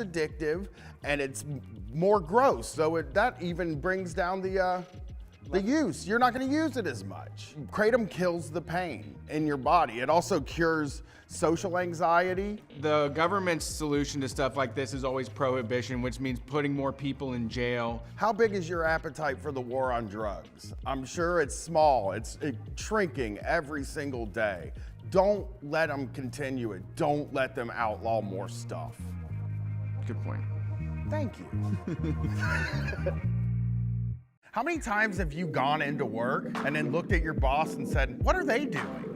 addictive and it's more gross. So that even brings down the use. You're not going to use it as much. Kratom kills the pain in your body. It also cures social anxiety. The government's solution to stuff like this is always prohibition, which means putting more people in jail. How big is your appetite for the war on drugs? I'm sure it's small. It's shrinking every single day. Don't let them continue it. Don't let them outlaw more stuff. Good point. Thank you. How many times have you gone into work and then looked at your boss and said, what are they doing?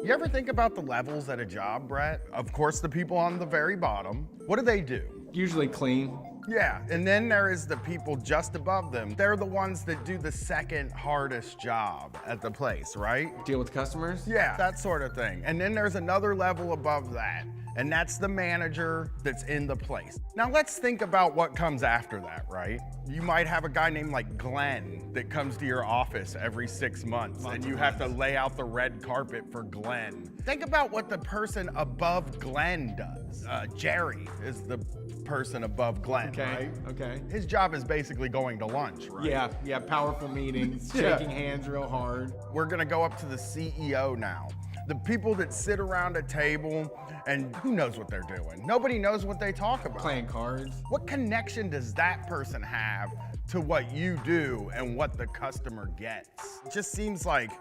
You ever think about the levels at a job, Brett? Of course, the people on the very bottom. What do they do? Usually clean. Yeah, and then there is the people just above them. They're the ones that do the second hardest job at the place, right? Deal with customers? Yeah, that sort of thing. And then there's another level above that, and that's the manager that's in the place. Now let's think about what comes after that, right? You might have a guy named like Glenn that comes to your office every 6 months, and you have to lay out the red carpet for Glenn. Think about what the person above Glenn does. Jerry is the person above Glenn, right? Okay. His job is basically going to lunch, right? Yeah, powerful meetings, Yeah. shaking hands real hard. We're gonna go up to the CEO now. The people that sit around a table and who knows what they're doing? Nobody knows what they talk about. Playing cards. What connection does that person have to what you do and what the customer gets? It just seems like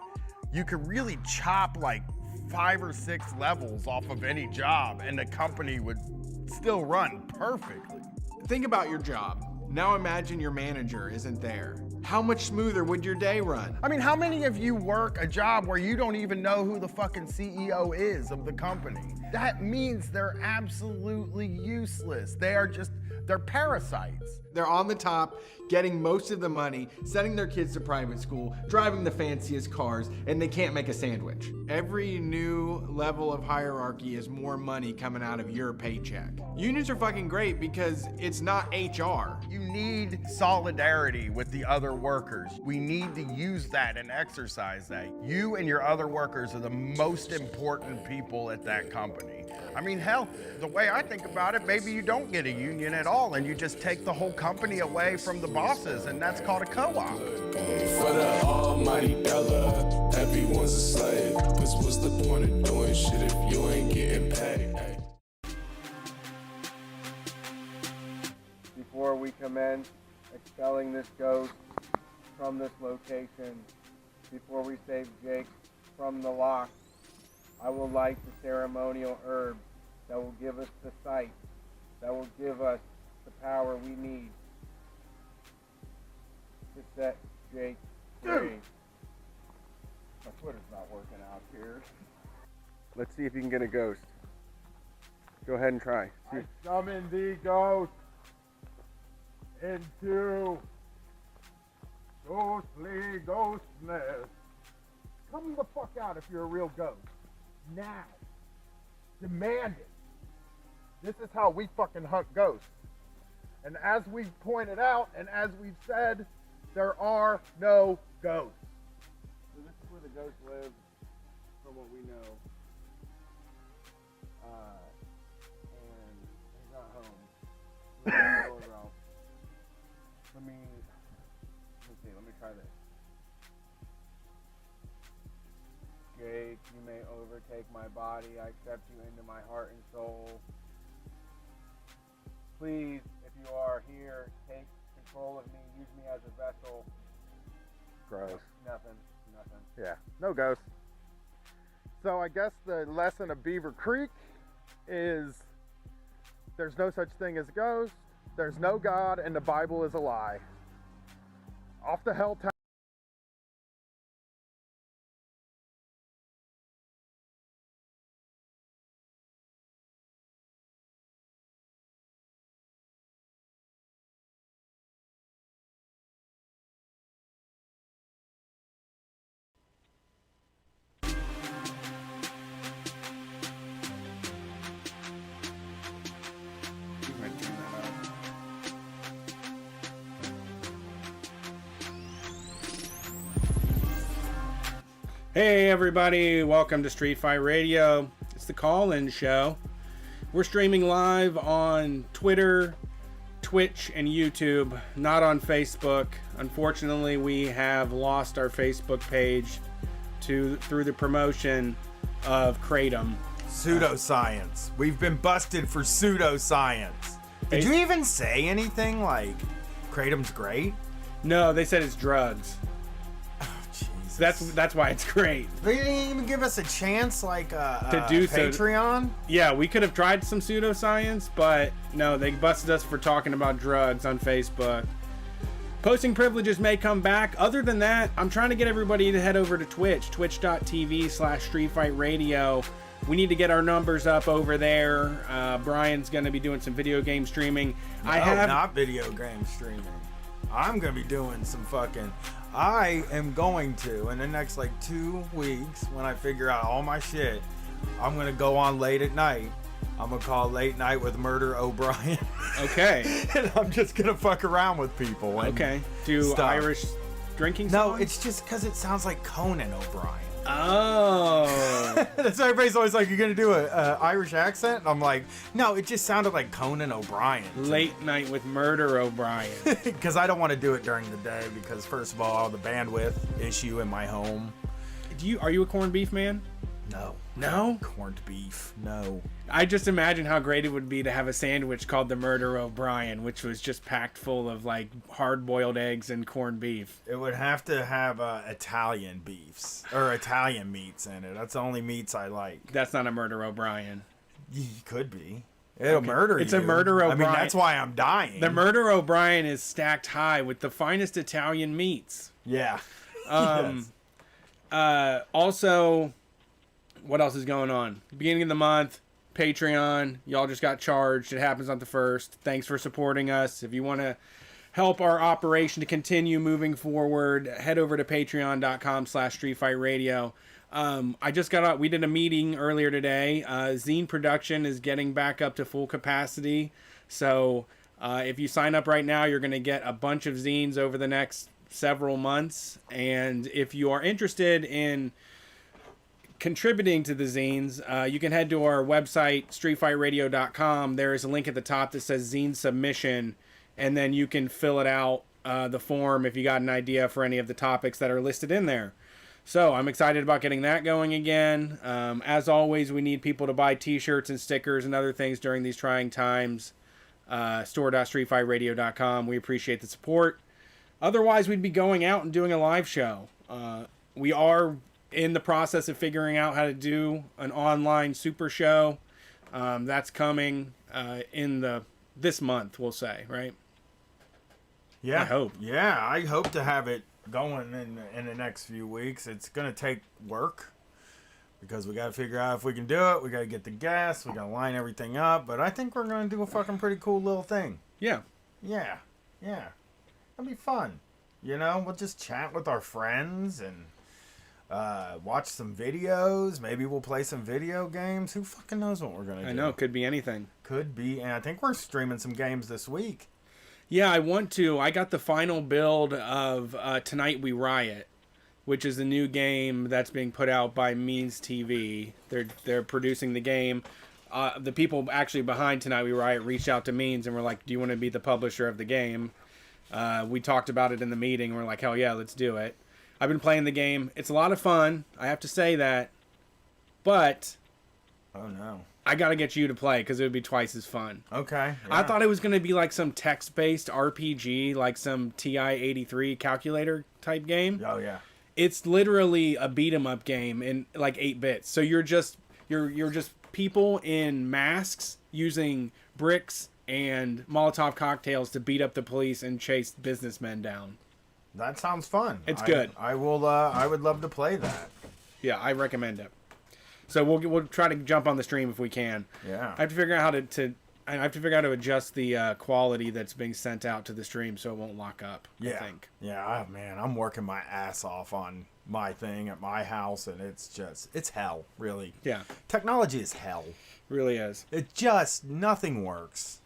you could really chop like 5 or 6 levels off of any job and the company would still run perfectly. Think about your job. Now imagine your manager isn't there. How much smoother would your day run? I mean, how many of you work a job where you don't even know who the fucking CEO is of the company? That means they're absolutely useless. They're parasites. They're on the top, getting most of the money, sending their kids to private school, driving the fanciest cars, and they can't make a sandwich. Every new level of hierarchy is more money coming out of your paycheck. Unions are fucking great because it's not HR. You need solidarity with the other workers. We need to use that and exercise that. You and your other workers are the most important people at that company. I mean, hell, the way I think about it, maybe you don't get a union at all and you just take the whole company away from the bosses, and that's called a co-op. For the almighty dollar, everyone's a slave. Cause what's the point of doing shit if you ain't getting paid? Before we commence expelling this ghost from this location, before we save Jake from the lock, I will light the ceremonial herb that will give us the sight, that will give us the power we need to set Jake free. My Twitter's not working out here. Let's see if you can get a ghost. Go ahead and try. I summon the ghost into ghostly ghostness. Come the fuck out if you're a real ghost. Now. Demand it. This is how we fucking hunt ghosts. And as we've pointed out, and as we've said, there are no ghosts. So this is where the ghost lives, from what we know. And he's not home. Let me see, let me try this. Jake, you may overtake my body. I accept you into my heart and soul. Please, if you are here, take control of me. Use me as a vessel. Gross. Nothing. Yeah, no ghosts. So I guess the lesson of Beaver Creek is there's no such thing as a ghost. There's no God, and the Bible is a lie. Off the hell town. Hey everybody, welcome to Street Fight Radio. It's the call-in show. We're streaming live on Twitter, Twitch, and YouTube, not on Facebook. Unfortunately, we have lost our Facebook page through the promotion of Kratom. Pseudoscience. We've been busted for pseudoscience. Did you even say anything like Kratom's great? No, they said it's drugs. Oh, Jesus. That's why it's great. They didn't even give us a chance, like To do so. Patreon. Yeah, we could have tried some pseudoscience, but no, they busted us for talking about drugs on Facebook. Posting privileges may come back. Other than that, I'm trying to get everybody to head over to Twitch, twitch.tv/StreetFightRadio. We need to get our numbers up over there. Brian's going to be doing some video game streaming. Not video game streaming. I'm going to be doing some I am going to, in the next like 2 weeks, when I figure out all my shit, I'm going to go on late at night. I'm going to call Late Night with Murder O'Brien. Okay. And I'm just going to fuck around with people. And Okay. Do stuff. Irish drinking No, songs? it's just because it sounds like Conan O'Brien. Oh. That's everybody's always like, you're going to do a Irish accent? And I'm like, no, it just sounded like Conan O'Brien. Late Night with Murder O'Brien. Because I don't want to do it during the day because, first of all, the bandwidth issue in my home. Are you a corned beef man? No. No? Corned beef. No. I just imagine how great it would be to have a sandwich called the Murder O'Brien, which was just packed full of like hard-boiled eggs and corned beef. It would have to have Italian beefs or Italian meats in it. That's the only meats I like. That's not a Murder O'Brien. Could be. It'll murder you. It's a Murder O'Brien. I mean, that's why I'm dying. The Murder O'Brien is stacked high with the finest Italian meats. Yeah. Yes. Also, what else is going on? Beginning of the month, Patreon. Y'all just got charged. It happens on the 1st. Thanks for supporting us. If you want to help our operation to continue moving forward, head over to patreon.com/StreetFightRadio. I just got out. We did a meeting earlier today. Zine production is getting back up to full capacity. So if you sign up right now, you're going to get a bunch of zines over the next several months. And if you are interested in contributing to the zines, you can head to our website, streetfightradio.com. There is a link at the top that says zine submission, and then you can fill it out, the form, if you got an idea for any of the topics that are listed in there. So I'm excited about getting that going again. As always, we need people to buy t-shirts and stickers and other things during these trying times. Store.streetfightradio.com. We appreciate the support. Otherwise, we'd be going out and doing a live show. We are in the process of figuring out how to do an online super show. That's coming in this month, we'll say, right? Yeah. I hope. Yeah, I hope to have it going in the next few weeks. It's going to take work because we got to figure out if we can do it. We got to get the guests. We got to line everything up. But I think we're going to do a fucking pretty cool little thing. Yeah. Yeah. Yeah. It'll be fun. You know, we'll just chat with our friends and watch some videos. Maybe we'll play some video games. Who fucking knows what we're going to do? I know. It could be anything. Could be. And I think we're streaming some games this week. Yeah, I want to. I got the final build of Tonight We Riot, which is a new game that's being put out by Means TV. They're producing the game. The people actually behind Tonight We Riot reached out to Means and were like, do you want to be the publisher of the game? We talked about it in the meeting. We're like, hell yeah, let's do it. I've been playing the game. It's a lot of fun. I have to say that. But Oh, no. I got to get you to play because it would be twice as fun. Okay. I yeah. thought it was going to be like some text-based RPG, like some TI-83 calculator type game. Oh, yeah. It's literally a beat-em-up game in like 8 bits. So you're just people in masks using bricks and Molotov cocktails to beat up the police and chase businessmen down. That sounds fun. It's good. I will. I would love to play that. Yeah, I recommend it. So we'll try to jump on the stream if we can. Yeah. I have to figure out how to adjust the quality that's being sent out to the stream so it won't lock up. Yeah. I think. Yeah. Man, I'm working my ass off on my thing at my house, and it's hell, really. Yeah. Technology is hell. Really is. Nothing works.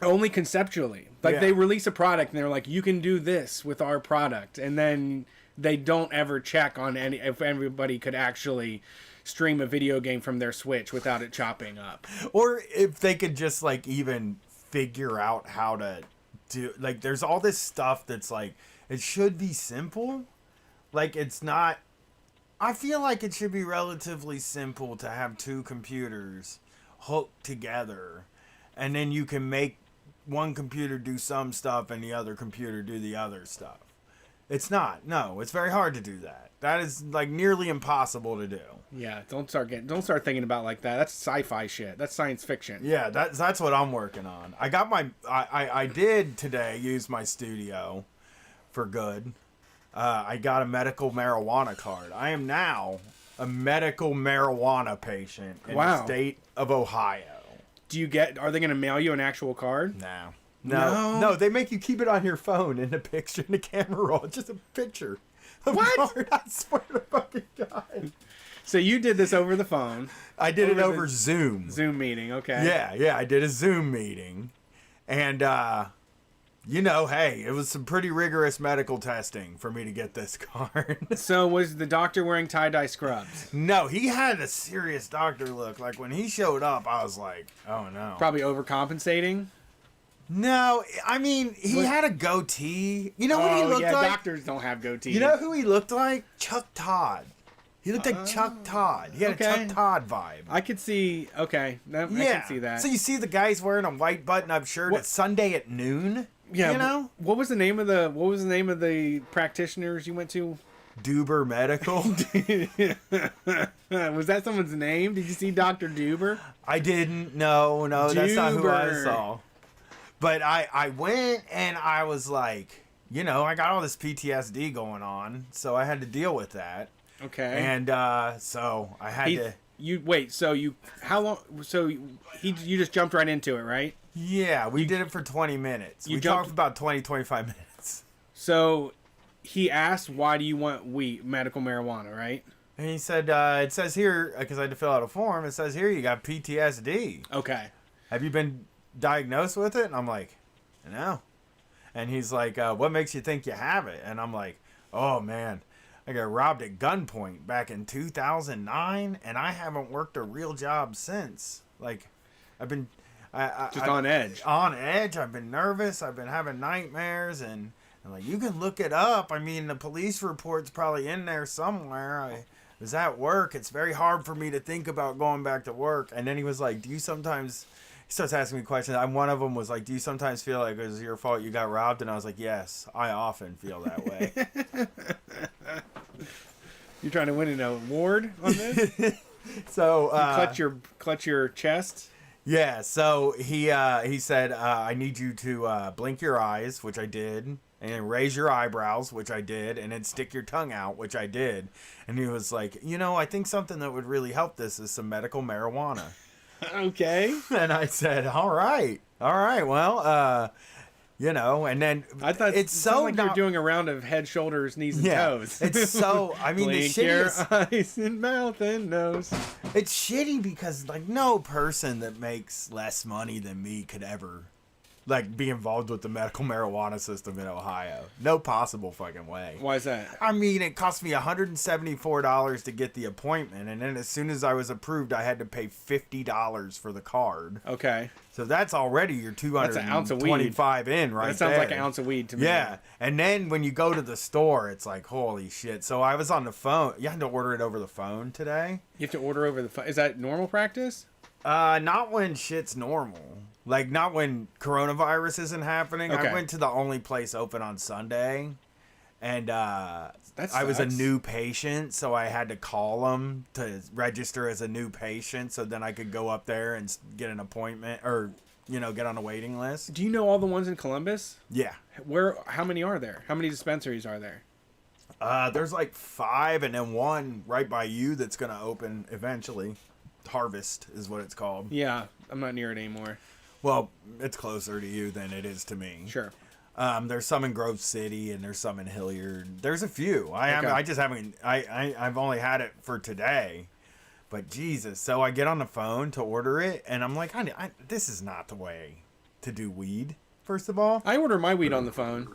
Only conceptually. Like Yeah. they release a product and they're like, you can do this with our product, and then they don't ever check on if everybody could actually stream a video game from their Switch without it chopping up. Or if they could just like even figure out how to do, like, there's all this stuff that's like, it should be simple. Like, it's not, I feel like it should be relatively simple to have two computers hooked together, and then you can make one computer do some stuff and the other computer do the other stuff. It's not. No, it's very hard to do that. That is like nearly impossible to do. Yeah, don't start thinking about like that. That's sci-fi shit. That's science fiction. Yeah, that's what I'm working on. I got my I did today use my studio for good. I got a medical marijuana card. I am now a medical marijuana patient in the state of Ohio. Are they going to mail you an actual card? No, they make you keep it on your phone in the picture, in the camera roll. It's just a picture of What? card. I swear to fucking God. So you did this over the phone. I did it Over over the Zoom. Zoom meeting, okay. Yeah, I did a Zoom meeting. And, you know, hey, it was some pretty rigorous medical testing for me to get this card. So was the doctor wearing tie-dye scrubs? No, he had a serious doctor look. Like, when he showed up, I was like, oh, no. Probably overcompensating. No, I mean, he had a goatee. You know what he looked yeah, like? doctors don't have goatees. You know who he looked like? Chuck Todd. He looked like Chuck Todd. He had a Chuck Todd vibe. I could see, I can see that. So you see the guys wearing a white button-up shirt at Sunday at noon? Yeah, you know? What was the name of the practitioners you went to? Duber Medical. Was that someone's name? Did you see Dr. Duber? I didn't. No, that's not who I Duber. saw. But I went and I was like, you know, I got all this PTSD going on, so I had to deal with that. Okay. And so I had to. You just jumped right into it, right? Yeah, we did it for 20 minutes. We talked about 25 minutes. So he asked, why do you want medical marijuana, right? And he said, it says here, because I had to fill out a form, it says here you got PTSD. Okay. Have you been diagnosed with it? And I'm like, no. And he's like, what makes you think you have it? And I'm like, oh, man. I got robbed at gunpoint back in 2009, and I haven't worked a real job since. Like, I've been... on edge. On edge. I've been nervous. I've been having nightmares, and I'm like, you can look it up. I mean, the police report's probably in there somewhere. I was at work. It's very hard for me to think about going back to work. And then he was like, he starts asking me questions. One of them was like, do you sometimes feel like it was your fault you got robbed? And I was like, yes, I often feel that way. You're trying to win an award on this? So clutch your chest. Yeah, so he said, I need you to blink your eyes, which I did, and then raise your eyebrows, which I did, and then stick your tongue out, which I did. And he was like, you know, I think something that would really help this is some medical marijuana. Okay. And I said, all right, well, you know, and then I thought it's so like you're doing a round of head, shoulders, knees, and toes. It's so, I mean, the Blink your shittiest... eyes and mouth and nose. It's shitty because, like, no person that makes less money than me could ever, like, be involved with the medical marijuana system in Ohio. No possible fucking way. Why is that? I mean, it cost me $174 to get the appointment, and then as soon as I was approved, I had to pay $50 for the card. Okay. So that's already your That's an ounce of weed. $225 in right there. That sounds like an ounce of weed to me. Yeah. And then when you go to the store, it's like, holy shit. So I was on the phone. You had to order it over the phone today? You have to order over the phone. Is that normal practice? Not when shit's normal. Like, not when coronavirus isn't happening. Okay. I went to the only place open on Sunday. And I was a new patient, so I had to call them to register as a new patient so then I could go up there and get an appointment or, you know, get on a waiting list. Do you know all the ones in Columbus? Yeah. How many are there? How many dispensaries are there? There's like 5 and then one right by you that's going to open eventually. Harvest is what it's called. Yeah, I'm not near it anymore. Well, it's closer to you than it is to me. Sure. There's some in Grove City and there's some in Hilliard. There's a few. I've only had it for today, but Jesus. So I get on the phone to order it and I'm like, this is not the way to do weed. first of all. I order my weed on the phone.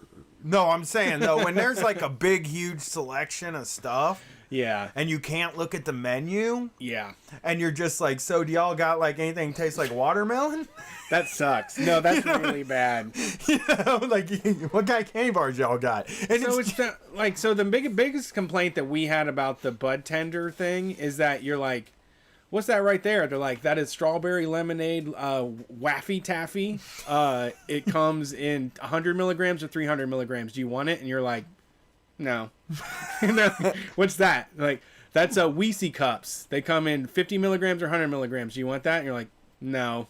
No, I'm saying though, when there's like a big, huge selection of stuff, Yeah. and you can't look at the menu, Yeah. and you're just like, so do y'all got like anything taste like watermelon? That sucks. No, that's really bad. You know, like what kind of candy bars y'all got? And So it's the, like, so the biggest complaint that we had about the bud tender thing is that you're like, what's that right there? They're like, that is strawberry lemonade Waffy Taffy. It comes in 100 milligrams or 300 milligrams. Do you want it? And you're like, no. And they're like, what's that? Like, that's Weezy cups. They come in 50 milligrams or 100 milligrams. Do you want that? And you're like, no.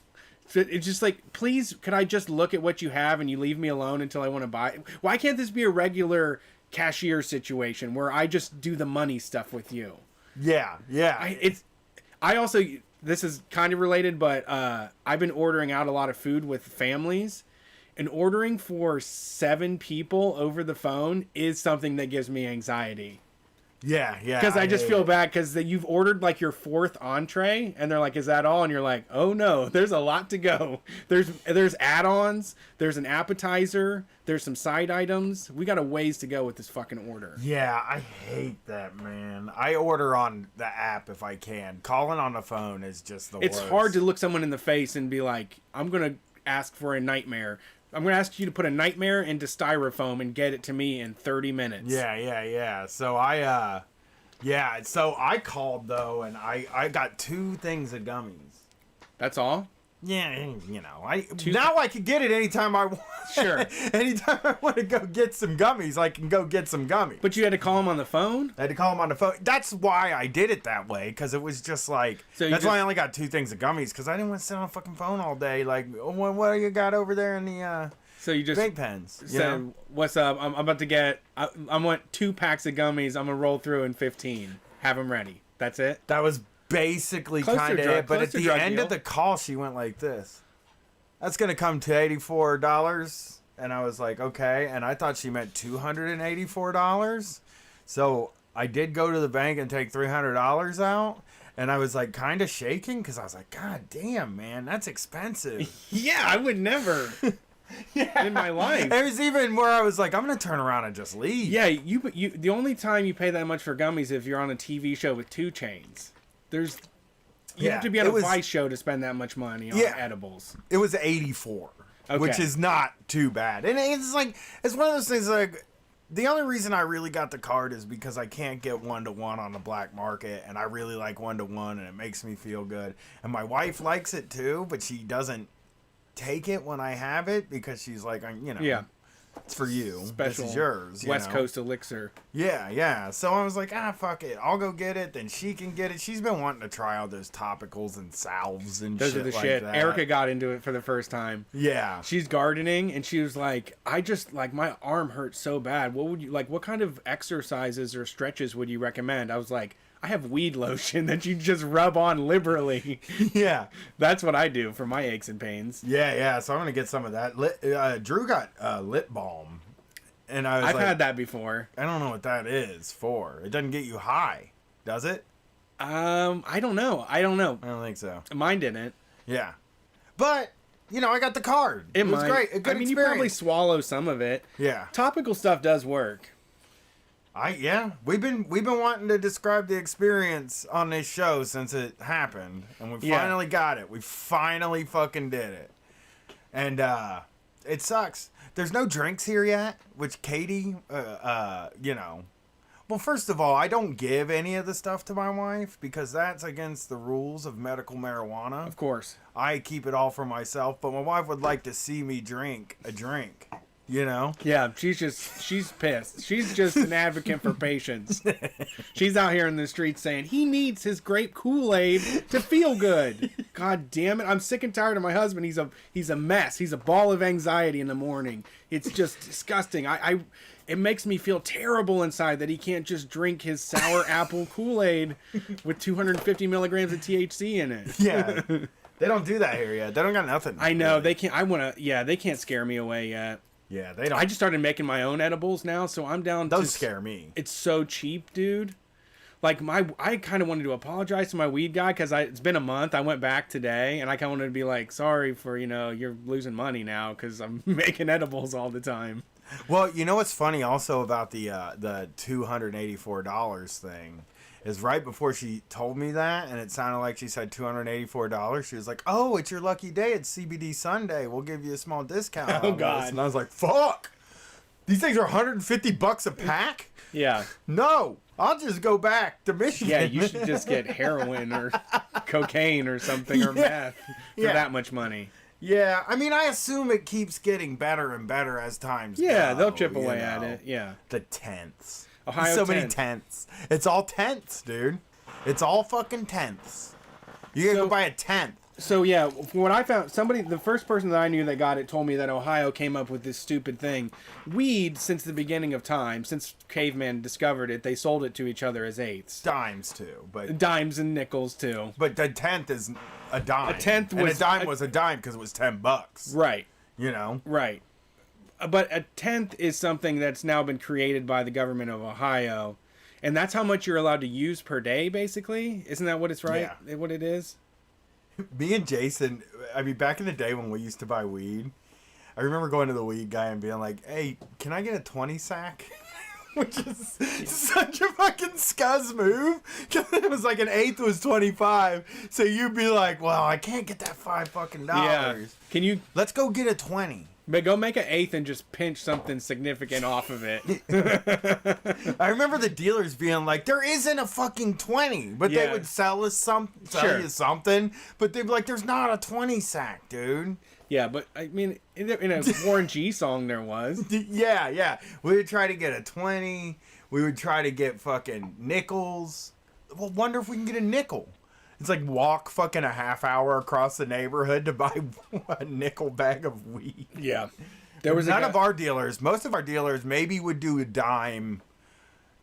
So it's just like, please, could I just look at what you have and you leave me alone until I want to buy it? Why can't this be a regular cashier situation where I just do the money stuff with you? yeah. I also, this is kind of related, but I've been ordering out a lot of food with families, and ordering for 7 people over the phone is something that gives me anxiety. Yeah. Because I just hate feel it. bad because you've ordered like your 4th entree, and they're like, "Is that all?" And you're like, "Oh no, there's a lot to go. There's add-ons, there's an appetizer, there's some side items. We got a ways to go with this fucking order." Yeah, I hate that, man. I order on the app if I can. Calling on the phone is just the It's worst. hard to look someone in the face and be like, "I'm gonna ask for a nightmare. I'm gonna ask you to put a nightmare into styrofoam and get it to me in 30 minutes." Yeah. So so I called though, and I got 2 things of gummies. That's all. Yeah, you know, now I can get it anytime I want. Sure. Anytime I want to go get some gummies, I can go get some gummies. But you had to call him on the phone. I had to call him on the phone. That's why I did it that way, because it was just like, So that's why I only got 2 things of gummies, because I didn't want to sit on a fucking phone all day. Like, what do you got over there in the So you just big pens? You said, know? "What's up? I'm about to get. I want 2 packs of gummies. I'm gonna roll through in 15. Have them ready. That's it." That was basically Close to kind of drug- it. But close at to the drug end deal. of the call, she went like this. That's going to come to $84. And I was like, okay. And I thought she meant $284. So I did go to the bank and take $300 out. And I was like kind of shaking because I was like, God damn, man, that's expensive. Yeah, I would never. In my life. It was even where I was like, I'm going to turn around and just leave. Yeah, you. The only time you pay that much for gummies is if you're on a TV show with 2 chains. You have to be on it a was- Vice show to spend that much money on Yeah. edibles. It was 84, which Okay. is not too bad. And it's like, it's one of those things like, the only reason I really got the card is because I can't get 1-to-1 on the black market, and I really like 1-to-1, and it makes me feel good. And my wife likes it too, but she doesn't take it when I have it because she's like, you know, Yeah. it's for you. Special This is yours. you West know? Coast elixir. Yeah. So I was like, fuck it. I'll go get it. Then she can get it. She's been wanting to try out those topicals and salves and Those shit are the like shit. that. Erica got into it for the first time. Yeah. She's gardening and she was like, I just like my arm hurts so bad. What would you like? What kind of exercises or stretches would you recommend? I was like, I have weed lotion that you just rub on liberally. Yeah. That's what I do for my aches and pains. Yeah. So I'm gonna get some of that. Drew got lip balm, and I was I've like, had that before. I don't know what that is for. It doesn't get you high, does it? I don't know. I don't know. I don't think so. Mine didn't. Yeah, but you know, I got the card. It was might. great. A good I mean, you probably experience. swallow some of it. Yeah. Topical stuff does work. We've been wanting to describe the experience on this show since it happened, and we Yeah. finally got it. We finally fucking did it, and it sucks. There's no drinks here yet, which Katie, you know. Well, first of all, I don't give any of the stuff to my wife because that's against the rules of medical marijuana. Of course. I keep it all for myself, but my wife would like to see me drink a drink, you know? Yeah, she's pissed. She's just an advocate for patients. She's out here in the streets saying he needs his grape Kool-Aid to feel good. God damn it. I'm sick and tired of my husband. He's a mess. He's a ball of anxiety in the morning. It's just disgusting. It makes me feel terrible inside that he can't just drink his sour apple Kool-Aid with 250 milligrams of THC in it. Yeah. They don't do that here yet. They don't got nothing. I know. really. They can't. They can't scare me away yet. Yeah, they don't. I just started making my own edibles now, so I'm down Those to... scare me. It's so cheap, dude. like I kind of wanted to apologize to my weed guy because it's been a month. I went back today and I kind of wanted to be like, sorry for, you're losing money now because I'm making edibles all the time. Well, you know what's funny also about the $284 thing is right before she told me that, and it sounded like she said $284. She was like, "Oh, it's your lucky day. It's CBD Sunday. We'll give you a small discount." Oh, on God. this." And I was like, "Fuck! These things are $150 a pack? Yeah. No, I'll just go back to Michigan." Yeah, you should just get heroin or cocaine or something or meth for that much money. Yeah, I mean, I assume it keeps getting better and better as times Yeah, go, they'll chip you away know. at it. Yeah. The tenths. Ohio so many tenth. tenths. It's all tenths, dude. It's all fucking tenths. You gotta So- go buy a tenth. So yeah, from what I found, the first person that I knew that got it told me that Ohio came up with this stupid thing. Weed, since the beginning of time, since caveman discovered it, they sold it to each other as eighths. Dimes too, but Dimes and nickels too. the tenth is a dime. A tenth and was- a dime was a dime because it was $10. Right. You know. Right. But a tenth is something that's now been created by the government of Ohio. And that's how much you're allowed to use per day, basically? Isn't that what it's right? Yeah. What it is? Me and Jason, I mean, back in the day when we used to buy weed, I remember going to the weed guy and being like, "Hey, can I get a 20 sack?" Which is such a fucking scuzz move. Cause it was like an eighth was 25. So you'd be like, "Well, I can't get that $5 fucking dollars. Can you Let's go get a 20. go make an eighth and just pinch something significant off of it? I remember the dealers being like, "There isn't a fucking 20," but they Yeah. would sell you something. But they'd be like, "There's not a 20 sack, dude." Yeah, but I mean, in a Warren G song there was. Yeah. We would try to get a 20. We would try to get fucking nickels. Well, wonder if we can get a nickel. It's like walk fucking a half hour across the neighborhood to buy a nickel bag of weed. Yeah. There was None of our dealers, most of our dealers maybe would do a dime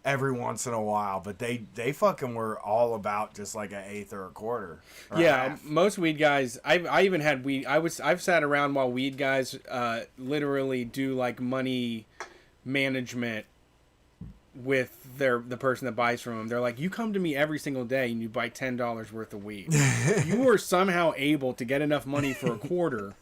every once in a while, but they fucking were all about just like an eighth or a quarter. Or a Yeah, half. most weed guys. I even had weed. I've sat around while weed guys literally do like money management with the person that buys from them. They're like, you come to me every single day and you buy $10 worth of weed. You are somehow able to get enough money for a quarter.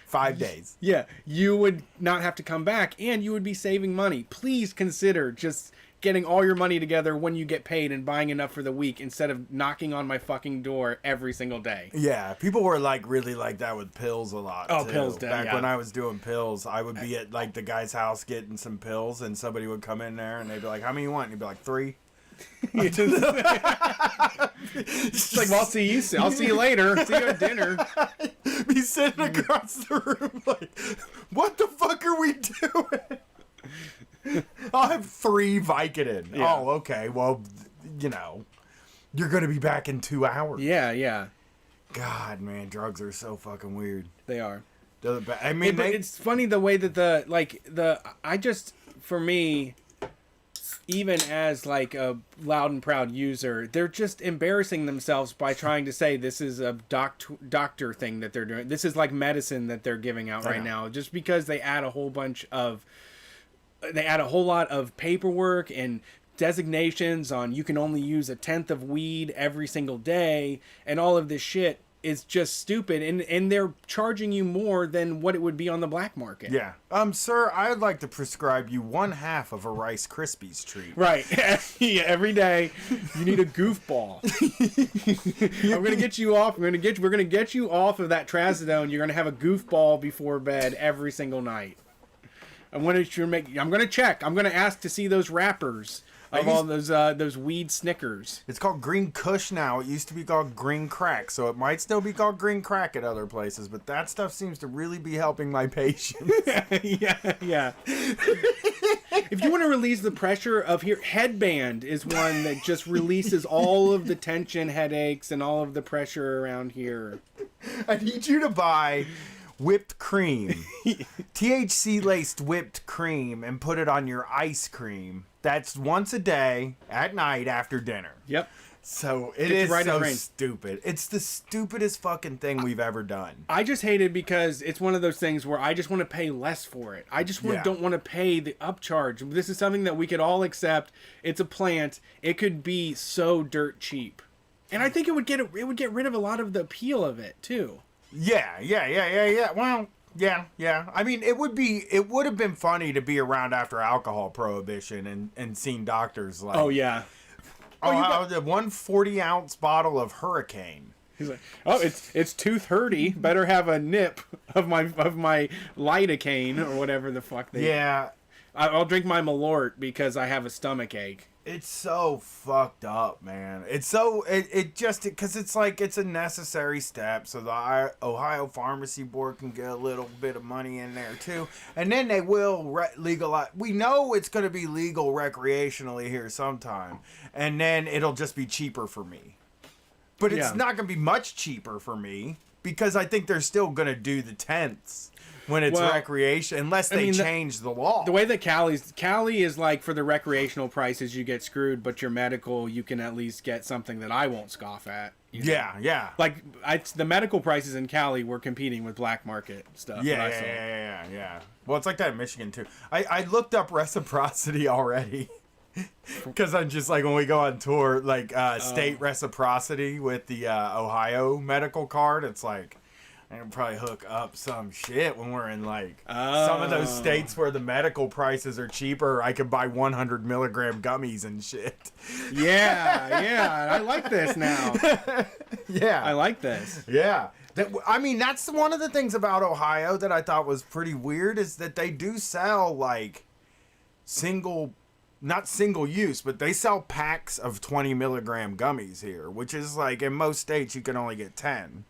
5 days. Yeah, you would not have to come back and you would be saving money. Please consider just getting all your money together when you get paid and buying enough for the week instead of knocking on my fucking door every single day. Yeah, people were like really like that with pills a lot. Oh, too. pills, Back yeah. when I was doing pills, I would be at like the guy's house getting some pills, and somebody would come in there and they'd be like, "How many you want?" And he'd be like, 3. It's like, well, I'll see you later. See you at dinner. Be sitting across the room like, "What the fuck are we doing?" I'll have 3 Vicodin. Yeah. Oh, okay. Well, you're gonna be back in 2 hours. Yeah, God, man, drugs are so fucking weird. they are. I mean, But it's funny the way that for me, even as like a loud and proud user, they're just embarrassing themselves by trying to say this is a doctor thing that they're doing. This is like medicine that they're giving out right now, just because they add a whole lot of paperwork and designations on you can only use a tenth of weed every single day, and all of this shit is just stupid, and they're charging you more than what it would be on the black market. yeah. Sir, I'd like to prescribe you 1/2 of a Rice Krispies treat. Right. Yeah, every day you need a goofball. I'm gonna get you off. We're gonna get you off of that trazodone. You're gonna have a goofball before bed every single night. I'm gonna check. I'm gonna ask to see those wrappers of all those weed Snickers. It's called Green Kush now. It used to be called Green Crack, so it might still be called Green Crack at other places, but that stuff seems to really be helping my patients. Yeah. If you want to release the pressure of here, Headband is one that just releases all of the tension, headaches, and all of the pressure around here. I need you to buy whipped cream, THC-laced whipped cream, and put it on your ice cream. That's once a day at night after dinner. Yep. So it It's is right in so range. stupid. It's the stupidest fucking thing we've ever done. I just hate it because it's one of those things where I just want to pay less for it. I just Yeah. don't want to pay the upcharge. This is something that we could all accept. It's a plant. It could be so dirt cheap, and I think it would get rid of a lot of the appeal of it too. Yeah. Well, yeah. I mean, it would have been funny to be around after alcohol prohibition and seen doctors like, Oh yeah. the 140-ounce bottle of Hurricane. He's like, oh, it's tooth hurty. Better have a nip of my lidocaine or whatever the fuck they. Yeah, I'll drink my Malort because I have a stomach ache. it's so fucked up, man. It's so it just because it's like it's a necessary step so the Ohio Pharmacy Board can get a little bit of money in there too, and then they will legalize. We know it's going to be legal recreationally here sometime, and then it'll just be cheaper for me. But it's Yeah. not going to be much cheaper for me because I think they're still going to do the tenths when it's Well, recreation, unless they I mean, change the law. The way that Cali is like for the recreational prices you get screwed, but your medical you can at least get something that I won't scoff at. You know? Yeah. Like the medical prices in Cali were competing with black market stuff. that I saw. Yeah. Well, it's like that in Michigan too. I looked up reciprocity already because I'm just like when we go on tour, like state reciprocity with the Ohio medical card. It's like I can probably hook up some shit when we're in like some of those states where the medical prices are cheaper. I could buy 100 milligram gummies and shit. Yeah. I like this now. Yeah. I like this. Yeah. I mean, that's one of the things about Ohio that I thought was pretty weird is that they do sell like not single use, but they sell packs of 20 milligram gummies here, which is like in most states you can only get 10.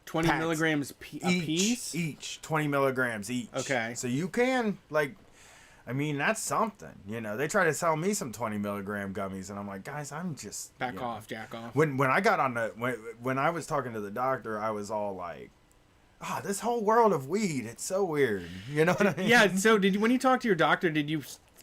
20 Packs. milligrams a piece? Each 20 milligrams each. Okay. So you can like, I mean, that's something, you know, they try to sell me some 20 milligram gummies and I'm like, guys, I'm just Back you know. off, jack off. When I got on when I was talking to the doctor, I was all like, this whole world of weed, it's so weird. You know what I mean? Yeah, so when you talk to your doctor, did you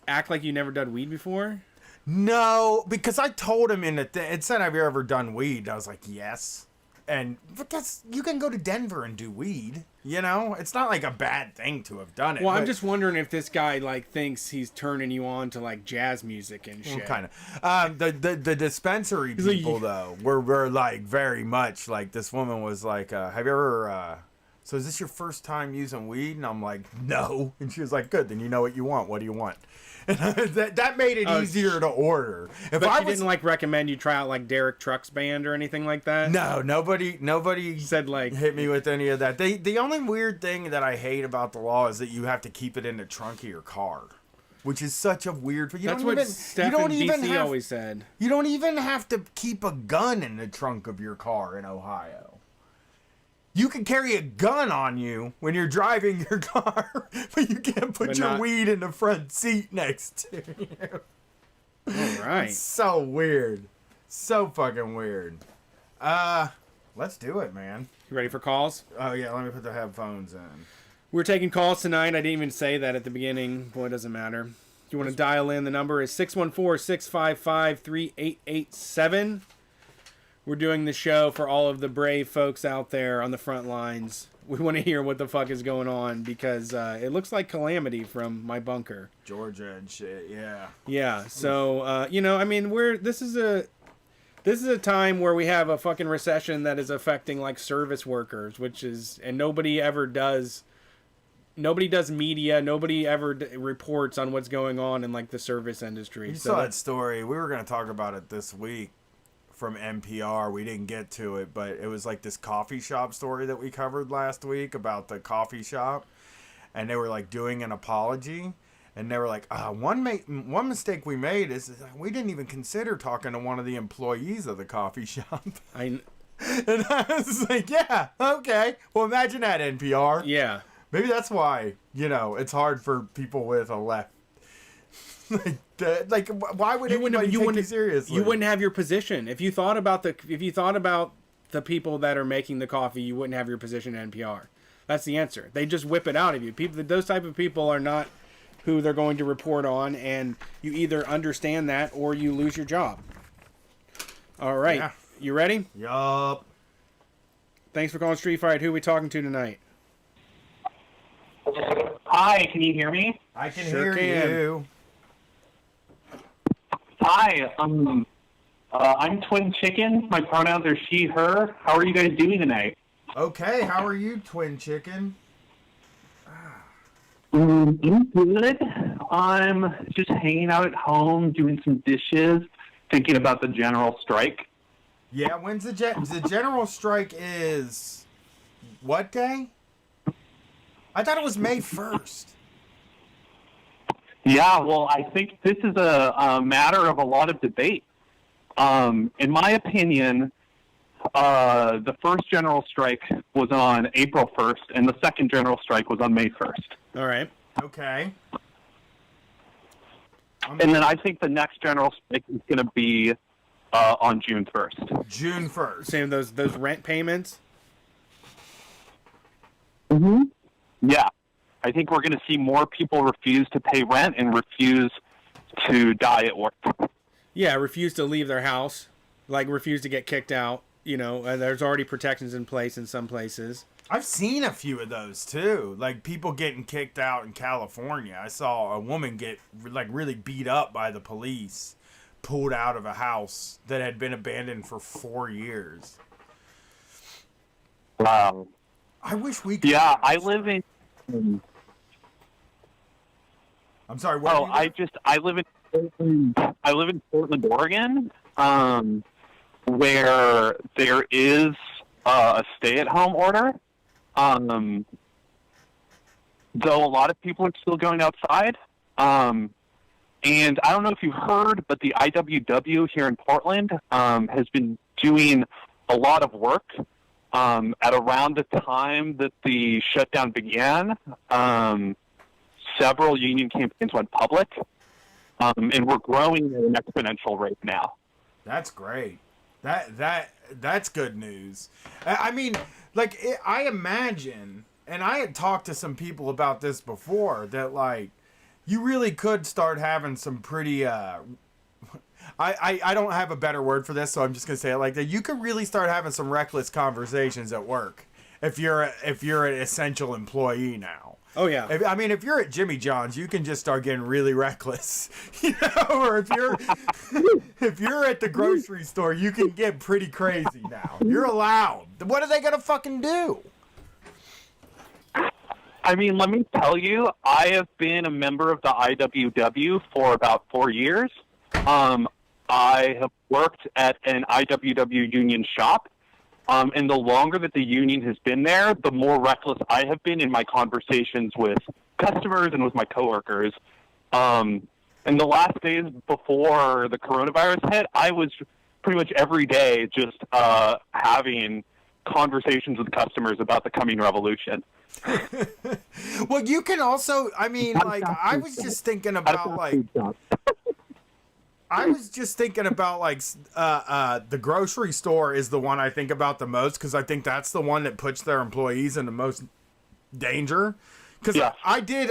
act like you never done weed before? No, because I told him in the thing, it said, have you ever done weed? I was like, yes. And because you can go to Denver and do weed, you know? It's not like a bad thing to have done it. Well, I'm but- just wondering if this guy like thinks he's turning you on to like jazz music and shit. Kind of. The dispensary like, people though were like very much like this woman was like, have you ever? So is this your first time using weed? And I'm like, no. And she was like, good. Then you know what you want. What do you want? And that made it easier to order. If But I she was didn't like recommend you try out like Derek Trucks band or anything like that. no, nobody Said like hit me with any of that. The only weird thing that I hate about the law is that you have to keep it in the trunk of your car, which is such a weird. that's what Steph and DC always said. You don't even have to keep a gun in the trunk of your car in Ohio. You can carry a gun on you when you're driving your car, but you can't put But your not- weed in the front seat next to you. All right. So weird. So fucking weird. Let's do it, man. You ready for calls? Oh yeah, let me put the headphones in. We're taking calls tonight. I didn't even say that at the beginning. Boy, it doesn't matter. You want to dial in, the number is 614-655-3887. We're doing the show for all of the brave folks out there on the front lines. We want to hear what the fuck is going on because it looks like calamity from my bunker. Georgia and shit, yeah. Yeah, so I mean, this is a time where we have a fucking recession that is affecting like service workers, and nobody does media, nobody ever reports on what's going on in like the service industry. You So saw that that's story. We were going to talk about it this week from NPR. We didn't get to it, but it was like this coffee shop story that we covered last week about the coffee shop. And they were like doing an apology. And they were like, one mistake we made is we didn't even consider talking to one of the employees of the coffee shop. And I was like, yeah, okay. Well, imagine that, NPR. yeah. Maybe that's why, it's hard for people with a left. Like, why would anybody take you seriously? You wouldn't have your position if you thought about the people that are making the coffee. You wouldn't have your position at NPR. That's the answer. They just whip it out of you. Those type of people are not who they're going to report on, and you either understand that or you lose your job. All right. Yeah. You ready? Yup. Thanks for calling Street Fight. Who are we talking to tonight? Hi, can you hear me? I can Sure hear can. you. Hi, I'm Twin Chicken. My pronouns are she, her. How are you guys doing tonight? Okay, how are you, Twin Chicken? I'm good. I'm just hanging out at home, doing some dishes, thinking about the general strike. Yeah, when's the general strike is what day? I thought it was May 1st. Yeah, well, I think this is a matter of a lot of debate. In my opinion, the first general strike was on April 1st, and the second general strike was on May 1st. All right. Okay. And then I think the next general strike is going to be on June 1st. June 1st. Same those rent payments. Mm-hmm. Yeah. I think we're going to see more people refuse to pay rent and refuse to die at work. Yeah, refuse to leave their house, like refuse to get kicked out. You know, there's already protections in place in some places. I've seen a few of those too. Like people getting kicked out in California. I saw a woman get like really beat up by the police, pulled out of a house that had been abandoned for 4 years. Wow. I wish we could. Yeah, I live in. I'm sorry. Where do you live? I live in Portland, Oregon, where there is a stay-at-home order. Though a lot of people are still going outside. And I don't know if you've heard, but the IWW here in Portland has been doing a lot of work at around the time that the shutdown began. Several union campaigns went public, and we're growing at an exponential rate now. That's great. That's good news. I mean, like I imagine, and I had talked to some people about this before, that like you really could start having some pretty. I don't have a better word for this, so I'm just gonna say it like that. You could really start having some reckless conversations at work if you're an essential employee now. Oh yeah. If you're at Jimmy John's, you can just start getting really reckless, you know. Or if you're at the grocery store, you can get pretty crazy now. You're allowed. What are they gonna fucking do? I mean, let me tell you, I have been a member of the IWW for about 4 years. I have worked at an IWW union shop. And the longer that the union has been there, the more reckless I have been in my conversations with customers and with my coworkers. And the last days before the coronavirus hit, I was pretty much every day just having conversations with customers about the coming revolution. Well, you can also, I mean, like, I was just thinking about, like, the grocery store is the one I think about the most, because I think that's the one that puts their employees in the most danger. Because Yeah. I did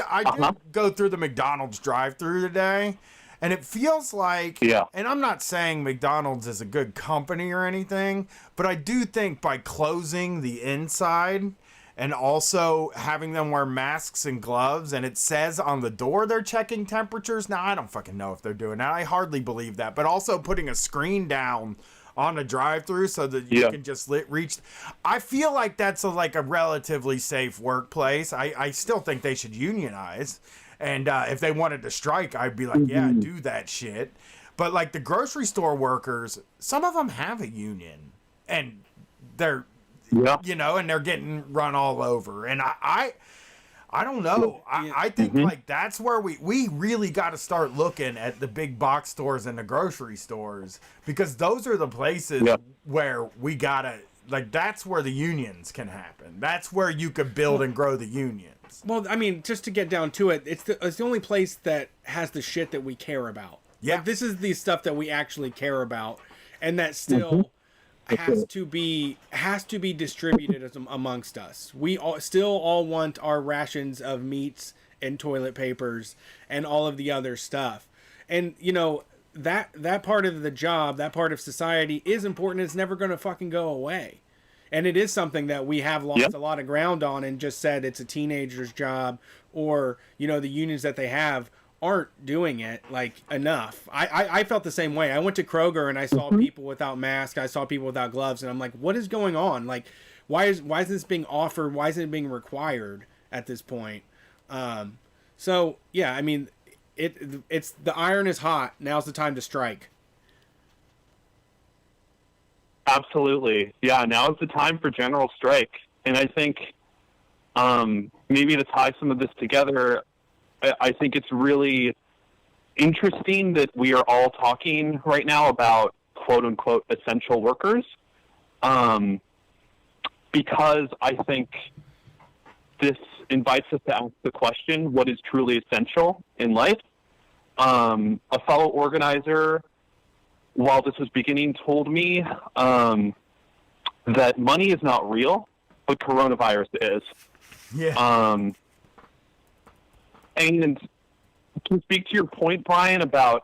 go through the McDonald's drive-through today, and it feels like, Yeah. and I'm not saying McDonald's is a good company or anything, but I do think by closing the inside and also having them wear masks and gloves, and it says on the door they're checking temperatures. Now, I don't fucking know if they're doing that. I hardly believe that. But also putting a screen down on the drive-through so that you can just reach. I feel like that's a relatively safe workplace. I still think they should unionize. And if they wanted to strike, I'd be like, yeah, do that shit. But like the grocery store workers, some of them have a union, and they're, you know, and they're getting run all over. And I don't know. I think like that's where we really got to start looking at the big box stores and the grocery stores, because those are the places where we gotta, like, that's where the unions can happen. That's where you could build and grow the unions. Well, I mean, just to get down to it, it's the only place that has the shit that we care about. Yeah. Like, this is the stuff that we actually care about, and that still has to be distributed amongst us. We still all want our rations of meats and toilet papers and all of the other stuff. And, you know, that part of the job, that part of society is important. It's never going to fucking go away. And it is something that we have lost a lot of ground on and just said it's a teenager's job, or, you know, the unions that they have aren't doing it like enough. I felt the same way. I went to Kroger and I saw people without masks. I saw people without gloves, and I'm like, what is going on? Like, why is this being offered? Why isn't it being required at this point? So yeah, I mean, it's the iron is hot. Now's the time to strike. Absolutely. Yeah, now is the time for general strike. And I think maybe to tie some of this together, I think it's really interesting that we are all talking right now about quote-unquote essential workers, because I think this invites us to ask the question, what is truly essential in life? A fellow organizer, while this was beginning, told me that money is not real, but coronavirus is. Yeah. And to speak to your point, Brian, about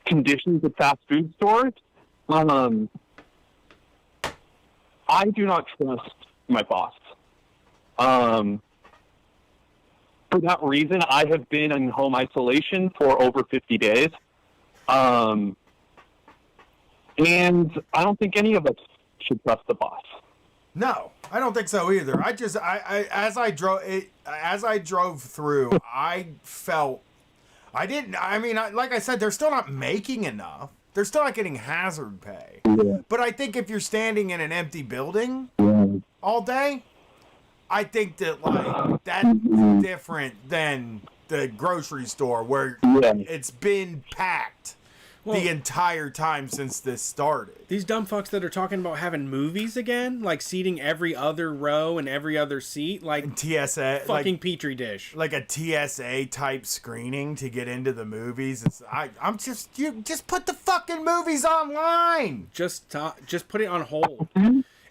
conditions at fast food stores, I do not trust my boss. For that reason, I have been in home isolation for over 50 days. And I don't think any of us should trust the boss. No, I don't think so either. As I drove through, I felt, like I said, they're still not making enough. They're still not getting hazard pay. Yeah. But I think if you're standing in an empty building all day, I think that, like, that's different than the grocery store where it's been packed the entire time since this started. These dumb fucks that are talking about having movies again, like seating every other row and every other seat, like and TSA, fucking like, Petri dish, like a TSA type screening to get into the movies. You just put the fucking movies online. Just put it on hold.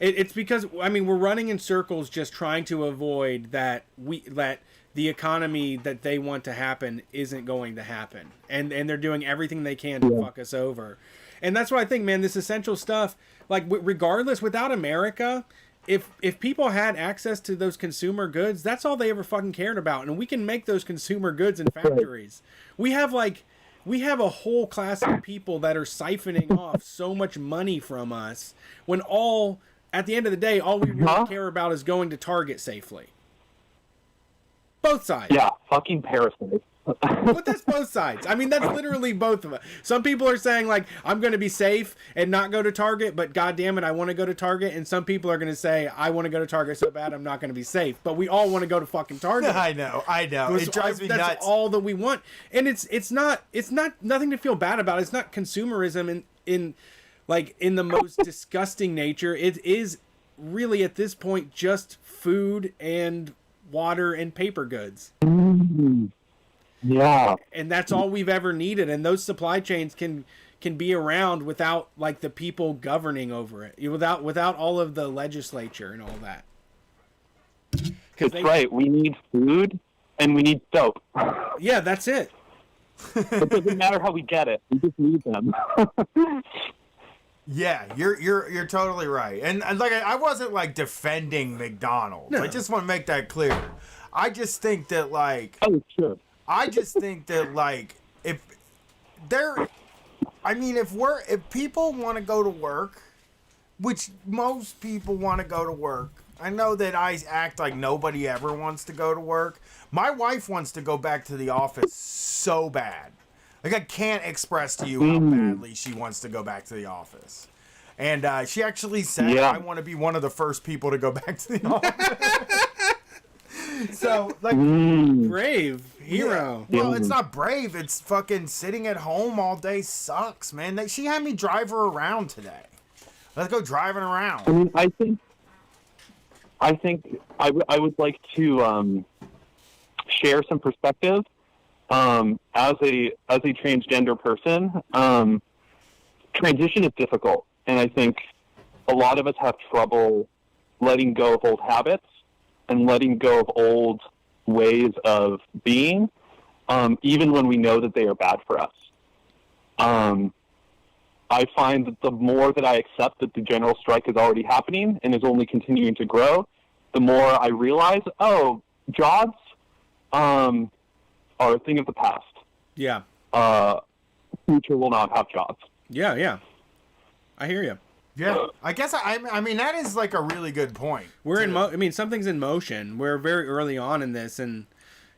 It's because, I mean, we're running in circles just trying to avoid that the economy that they want to happen isn't going to happen. And they're doing everything they can to fuck us over. And that's what I think, man, this essential stuff, like, regardless, without America, if people had access to those consumer goods, that's all they ever fucking cared about. And we can make those consumer goods in factories. We have a whole class of people that are siphoning off so much money from us when at the end of the day, all we really care about is going to Target safely. Both sides. Yeah, fucking parasites. But that's both sides. I mean, that's literally both of us. Some people are saying, like, I'm going to be safe and not go to Target, but goddamn it, I want to go to Target. And some people are going to say, I want to go to Target so bad I'm not going to be safe. But we all want to go to fucking Target. I know. It drives me nuts. That's all that we want. And it's not nothing to feel bad about. It's not consumerism in the most disgusting nature. It is really at this point just food and water and paper goods. Yeah. And that's all we've ever needed. And those supply chains can be around without, like, the people governing over it. Without all of the legislature and all that. That's right. We need food and we need soap. Yeah, that's it. It doesn't matter how we get it. We just need them. Yeah, you're totally right. And like, I wasn't, like, defending McDonald's. No. I just want to make that clear. I just think that, like, Sure. I just think that, like, if people want to go to work, which most people want to go to work. I know that I act like nobody ever wants to go to work. My wife wants to go back to the office so bad. Like, I can't express to you how badly she wants to go back to the office. And she actually said, I want to be one of the first people to go back to the office. So, like... Brave hero. Yeah. Well, it's not brave. It's fucking sitting at home all day sucks, man. She had me drive her around today. Let's go driving around. I mean, I think I would like to share some perspective. As a transgender person, transition is difficult, and I think a lot of us have trouble letting go of old habits and letting go of old ways of being. even when we know that they are bad for us. I find that the more that I accept that the general strike is already happening and is only continuing to grow, the more I realize, jobs are a thing of the past. Yeah. Future will not have jobs. Yeah. I hear you. Yeah, I guess I mean that is like a really good point. We're in I mean, something's in motion. We're very early on in this, and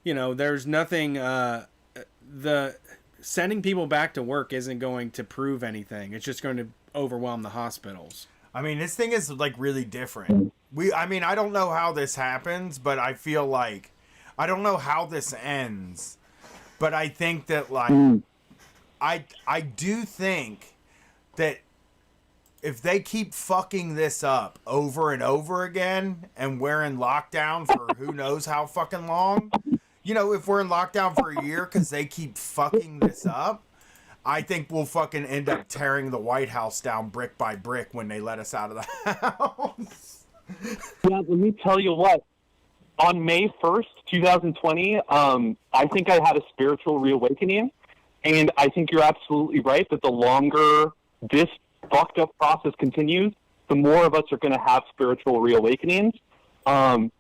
there's nothing. The sending people back to work isn't going to prove anything. It's just going to overwhelm the hospitals. I mean, this thing is like really different. I mean, I don't know how this happens, but I feel like I don't know how this ends, but I think that like I do think that if they keep fucking this up over and over again and we're in lockdown for who knows how fucking long, if we're in lockdown for a year because they keep fucking this up, I think we'll fucking end up tearing the White House down brick by brick when they let us out of the house. Yeah, let me tell you what. On May 1st, 2020, I think I had a spiritual reawakening, and I think you're absolutely right that the longer this fucked up process continues, the more of us are going to have spiritual reawakenings, and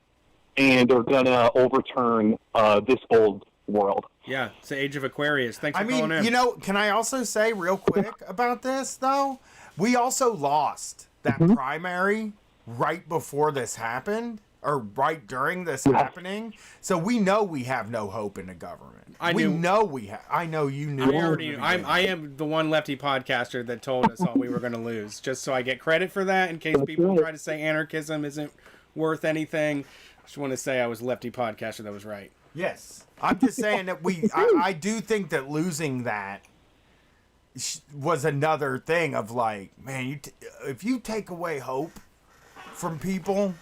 are going to overturn this old world. Yeah, it's the age of Aquarius. Thanks for I mean, calling in. can I also say real quick about this, though? We also lost that primary right before this happened, or right during this happening. So we know we have no hope in the government. I know you knew. I am the one lefty podcaster that told us all we were going to lose, just so I get credit for that in case people try to say anarchism isn't worth anything. I just want to say I was lefty podcaster that was right. Yes. I'm just saying that I do think that losing that was another thing of like, man, if you take away hope from people,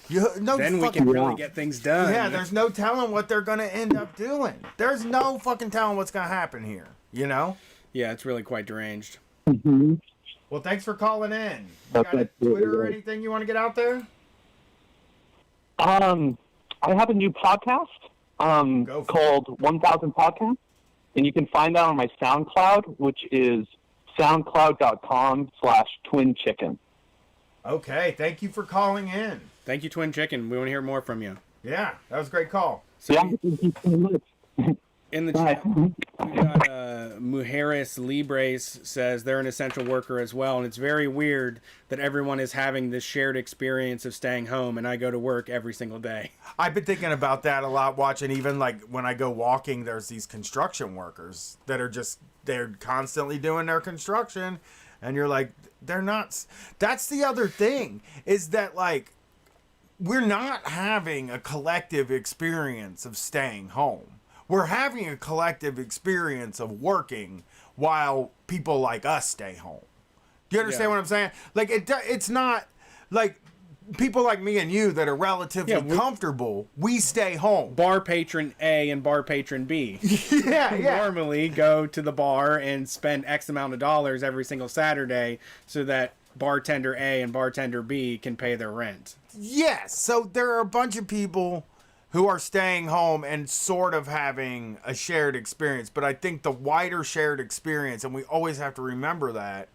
then we can really get things done. Yeah, there's no telling what they're going to end up doing. There's no fucking telling what's going to happen here, Yeah, it's really quite deranged. Well, thanks for calling in. You got a Twitter or anything you want to get out there? I have a new podcast called 1000 Podcast, and you can find that on my SoundCloud, which is soundcloud.com/twinchicken. Okay, thank you for calling in. Thank you, Twin Chicken. We want to hear more from you. Yeah, that was a great call. So thank you so much. In the chat, we got Mujeres Libres says they're an essential worker as well, and it's very weird that everyone is having this shared experience of staying home, and I go to work every single day. I've been thinking about that a lot, watching even like when I go walking, there's these construction workers that are they're constantly doing their construction, and you're like, they're not. That's the other thing, is that like we're not having a collective experience of staying home. We're having a collective experience of working while people like us stay home. Do you understand what I'm saying? Like it's not like people like me and you that are relatively comfortable. We stay home. Bar patron A and bar patron B. yeah. Normally go to the bar and spend X amount of dollars every single Saturday so that bartender A and bartender B can pay their rent. Yes. So there are a bunch of people who are staying home and sort of having a shared experience. But I think the wider shared experience, and we always have to remember that,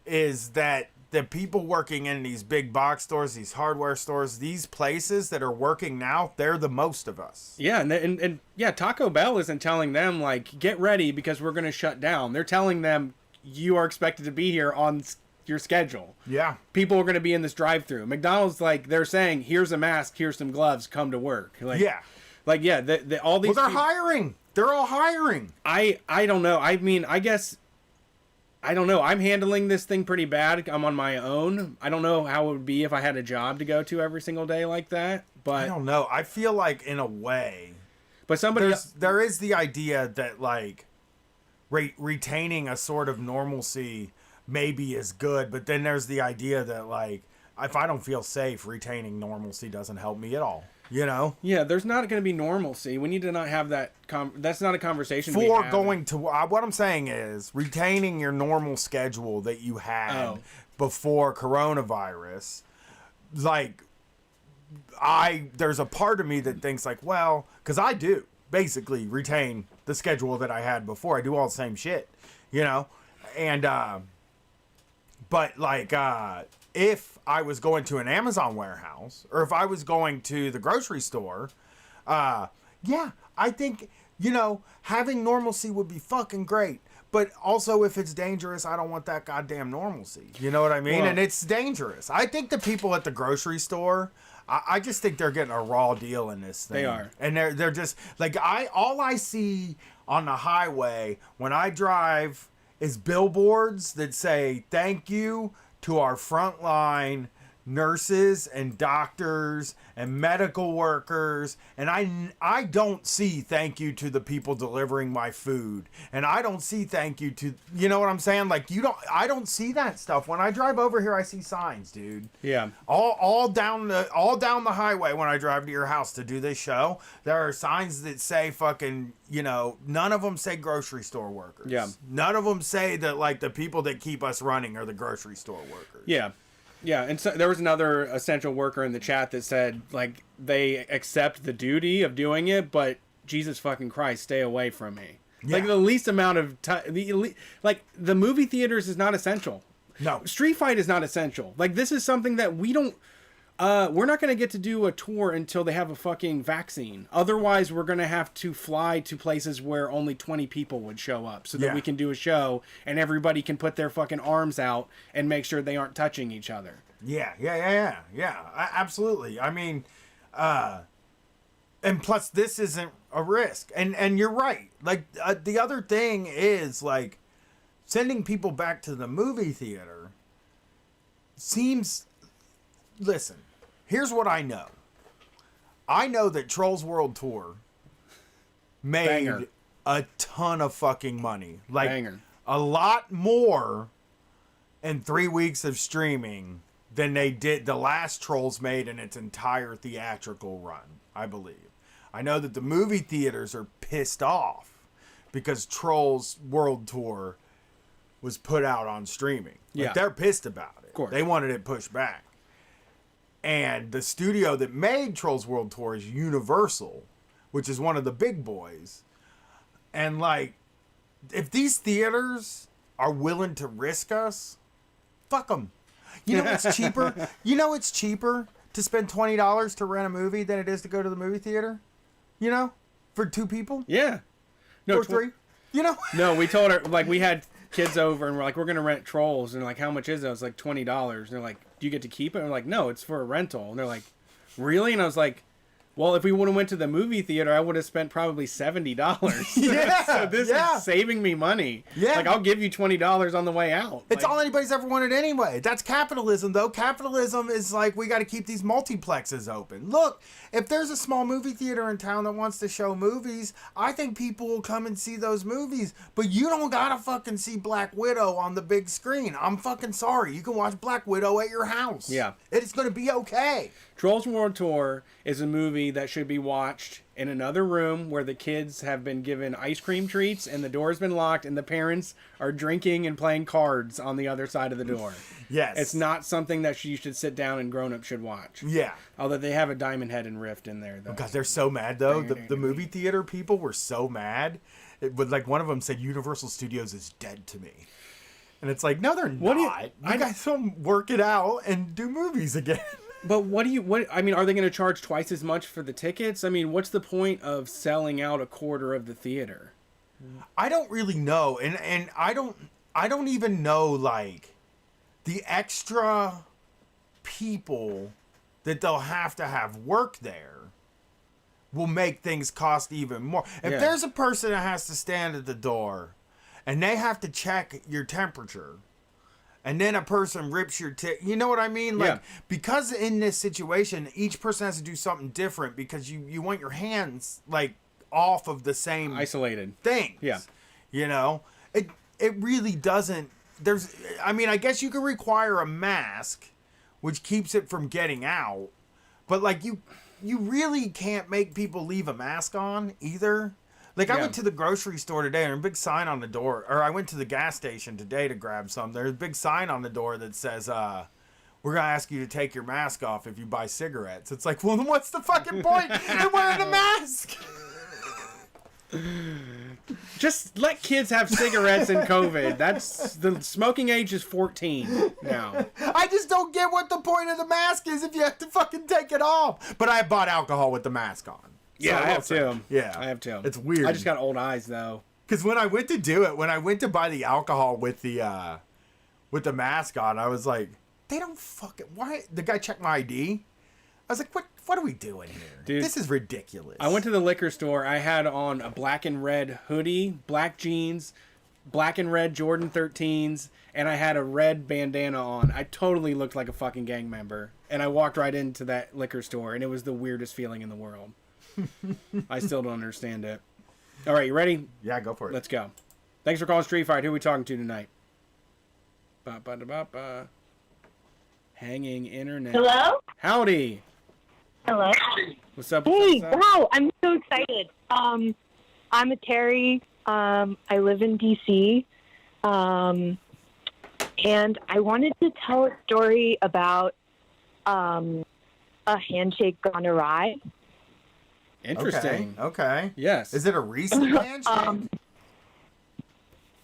is that the people working in these big box stores, these hardware stores, these places that are working now, they're the most of us. Yeah, and Taco Bell isn't telling them, like, get ready because we're going to shut down. They're telling them you are expected to be here on your schedule. Yeah. People are going to be in this drive-through. McDonald's, like, they're saying, here's a mask, here's some gloves, come to work. Like, yeah. Like, yeah, all these... Well, they're hiring. They're all hiring. I don't know. I mean, I guess... I don't know. I'm handling this thing pretty bad. I'm on my own. I don't know how it would be if I had a job to go to every single day like that. But I don't know. I feel like, in a way... But there is the idea that, like, retaining a sort of normalcy maybe is good, but then there's the idea that, like, if I don't feel safe, retaining normalcy doesn't help me at all. You know? Yeah, there's not going to be normalcy. We need to not have that. That's not a conversation. For going to what I'm saying is retaining your normal schedule that you had before coronavirus. Like, there's a part of me that thinks like, well, because I do basically retain the schedule that I had before. I do all the same shit, you know? And, but like, if I was going to an Amazon warehouse or if I was going to the grocery store, yeah, I think, you know, having normalcy would be fucking great. But also, if it's dangerous, I don't want that goddamn normalcy. You know what I mean? Well, and it's dangerous. I think the people at the grocery store, I just think they're getting a raw deal in this thing. They are. And they're just like all I see on the highway when I drive is billboards that say thank you to our frontline nurses and doctors and medical workers, and I don't see thank you to the people delivering my food, and I don't see thank you to, you know what I'm saying, like I don't see that stuff. When I drive over here I see signs, dude. Yeah. All down the highway when I drive to your house to do this show, there are signs that say fucking, you know, none of them say grocery store workers. Yeah. None of them say that like the people that keep us running are the grocery store workers. Yeah. Yeah, and so there was another essential worker in the chat that said, like, they accept the duty of doing it, but Jesus fucking Christ, stay away from me. Yeah. Like, the least amount of time, like, the movie theaters is not essential. No. Street Fight is not essential. Like, this is something that we don't, we're not going to get to do a tour until they have a fucking vaccine. Otherwise, we're going to have to fly to places where only 20 people would show up so that we can do a show and everybody can put their fucking arms out and make sure they aren't touching each other. Yeah. Absolutely. I mean, and plus this isn't a risk. And you're right. Like, the other thing is, like, sending people back to the movie theater seems... Listen, here's what I know. I know that Trolls World Tour made Banger. a ton of fucking money. Like, Banger. a lot more in 3 weeks of streaming than they did the last Trolls made in its entire theatrical run, I believe. I know that the movie theaters are pissed off because Trolls World Tour was put out on streaming. Like, Yeah. they're pissed about it. Of course. They wanted it pushed back. And the studio that made Trolls World Tour is Universal, which is one of the big boys. And, like, if these theaters are willing to risk us, fuck them. You know what's cheaper? You know it's cheaper to spend $20 to rent a movie than it is to go to the movie theater? You know? For 2 people? Yeah. No, Or 3? You know? No, we told her, like, we had kids over and we're like, we're going to rent Trolls. And like, how much is it? It was like $20. And they're like, do you get to keep it? And we're like, no, it's for a rental. And they're like, really? And I was like, well, if we would have went to the movie theater, I would have spent probably $70. Yeah, So this yeah. is saving me money. Yeah. Like, I'll give you $20 on the way out. It's Like, all anybody's ever wanted anyway. That's capitalism, though. Capitalism is like, we got to keep these multiplexes open. Look, if there's a small movie theater in town that wants to show movies, I think people will come and see those movies. But you don't got to fucking see Black Widow on the big screen. I'm fucking sorry. You can watch Black Widow at your house. Yeah. It's going to be okay. Trolls World Tour is a movie that should be watched in another room where the kids have been given ice cream treats and the door's been locked and the parents are drinking and playing cards on the other side of the door. Yes. It's not something that you should sit down and grown-ups should watch. Yeah. Although they have a Diamond Head and Rift in there, though. God, they're so mad, though. The movie theater people were so mad. It would, like, one of them said, Universal Studios is dead to me. And it's like, no, they're What do you- not. You guys don't work it out and do movies again. But what I mean, are they going to charge twice as much for the tickets? I mean, what's the point of selling out a quarter of the theater? I don't really know. And I don't even know, like, the extra people that they'll have to have work there will make things cost even more. If Yeah. there's a person that has to stand at the door and they have to check your temperature, and then a person rips your you know what I mean? Like, Yeah. because in this situation, each person has to do something different because you want your hands, like, off of the same Isolated. things. Yeah. You know? It really doesn't... I mean, I guess you could require a mask, which keeps it from getting out. But, like, you really can't make people leave a mask on either. Like, I Yeah. went to the grocery store today, and there's a big sign on the door. Or I went to the gas station today to grab some. There's a big sign on the door that says, we're going to ask you to take your mask off if you buy cigarettes. It's like, well, then what's the fucking point in wearing a mask? Just let kids have cigarettes in COVID. That's the smoking age is 14 now. I just don't get what the point of the mask is if you have to fucking take it off. But I bought alcohol with the mask on. Yeah, So I have too. Yeah, I have too. It's weird. I just got old eyes though. Because when I went to do it, when I went to buy the alcohol with the mask on, I was like, they don't fucking, why? The guy checked my ID. I was like, what are we doing here? Dude, this is ridiculous. I went to the liquor store. I had on a black and red hoodie, black jeans, black and red Jordan 13s, and I had a red bandana on. I totally looked like a fucking gang member. And I walked right into that liquor store, and it was the weirdest feeling in the world. I still don't understand it. All right, you ready? Yeah, go for it. Let's go. Thanks for calling Street Fight. Who are we talking to tonight? Ba-ba-da-ba-ba. Hanging internet. Hello? Howdy. Hello? What's up? Hey, What's up? wow, I'm so excited. I'm a Terry. I live in DC. And I wanted to tell a story about a handshake gone awry. Interesting. Okay. Yes. Is it a recent handshake?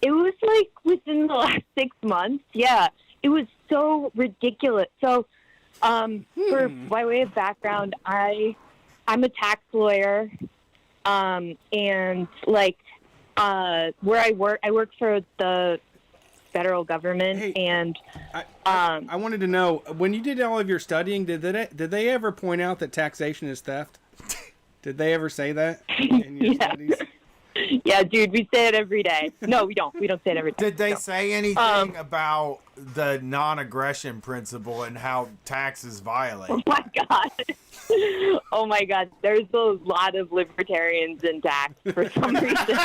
It was like within the last 6 months. Yeah. It was so ridiculous. So, for by way of background, I'm a tax lawyer. And like, where I work for the federal government. Hey, and, I wanted to know, when you did all of your studying, did they ever point out that taxation is theft? Did they ever say that in your studies? Yeah, dude, we say it every day. No, we don't. We don't say it every day. Did they No. say anything about the non-aggression principle and how taxes violate? Oh my god. Oh my god. There's a lot of libertarians in tax for some reason.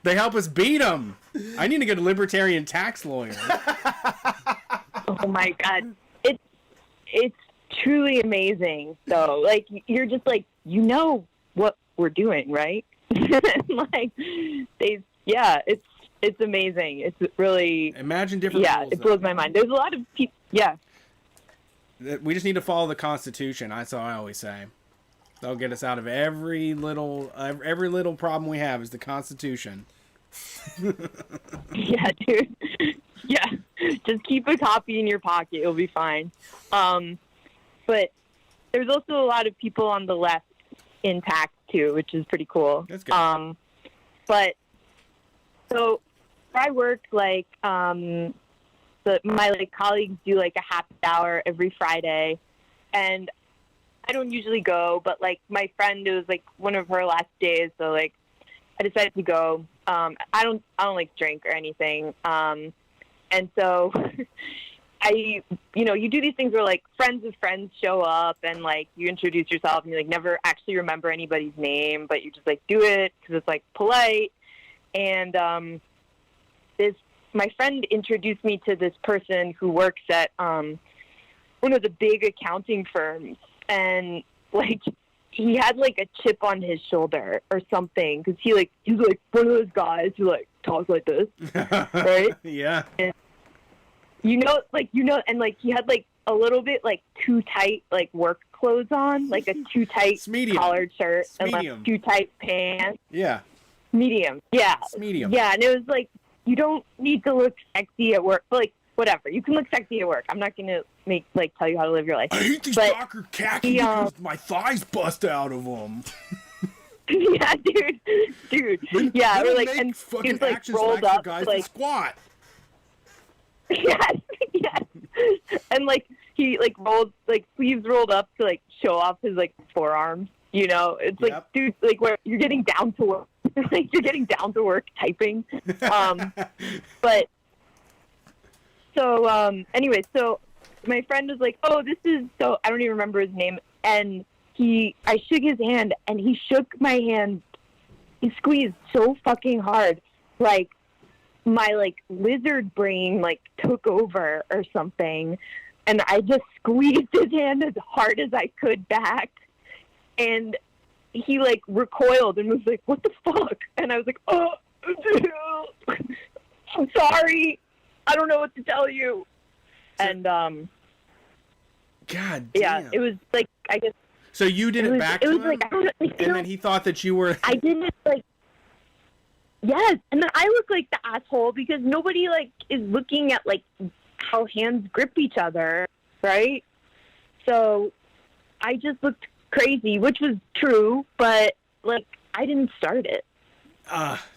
They help us beat them. I need to get a libertarian tax lawyer. Oh my god. It's truly amazing. So, like, you're just like, you know what we're doing, right? Like, it's amazing. It's really, Imagine different rules, it blows my mind. There's a lot of people, We just need to follow the Constitution. That's all I always say. They'll get us out of every little problem we have is the Constitution. Yeah, dude. Yeah, just keep a copy in your pocket. It'll be fine. But there's also a lot of people on the left in tax too, which is pretty cool. That's good. But so I work like my like colleagues do like a happy hour every Friday, and I don't usually go, but like my friend, it was like one of her last days, so like I decided to go. I don't like drink or anything, and so you do these things where like friends of friends show up and like you introduce yourself and you like never actually remember anybody's name, but you just like do it because it's like polite. And my friend introduced me to this person who works at one of the big accounting firms, and like he had like a chip on his shoulder or something because he's like one of those guys who like talks like this, right? Yeah. And, and like he had like a little bit like too tight like work clothes on, like a too tight collared shirt and like too tight pants. Yeah. Medium. Yeah. Medium. Yeah, and it was like, you don't need to look sexy at work, but like whatever. You can look sexy at work. I'm not gonna tell you how to live your life. I hate these soccer khakis because my thighs bust out of them. Yeah, dude. Yeah, we're like, and he's like rolled up, guys like squat. Yes. And like he like rolled like sleeves rolled up to like show off his like forearms. You know, it's like, dude, like where you're getting down to work, like you're getting down to work typing. But so anyway, so my friend was like, oh, this is so I don't even remember his name, and I shook his hand, and he shook my hand. He squeezed so fucking hard, like my like lizard brain like took over or something, and I just squeezed his hand as hard as I could back, and he like recoiled and was like, what the fuck? And I was like, oh, I'm sorry, I don't know what to tell you. And God damn. yeah, it was like, I guess So you did it back it to was him, like, I don't know, like, and then he thought that you were. I didn't like. Yes, and then I look like the asshole because nobody like is looking at like how hands grip each other, right? So I just looked crazy, which was true, but like I didn't start it.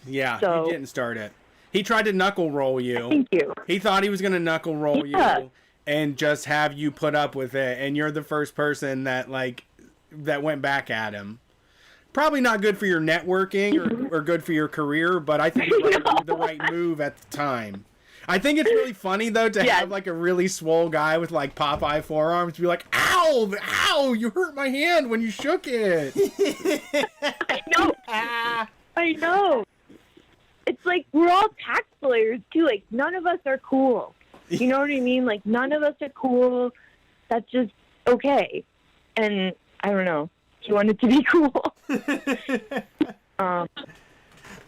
Yeah, So- you didn't start it. He tried to knuckle roll you. Thank you. He thought he was gonna knuckle roll Yeah. you and just have you put up with it, and you're the first person that went back at him. Probably not good for your networking or good for your career, but I think it was the right move at the time. I think it's really funny though to Yeah. have like a really swole guy with like Popeye forearms be like, "Ow, ow! You hurt my hand when you shook it." I know. I know. It's like we're all tax lawyers too. Like none of us are cool. You know what I mean? Like none of us are cool. That's just okay. And I don't know. He wanted to be cool.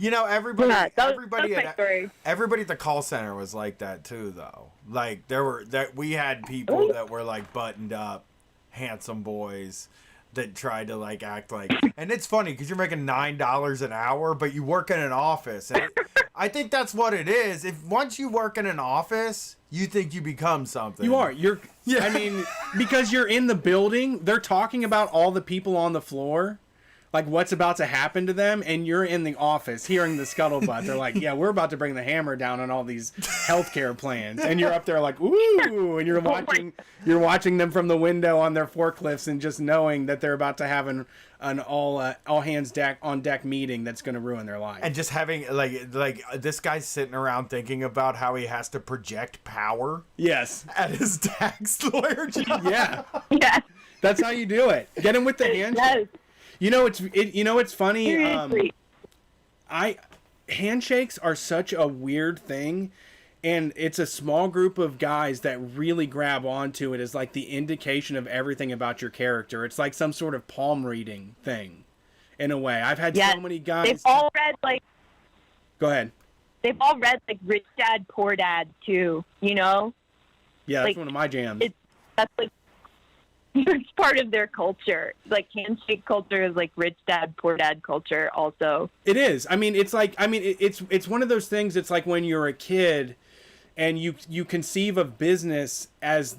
You know, everybody, Yeah, that was everybody, my story. everybody at the call center was like that too, though. Like we had people that were like buttoned up, handsome boys that tried to like act like. And it's funny because you're making $9 an hour, but you work in an office. And I think that's what it is. If once you work in an office, you think you become something. You are. You're. Yeah. I mean, because you're in the building, they're talking about all the people on the floor, like what's about to happen to them, and you're in the office hearing the scuttlebutt. They're like, "Yeah, we're about to bring the hammer down on all these healthcare plans," and you're up there like, "Ooh!" and you're watching them from the window on their forklifts, and just knowing that they're about to have an all hands on deck meeting that's going to ruin their life. And just having like this guy's sitting around thinking about how he has to project power Yes. at his tax lawyer job. Yeah. Yeah. That's how you do it. Get him with the handshake. Yes. You know it's funny. Seriously. Handshakes are such a weird thing, and it's a small group of guys that really grab onto it as like the indication of everything about your character. It's like some sort of palm reading thing, in a way. I've had Yes. so many guys. They've all read like Go ahead. they've all read like Rich Dad Poor Dad too. You know, Yeah, that's like, one of my jams. that's like it's part of their culture. Like handshake culture is like Rich Dad Poor Dad culture also. It is. I mean, it's like it's one of those things. It's like when you're a kid, and you conceive of business as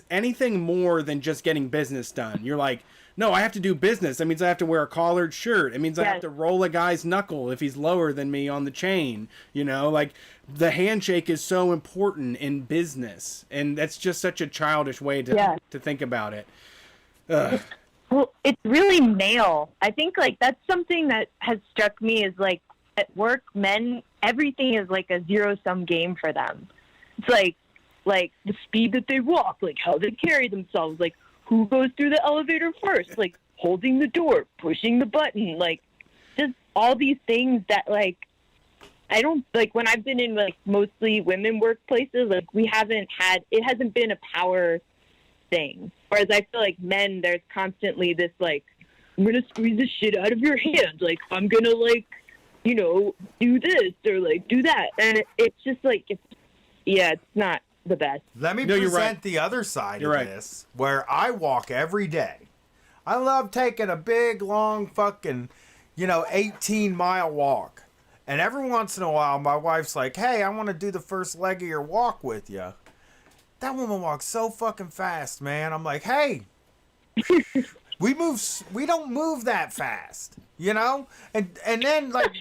anything more than just getting business done. You're like, no, I have to do business. That means I have to wear a collared shirt. It means I have Yes. to roll a guy's knuckle if he's lower than me on the chain. You know, like the handshake is so important in business, and that's just such a childish way to think about it. Ugh. Well, it's really male. I think like that's something that has struck me is like at work, men, everything is like a zero-sum game for them. It's like the speed that they walk, like how they carry themselves, like who goes through the elevator first, like holding the door, pushing the button, like just all these things that like I don't like when I've been in like mostly women workplaces, like it hasn't been a power thing. Whereas I feel like men, there's constantly this like, I'm gonna squeeze the shit out of your hand, like I'm gonna like, you know, do this or like do that, and it's just like it's not the best. Let me No, you're present right. the other side You're of right. this, where I walk every day. I love taking a big, long, fucking, 18-mile walk. And every once in a while, my wife's like, hey, I want to do the first leg of your walk with you. That woman walks so fucking fast, man. I'm like, hey, we don't move that fast, And then, like,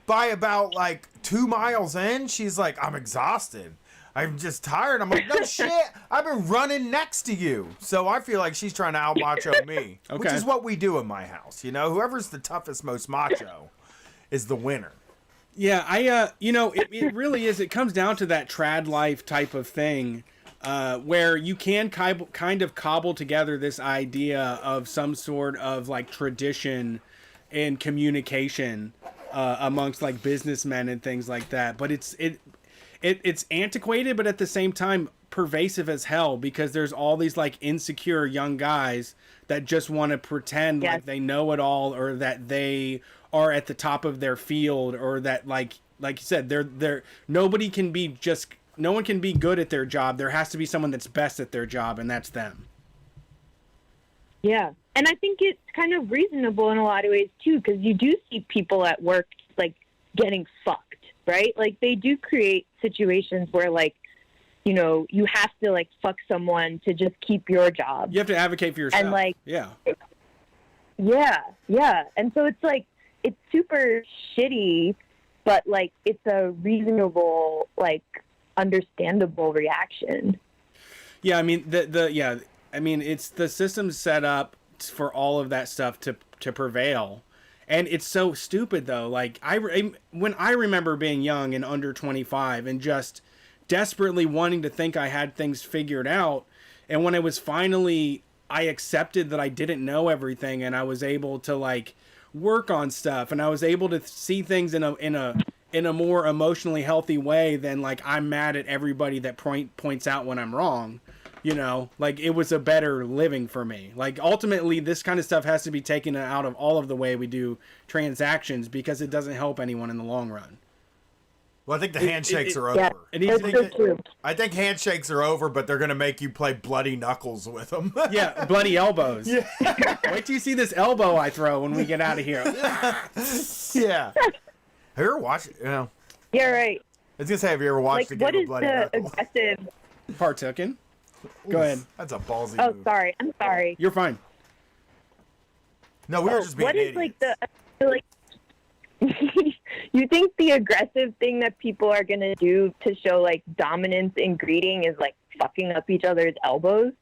by about, like, 2 miles in, she's like, I'm exhausted. I'm just tired. I'm like, no shit. I've been running next to you. So I feel like she's trying to out macho me, which Okay. is what we do in my house. Whoever's the toughest, most macho is the winner. Yeah, it really is. It comes down to that trad life type of thing, where you can kind of cobble together this idea of some sort of like tradition and communication amongst like businessmen and things like that. But it's antiquated, but at the same time pervasive as hell, because there's all these like insecure young guys that just want to pretend like they know it all, or that they are at the top of their field, or that like you said, no one can be good at their job. There has to be someone that's best at their job, and that's them. Yeah. And I think it's kind of reasonable in a lot of ways, too, because you do see people at work, like, getting fucked, right? Like, they do create situations where, like, you know, you have to, like, fuck someone to just keep your job. You have to advocate for yourself. And, like, yeah. Yeah. And so it's, like, it's super shitty, but, like, it's a reasonable, like, understandable reaction. Yeah, I mean, it's the system's set up for all of that stuff to prevail. And it's so stupid, though. Like, when I remember being young and under 25 and just desperately wanting to think I had things figured out, and when it was finally, I accepted that I didn't know everything, and I was able to, like, work on stuff, and I was able to see things in a more emotionally healthy way than, like, I'm mad at everybody that points out when I'm wrong. You know, like, it was a better living for me. Like, ultimately, this kind of stuff has to be taken out of all of the way we do transactions because it doesn't help anyone in the long run. Well, I think the handshakes are over. Yeah, that's so true. I think handshakes are over, but they're going to make you play bloody knuckles with them. Yeah, bloody elbows. Yeah. Wait till you see this elbow I throw when we get out of here. Yeah. Have you ever watched it? You know, Yeah, right. I was going to say, have you ever watched Like, the what game of is bloody the knuckles? aggressive... Partooken. Go ahead. That's a ballsy Oh, move. sorry. I'm sorry. You're fine. No, we were just being What is, idiots. like, the... Like, you think the aggressive thing that people are going to do to show, like, dominance in greeting is, like, fucking up each other's elbows?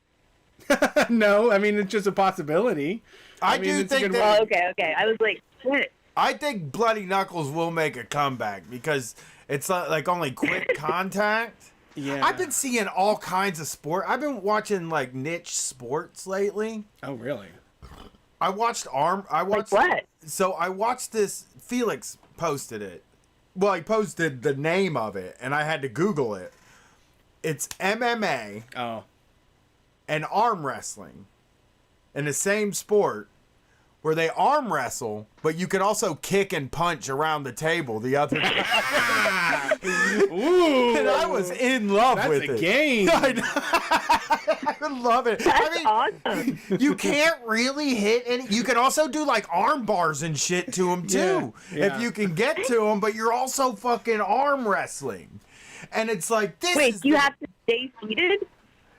No, I mean, it's just a possibility. I mean, do it's a think good that... Oh, okay. I was like, shit. I think bloody knuckles will make a comeback because it's like only quick contact. Yeah. I've been seeing all kinds of sport. I've been watching like niche sports lately. Oh, really? I watched Like what? So I watched this. Felix posted it. Well, he posted the name of it, and I had to Google it. It's MMA Oh. and arm wrestling in the same sport, where they arm wrestle, but you can also kick and punch around the table the other day. Ooh. And I was in love That's with a it. game. I know. I love it. That's awesome. You can't really hit any. You can also do like arm bars and shit to them too, Yeah. if you can get to them. But you're also fucking arm wrestling, and it's like this. Wait, is do you the- have to stay seated?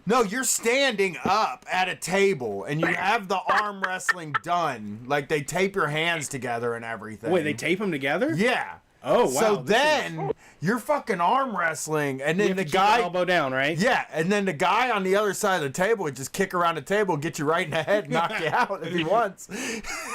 No, you're standing up at a table, and you have the arm wrestling done. Like they tape your hands together and everything. Wait, they tape them together? Yeah. Oh, wow. So this then you're fucking arm wrestling, and You then have the to keep guy. elbow down, right? Yeah, and then the guy on the other side of the table would just kick around the table, get you right in the head, knock you out if he wants.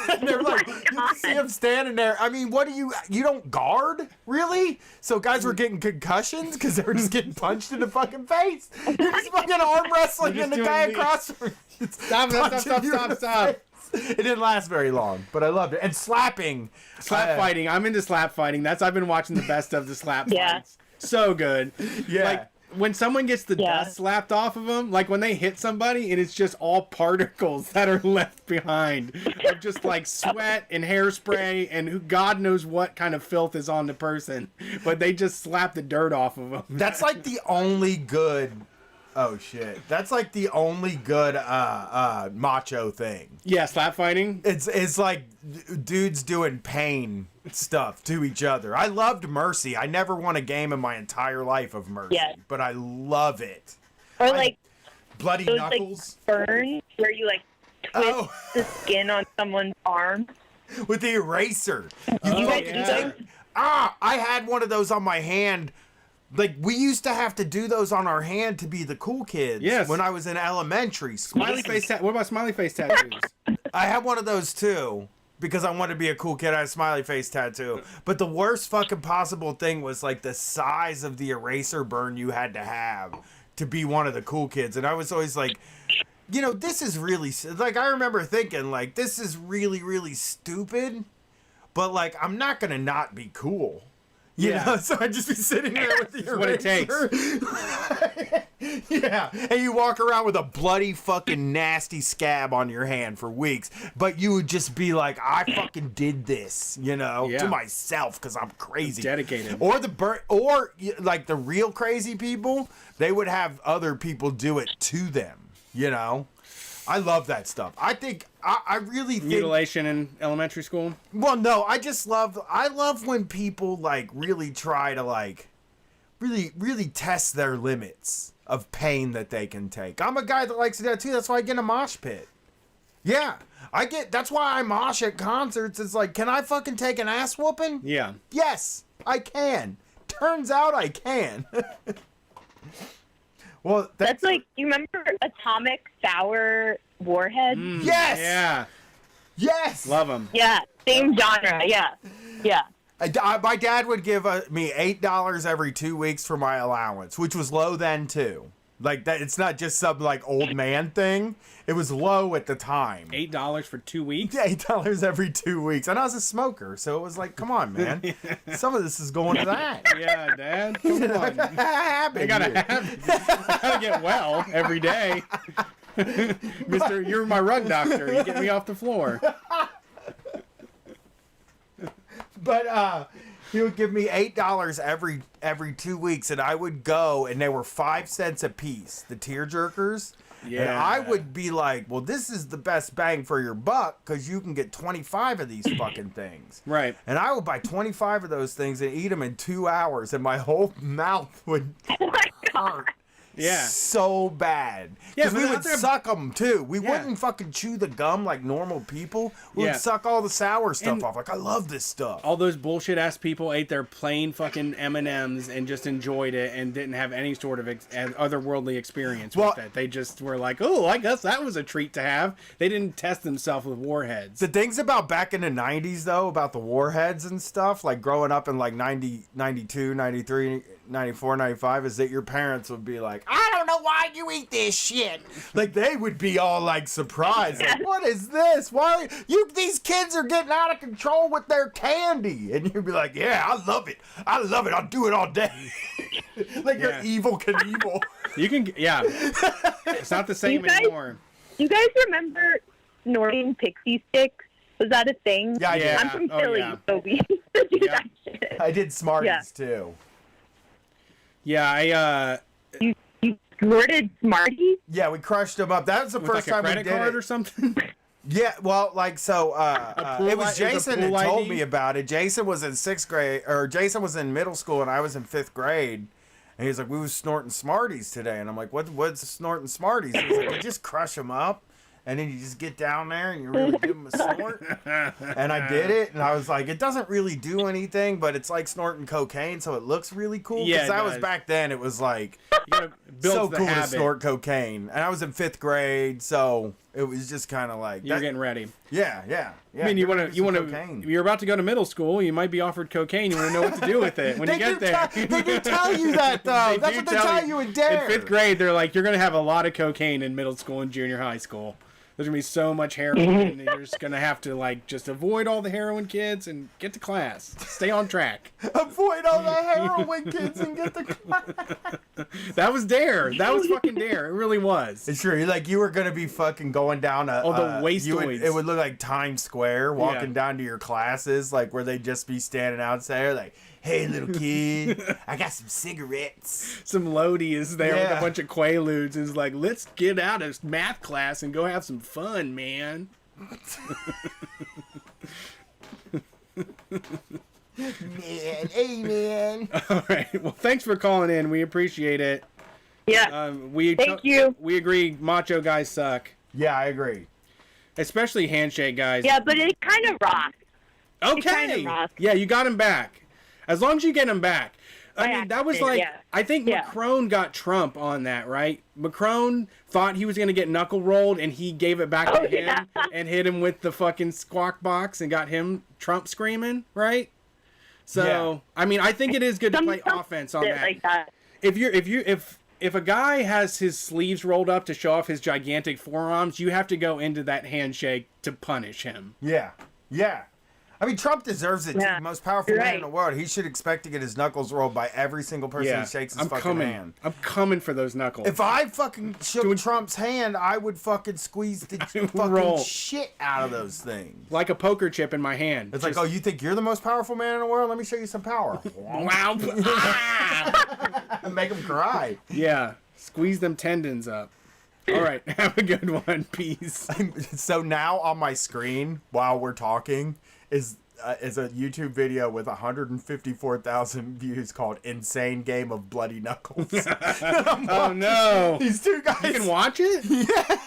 And they're like, you can see him standing there. I mean, what do you don't guard, really? So guys were getting concussions because they were just getting punched in the fucking face. You're just fucking arm wrestling, You're and the just guy doing the- across from you. Stop. punching you in the face. It didn't last very long, but I loved it. And slapping. Slap fighting. I'm into slap fighting. I've been watching the best of the slap Yeah. fights. So good. Yeah. Like when someone gets the Yeah. dust slapped off of them, like when they hit somebody and it's just all particles that are left behind of just like sweat and hairspray and who God knows what kind of filth is on the person, but they just slap the dirt off of them. That's like the only good. Oh shit! That's like the only good macho thing. Yeah, slap fighting. It's like dudes doing pain stuff to each other. I loved Mercy. I never won a game in my entire life of Mercy, Yeah. but I love it. Or like Bloody those knuckles like burns where you like twist Oh. the skin on someone's arm. with the eraser. You guys do yeah. those? I had one of those on my hand. Like we used to have to do those on our hand to be the cool kids. Yes. When I was in elementary school. Smiley face. What about smiley face tattoos? I had one of those too because I wanted to be a cool kid. I had a smiley face tattoo. But the worst fucking possible thing was like the size of the eraser burn you had to have to be one of the cool kids. And I was always like, you know, this is really like I remember thinking like this is really really stupid, but like I'm not gonna not be cool. You Yeah. know, so I'd just be sitting there with the eraser. what it takes. Yeah, and you walk around with a bloody fucking nasty scab on your hand for weeks, but you would just be like, I fucking did this, you know, Yeah. to myself because I'm crazy. Dedicated. Or like the real crazy people, they would have other people do it to them, you know. I love that stuff. I think I really think Mutilation in elementary school. well, no, I love when people like really try to like really test their limits of pain that they can take. I'm a guy that likes to do that too. That's why I get in a mosh pit. Yeah. That's why I mosh at concerts. It's like, can I fucking take an ass whooping? Yeah. Yes, I can. Turns out I can. Well, That's like, you remember Atomic Sour Warhead? yes. Yeah. Yes. Love them. Yeah, same genre. Yeah, yeah. My dad would give me $8 every 2 weeks for my allowance, which was low then too. Like that, it's not just some like old man thing. It was low at the time. $8 for 2 weeks. Yeah, $8 every 2 weeks, and I was a smoker, so it was like, come on, man. Some of this is going to that. Yeah, Dad. Come on. I gotta get well every day. Mister, you're my rug doctor. You get me off the floor. But he would give me $8 every 2 weeks, and I would go, and they were 5 cents a piece, the tear jerkers. Yeah. And I would be like, well, this is the best bang for your buck because you can get 25 of these fucking things. Right. And I would buy 25 of those things and eat them in 2 hours, and my whole mouth would hurt. Yeah. So bad. Yeah, Because but we out would there- suck them too. We Yeah. wouldn't fucking chew the gum like normal people. We Yeah. would suck all the sour stuff And- off. Like, I love this stuff. All those bullshit ass people ate their plain fucking M&Ms and just enjoyed it and didn't have any sort of otherworldly experience Well- with it. They just were like, oh, I guess that was a treat to have. They didn't test themselves with warheads. The things about back in the 90s, though, about the warheads and stuff, like growing up in like 90, 92, 93, 94, 95, is that your parents would be like, I don't know why you eat this shit. Like, they would be all like surprised. Like, what is this? Why these kids are getting out of control with their candy. And you'd be like, yeah, I love it. I love it. I'll do it all day. Like Yeah. you're evil Knievel. You can, yeah. It's not the same guys- anymore. You guys remember snorting pixie sticks? Was that a thing? Yeah, I did. Yeah. I'm from Oh, Philly, yeah. so we used to do Yeah. that shit. I did Smarties Yeah. too. Yeah, You snorted Smarties? Yeah, we crushed them up. That was the with first like a time we credit did card it. or something. Yeah, well, like, so, pool it was it was a Jason pool that told ID? me about it. Jason was in 6th grade, or Jason was in middle school, and I was in 5th grade. And he's like, we was snorting Smarties today. And I'm like, what's snorting Smarties? He's like, you just crush them up, and then you just get down there, and you really give them a snort. And I did it, and I was like, it doesn't really do anything, but it's like snorting cocaine, so it looks really cool. Yeah, Because it that was does. back then, it was like, You gotta build so the cool habit. to snort cocaine. And I was in 5th grade, so it was just kind of like, You're that- getting ready. yeah. I mean, you get want ready to, you for want some to. cocaine. You're about to go to middle school. You might be offered cocaine. You want to know what to do with it when you get there. They do tell you that, though. That's what they tell you in Dare. In 5th grade, they're like, you're gonna have a lot of cocaine in middle school and junior high school. There's gonna be so much heroin, and you're just gonna have to like just avoid all the heroin kids and get to class. Stay on track. Avoid all the heroin kids and get the class. That was Dare. That was fucking Dare. It really was. It's true. Like, you were going to be fucking going down a... Oh, the it wastoids. would look like Times Square, walking Yeah. down to your classes, like, where they'd just be standing out there, like, hey, little kid, I got some cigarettes. Some Lodi is there with Yeah. a bunch of Quaaludes. Is like, let's get out of math class and go have some fun, man. Man, hey, man. All right. Well, thanks for calling in. We appreciate it. Yeah. Thank you. We agree. Macho guys suck, Yeah, I agree. especially handshake guys. Yeah, but it kind of rocks. Okay. kinda rocks. Yeah, you got him back. As long as you get him back. I By mean, that was accident, like, yeah. I think Yeah. Macron got Trump on that, right? Macron thought he was going to get knuckle rolled, and he gave it back to Oh, him yeah. and hit him with the fucking squawk box and got him Trump screaming, right? So, Yeah. I mean, I think it is good to play Some offense on shit that. like that. If a guy has his sleeves rolled up to show off his gigantic forearms, you have to go into that handshake to punish him. Yeah. I mean, Trump deserves it. Yeah, Too. Most powerful you're man in right. the world. He should expect to get his knuckles rolled by every single person Yeah, who shakes his I'm fucking coming. hand. I'm coming for those knuckles. If I fucking shook Trump's hand, I would fucking squeeze the fucking roll. shit out of those things. Like a poker chip in my hand. It's like, oh, you think you're the most powerful man in the world? Let me show you some power. wow. Ah! And make him cry. Yeah. Squeeze them tendons up. All right. Have a good one. Peace. So now on my screen while we're talking is a YouTube video with 154,000 views called "Insane Game of Bloody Knuckles." Oh no! These two guys. You can watch it. Yeah.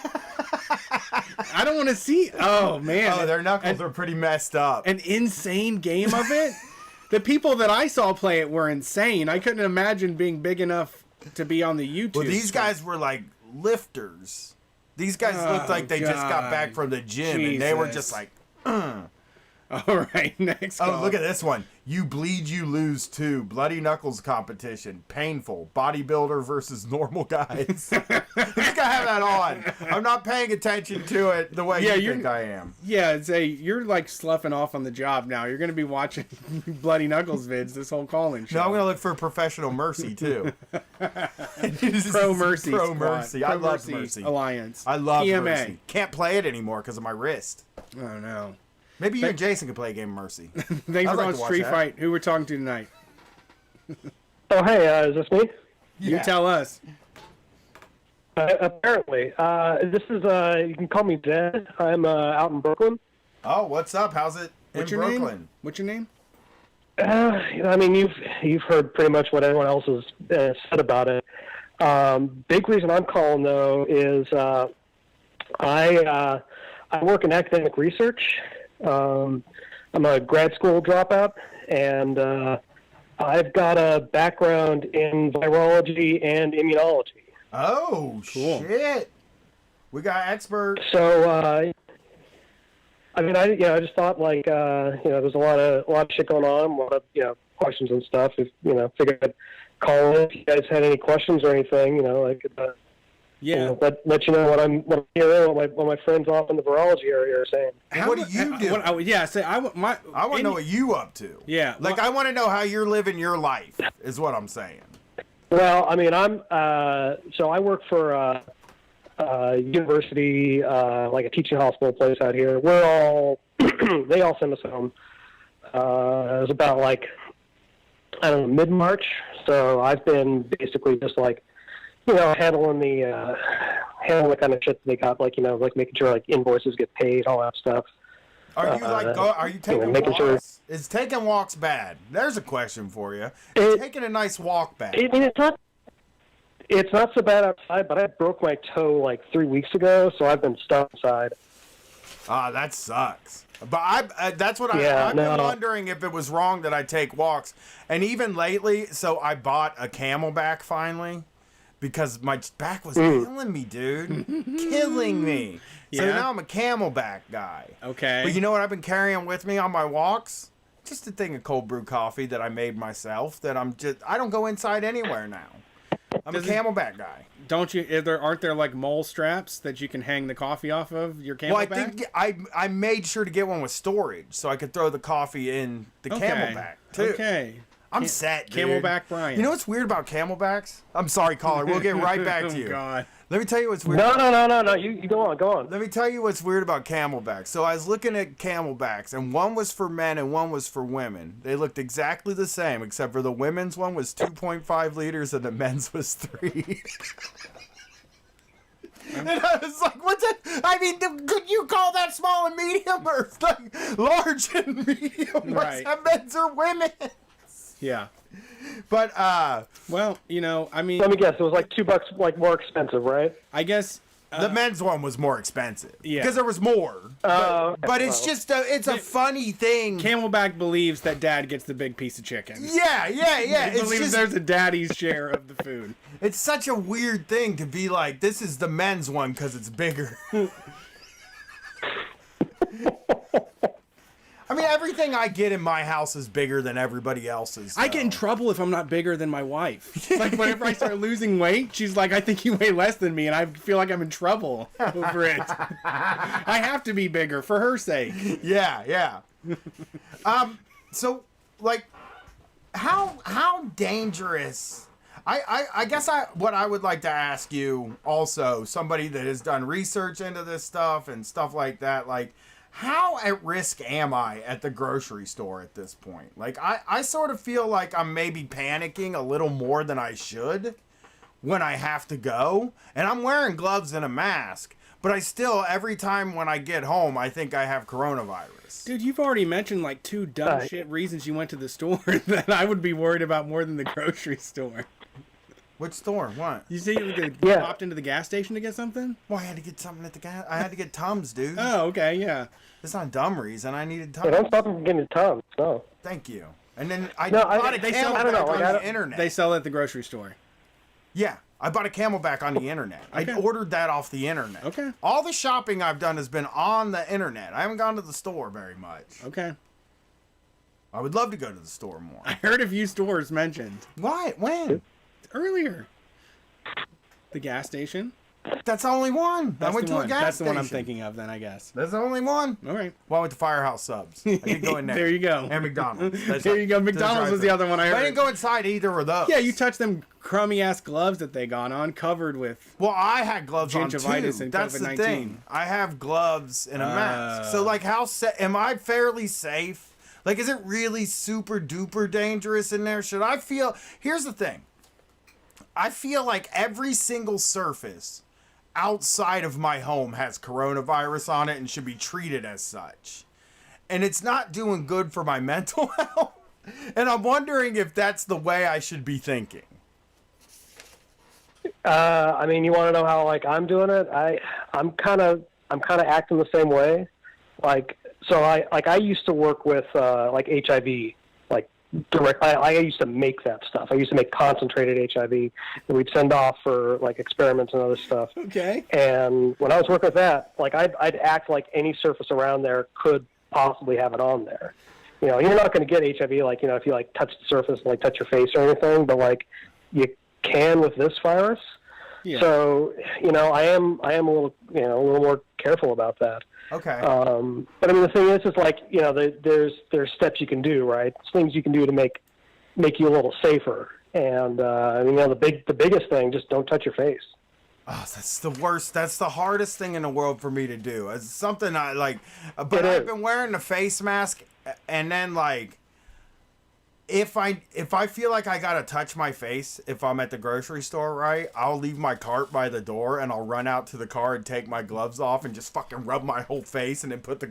I don't want to see. Oh man! Oh, their knuckles are pretty messed up. An insane game of it. The people that I saw play it were insane. I couldn't imagine being big enough to be on the YouTube. Well, these guys were like lifters. These guys looked like they just got back from the gym, and they were just like. All right, next. Oh, call. look at this one. You bleed, you lose too. Bloody Knuckles competition. Painful. Bodybuilder versus normal guys. I think I have that on. I'm not paying attention to it the way you think I am. Yeah, you're like sloughing off on the job now. You're going to be watching Bloody Knuckles vids this whole calling show. No, I'm going to look for Professional Mercy too. Pro Mercy. Pro Mercy. I love Mercy. Alliance. I love PMA. Mercy. Can't play it anymore because of my wrist. Oh, no. Maybe you and Jason could play a game of Mercy. Thanks for calling Street Fight. Who we're talking to tonight? Oh, hey, is this me? You tell us. Apparently. This is, you can call me Jed. I'm out in Brooklyn. Oh, what's up? How's it in Brooklyn? Name? What's your name? I mean, you've heard pretty much what everyone else has said about it. Big reason I'm calling, though, is I work in academic research. I'm a grad school dropout, and I've got a background in virology and immunology. Oh, cool. Shit. We got experts. So, I mean, I just thought, like, there's a lot of shit going on, a lot of, questions and stuff. If, figured I'd call in if you guys had any questions or anything, I could, let you know what I'm hearing, what my friends off in the virology area are saying. What do you do? I want to know what you up to. Yeah. Like, I want to know how you're living your life, is what I'm saying. Well, I mean, so I work for a university, like a teaching hospital place out here. We're all, they all send us home. It was about, like, I don't know, mid-March. So I've been basically just, like, handling the kind of shit that they got, like, like making sure, like, invoices get paid, all that stuff. Are you, are you taking walks? Sure. Is taking walks bad? There's a question for you. Taking a nice walk bad? I mean, it's not so bad outside, but I broke my toe, like, 3 weeks ago, so I've been stuck inside. Ah, that sucks. But that's what I've been wondering if it was wrong that I take walks. And even lately, so I bought a Camelback finally. Because my back was killing me, dude. Killing me. So now I'm a Camelback guy. Okay. But you know what I've been carrying with me on my walks? Just a thing of cold brew coffee that I made myself that I don't go inside anywhere now. I'm a Camelback guy. Don't you, aren't there like mole straps that you can hang the coffee off of your Camelback? Well, I think I made sure to get one with storage so I could throw the coffee in the Camelback too. Okay. I'm set, dude. Camelback Brian. You know what's weird about Camelbacks? I'm sorry, caller. We'll get right back to you. Oh, God. Let me tell you what's weird. No. You go on. Let me tell you what's weird about Camelbacks. So I was looking at Camelbacks, and one was for men and one was for women. They looked exactly the same, except for the women's one was 2.5 liters and the men's was 3. And I was like, what's that? I mean, could you call that small and medium or like large and medium? Right. What's that, men's or women? Yeah. But, well, I mean. Let me guess. It was like $2 like more expensive, right? I guess. The men's one was more expensive. Yeah. Because there was more. But it's just it's a funny thing. Camelback believes that dad gets the big piece of chicken. Yeah. He believes there's a daddy's share of the food. It's such a weird thing to be like, this is the men's one because it's bigger. I mean, everything I get in my house is bigger than everybody else's. I get in trouble if I'm not bigger than my wife. Like, whenever I start losing weight, she's like, I think you weigh less than me, and I feel like I'm in trouble over it. I have to be bigger for her sake. Yeah. So, like, how dangerous... I guess what I would like to ask you also, somebody that has done research into this stuff and stuff like that, like, how at risk am I at the grocery store at this point? Like, I sort of feel like I'm maybe panicking a little more than I should when I have to go, and I'm wearing gloves and a mask, but I still, every time when I get home, I think I have coronavirus. Dude, you've already mentioned like 2 dumb shit reasons you went to the store that I would be worried about more than the grocery store. Which store? What? You say you popped into the gas station to get something? Well, I had to get something at the gas. I had to get Tums, dude. Oh, okay, yeah. It's not a dumb reason. I needed Tums. Yeah, don't stop them from getting Tums. No. Thank you. And then I No, bought a they sell- I Camelback don't know, like, on the internet. They sell it at the grocery store. Yeah, I bought a Camelback on the internet. Okay. I ordered that off the internet. Okay. All the shopping I've done has been on the internet. I haven't gone to the store very much. Okay. I would love to go to the store more. I heard a few stores mentioned. Why? When? Earlier. The gas station? That's the only one. That's I went the to one. a gas That's the station. one I'm thinking of then, I guess. That's the only one. All right. Well, I went to Firehouse Subs. I didn't go in there. There you go. And McDonald's. That's There you go. McDonald's was the other one I But heard. I didn't go inside either of those. Yeah, you touched them crummy ass gloves that they got on, covered with. Well, I had gloves on too. Gingivitis and That's the COVID-19. thing. I have gloves and a mask. So, like, am I fairly safe? Like, is it really super duper dangerous in there? Should I feel? Here's the thing. I feel like every single surface outside of my home has coronavirus on it and should be treated as such. And it's not doing good for my mental health. And I'm wondering if that's the way I should be thinking. I mean, you want to know how like I'm doing it? I'm kind of acting the same way. Like, so I used to work with like HIV, like direct. I used to make that stuff. I used to make concentrated HIV that we'd send off for like experiments and other stuff. Okay. And when I was working with that, like I'd act like any surface around there could possibly have it on there. You know, you're not going to get HIV like, you know, if you like touch the surface and like touch your face or anything, but like you can with this virus. Yeah. So, you know, I am a little, you know, a little more careful about that. Okay. But I mean, the thing is like, you know, there's steps you can do, right? There's things you can do to make you a little safer. And you know, the biggest thing, just don't touch your face. Oh, that's the worst. That's the hardest thing in the world for me to do. It's something I like, but I've been wearing the face mask, and then like, if I feel like I gotta touch my face if I'm at the grocery store, right? I'll leave my cart by the door and I'll run out to the car and take my gloves off and just fucking rub my whole face and then put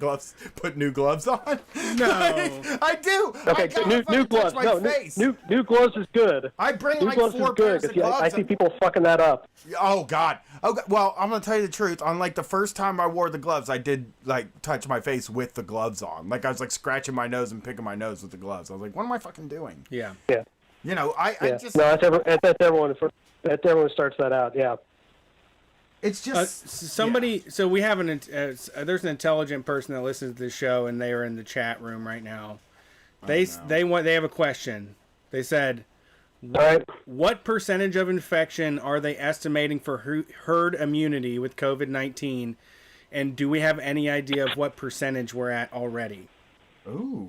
new gloves on. No. I do. Okay, I new gloves. my No, face. new gloves is good. I bring New like gloves 4 is good. pairs of gloves. I see people fucking that up. Oh God. Okay. Well, I'm gonna tell you the truth. On like the first time I wore the gloves, I did like touch my face with the gloves on. Like I was like scratching my nose and picking my nose with the gloves. I was like, what am I fucking doing? Yeah. Yeah. You know, I Yeah. just. No, that's everyone starts that out. Yeah. It's just somebody. So we have there's an intelligent person that listens to the show, and they are in the chat room right now. They have a question. They said, what percentage of infection are they estimating for herd immunity with COVID-19, and do we have any idea of what percentage we're at already? Ooh.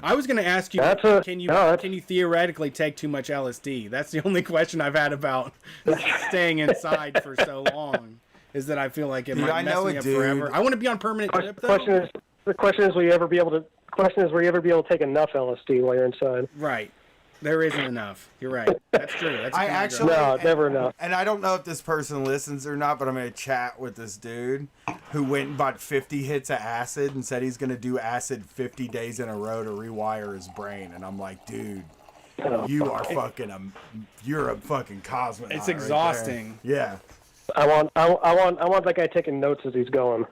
I was going to ask you, can you theoretically take too much LSD? That's the only question I've had about staying inside for so long. Is that I feel like it might mess me up forever. I want to be on permanent tip, though. The question is, will you ever be able to take enough LSD while you're inside? Right. There isn't enough. You're right. That's true. That's never enough. And I don't know if this person listens or not, but I'm gonna chat with this dude who went and bought 50 hits of acid and said he's gonna do acid 50 days in a row to rewire his brain. And I'm like, dude, you are you're a fucking cosmonaut. It's exhausting. Right there. Yeah. I want that guy taking notes as he's going.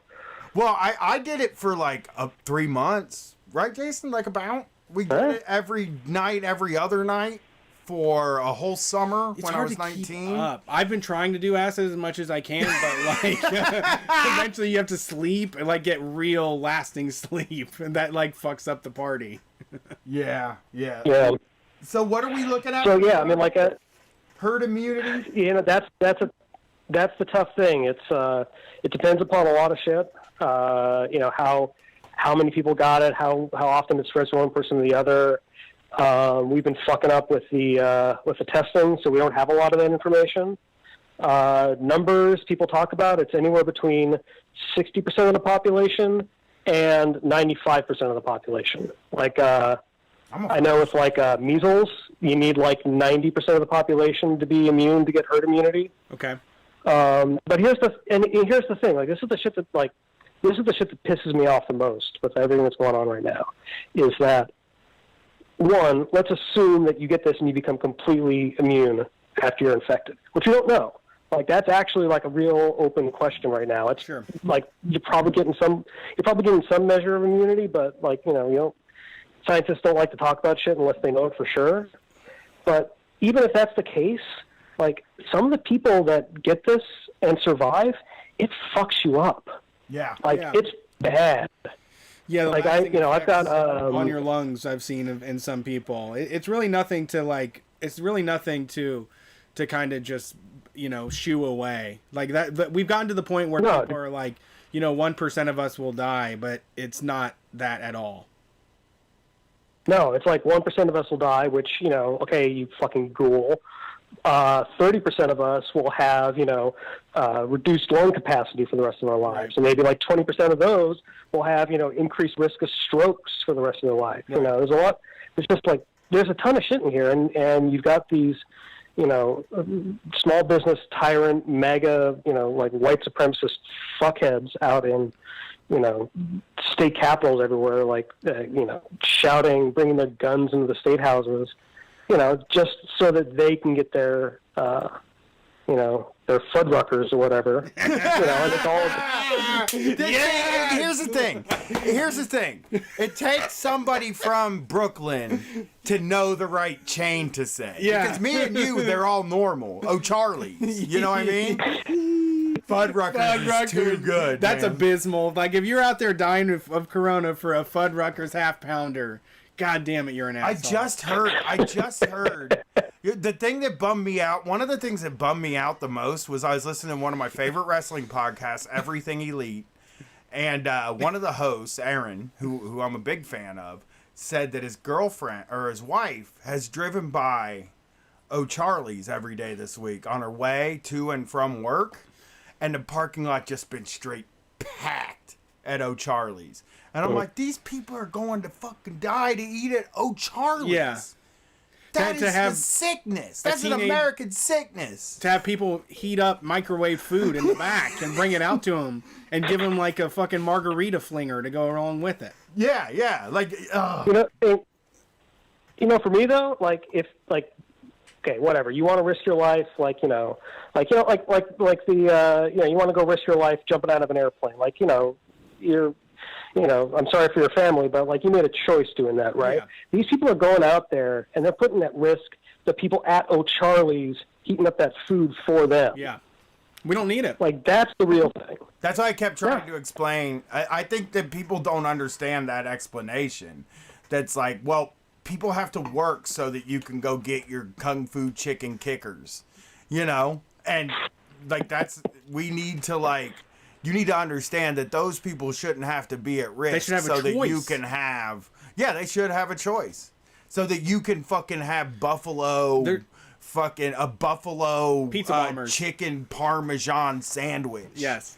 Well, I did it for like 3 months, right, Jason? Like about. We did it every night, every other night for a whole summer when I was 19. I've been trying to do acid as much as I can, but like eventually you have to sleep and like get real lasting sleep, and that like fucks up the party. Yeah. Yeah. So what are we looking at? So yeah, I mean like herd immunity. You know, that's the tough thing. It depends upon a lot of shit. You know, how many people got it, how often it spreads from one person to the other. We've been fucking up with the testing, so we don't have a lot of that information. Numbers people talk about, it's anywhere between 60% of the population and 95% of the population. Like, I know with like measles, you need like 90% of the population to be immune to get herd immunity. Okay. But here's the thing. Like, this is the shit that pisses me off the most with everything that's going on right now. Is that, one, let's assume that you get this and you become completely immune after you're infected, which you don't know. Like, that's actually like a real open question right now. It's Sure. like you're probably getting some measure of immunity, but like, scientists don't like to talk about shit unless they know it for sure. But even if that's the case, like, some of the people that get this and survive, it fucks you up. Yeah. Like, Yeah. it's bad. Yeah, the Like, lasting I've got effects on your lungs. I've seen in some people. It's really nothing to like. It's really nothing to kind of just shoo away like that. But we've gotten to the point where people are like, 1% of us will die, but it's not that at all. No, it's like 1% of us will die, which, okay, you fucking ghoul. 30% of us will have, reduced lung capacity for the rest of our lives. And maybe like 20% of those will have, increased risk of strokes for the rest of their life. Right. There's a lot, it's just like, there's a ton of shit in here. And you've got these, small business tyrant, mega, like white supremacist fuckheads out in, state capitals everywhere, like, shouting, bringing their guns into the state houses, just so that they can get their, their Fuddruckers or whatever. And it's all. Yeah. Here's the thing. It takes somebody from Brooklyn to know the right chain to say. Yeah. Because me and you, they're all normal. Oh, Charlie's. You know what I mean? Fuddruckers is too good. That's man. abysmal. Like, if you're out there dying of corona for a Fuddruckers half pounder, God damn it, you're an asshole. I just heard. The thing that bummed me out, one of the things that bummed me out the most was I was listening to one of my favorite wrestling podcasts, Everything Elite, and one of the hosts, Aaron, who I'm a big fan of, said that his girlfriend or his wife has driven by O'Charlie's every day this week on her way to and from work, and the parking lot just been straight packed at O'Charlie's. And I'm like, these people are going to fucking die to eat at O'Charlie's. Yeah. That To is have the sickness. That's an teenage- American sickness. To have people heat up microwave food in the back and bring it out to them and give them like a fucking margarita flinger to go along with it. Yeah. Like, For me though, like, if like, okay, whatever, you want to risk your life, like the, you want to go risk your life jumping out of an airplane, like, you're. I'm sorry for your family, but like, you made a choice doing that, right? Yeah. These people are going out there and they're putting at risk the people at O'Charlie's heating up that food for them. Yeah. We don't need it. Like, that's the real thing. that's why I kept trying to explain. I think that people don't understand that explanation. That's like, well, people have to work so that you can go get your Kung Fu chicken kickers, And like, we need to like, you need to understand that those people shouldn't have to be at risk. They should have a so that you choice. can have. Yeah, they should have a choice. So that you can fucking have buffalo, a buffalo Pizza bombers. chicken parmesan sandwich. Yes.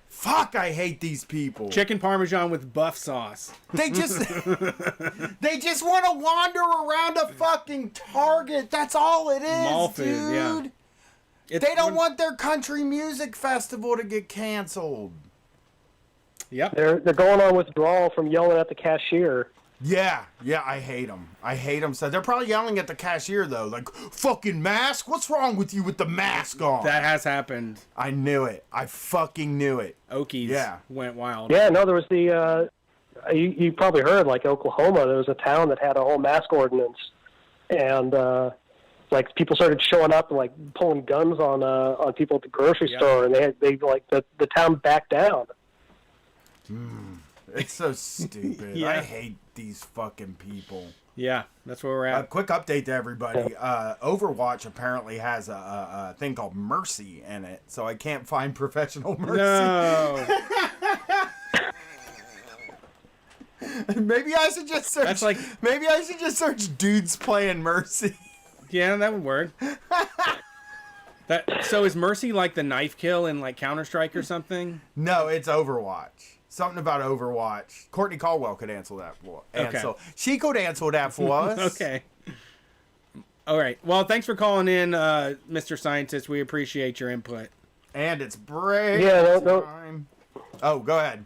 Fuck, I hate these people. Chicken parmesan with buff sauce. They just they just want to wander around a fucking Target. That's all it is, Mall food, dude. yeah. They don't want their country music festival to get canceled. Yep. They're going on withdrawal from yelling at the cashier. Yeah, I hate them. So they're probably yelling at the cashier though, like, "Fucking mask! What's wrong with you with the mask on?" That has happened. I knew it. I fucking knew it. Okies went wild. Yeah, no, there was the, you probably heard, like, Oklahoma, there was a town that had a whole mask ordinance. And, like, people started showing up and, like, pulling guns on people at the grocery store, and they the town backed down. It's so stupid. Yeah. I hate these fucking people. Yeah, that's where we're A at. quick update to everybody. Overwatch apparently has a thing called Mercy in it, so I can't find professional Mercy. No. Maybe I should just search. That's like- Maybe I should just search dudes playing Mercy. Yeah, that would work. So is Mercy like the knife kill in like Counter-Strike or something? No, it's Overwatch. Something about Overwatch. Courtney Caldwell could answer that for Okay. She could answer that for us. Okay. All right. Well, thanks for calling in, Mr. Scientist. We appreciate your input. And it's break time. Oh, go ahead.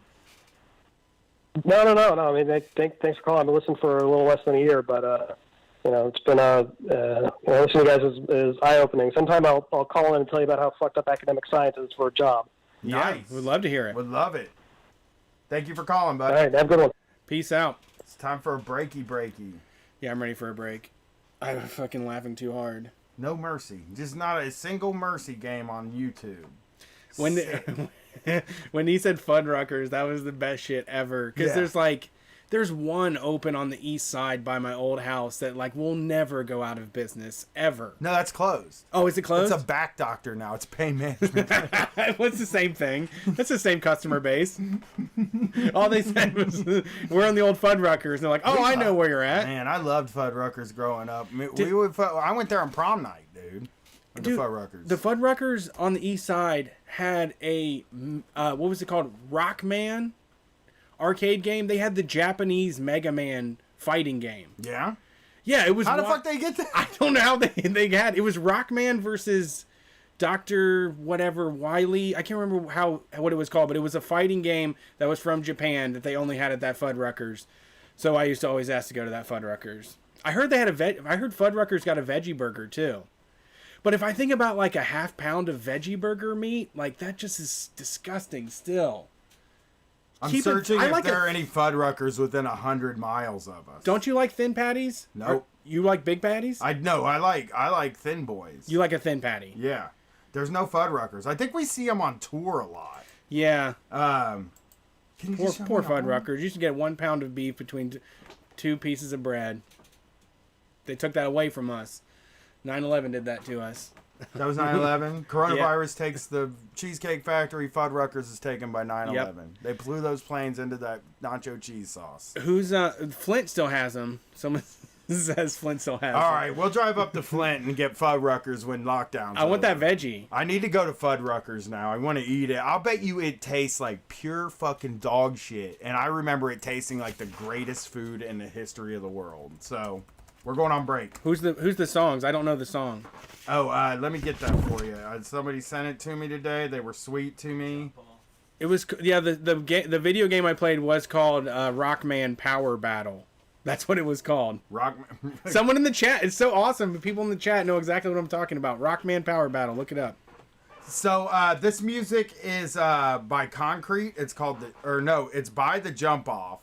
No. I mean, thanks for calling. I've been listening for a little less than a year, but it's been listening to you guys is eye-opening. Sometime I'll call in and tell you about how fucked up academic science is for a job. Nice. We'd love to hear it. Would love it. Thank you for calling, bud. All right, have a good one. Peace out. It's time for a breaky. Yeah, I'm ready for a break. I'm fucking laughing too hard. No mercy. Just not a single mercy game on YouTube. When he said Fuddruckers, that was the best shit ever. Because there's one open on the east side by my old house that will never go out of business ever. No, that's closed. Oh, is it closed? It's a back doctor now. It's pain management. What's the same thing? That's the same customer base. All they said was, we're on the old Fuddruckers. And they're like, oh, I know where you're at. Man, I loved Fuddruckers growing up. I went there on prom night, dude. Dude, the Fuddruckers. The Fuddruckers on the east side had a, what was it called? Rockman arcade game. They had the Japanese Mega Man fighting game. Yeah? Yeah, it was. How the fuck they get that? I don't know how they had. It was Rockman versus Dr. whatever Wily. I can't remember what it was called, but it was a fighting game that was from Japan that they only had at that Fuddruckers. So I used to always ask to go to that Fuddruckers. I heard they had I heard Fuddruckers got a veggie burger too. But if I think about a half pound of veggie burger meat, that just is disgusting still. I'm searching if there are any Fuddruckers within 100 miles of us. Don't you like thin patties? Nope. You like big patties? I like thin boys. You like a thin patty? Yeah. There's no Fuddruckers. I think we see them on tour a lot. Yeah. Poor Fuddruckers. You used to get 1 pound of beef between two pieces of bread. They took that away from us. 9/11 did that to us. That was 9/11. Coronavirus takes the Cheesecake Factory. Fuddruckers is taken by 9/11. Yep. They blew those planes into that nacho cheese sauce. Who's Flint still has them. Someone says Flint still has them. All right, we'll drive up to Flint and get Fuddruckers when lockdown's I want over. that veggie. I need to go to Fuddruckers now. I want to eat it. I'll bet you it tastes like pure fucking dog shit. And I remember it tasting like the greatest food in the history of the world. So we're going on break. Who's the songs? I don't know the song. Oh, let me get that for you. Somebody sent it to me today. They were sweet to me. It was the video game I played was called Rockman Power Battle. That's what it was called. Rockman. Someone in the chat. It's so awesome. People in the chat know exactly what I'm talking about. Rockman Power Battle. Look it up. So this music is by Concrete. It's by The Jump Off.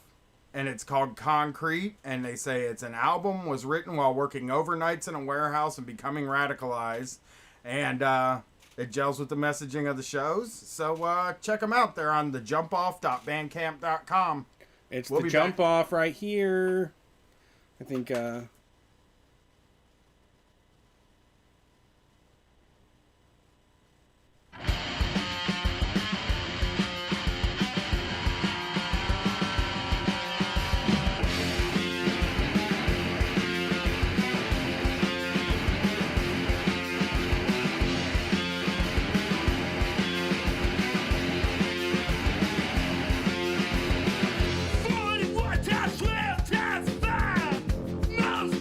And it's called Concrete, and they say it's an album was written while working overnights in a warehouse and becoming radicalized, and it gels with the messaging of the shows. So check them out. They're on thejumpoff.bandcamp.com. It's The Jump Off right here. I think. Times 12 times 5 miles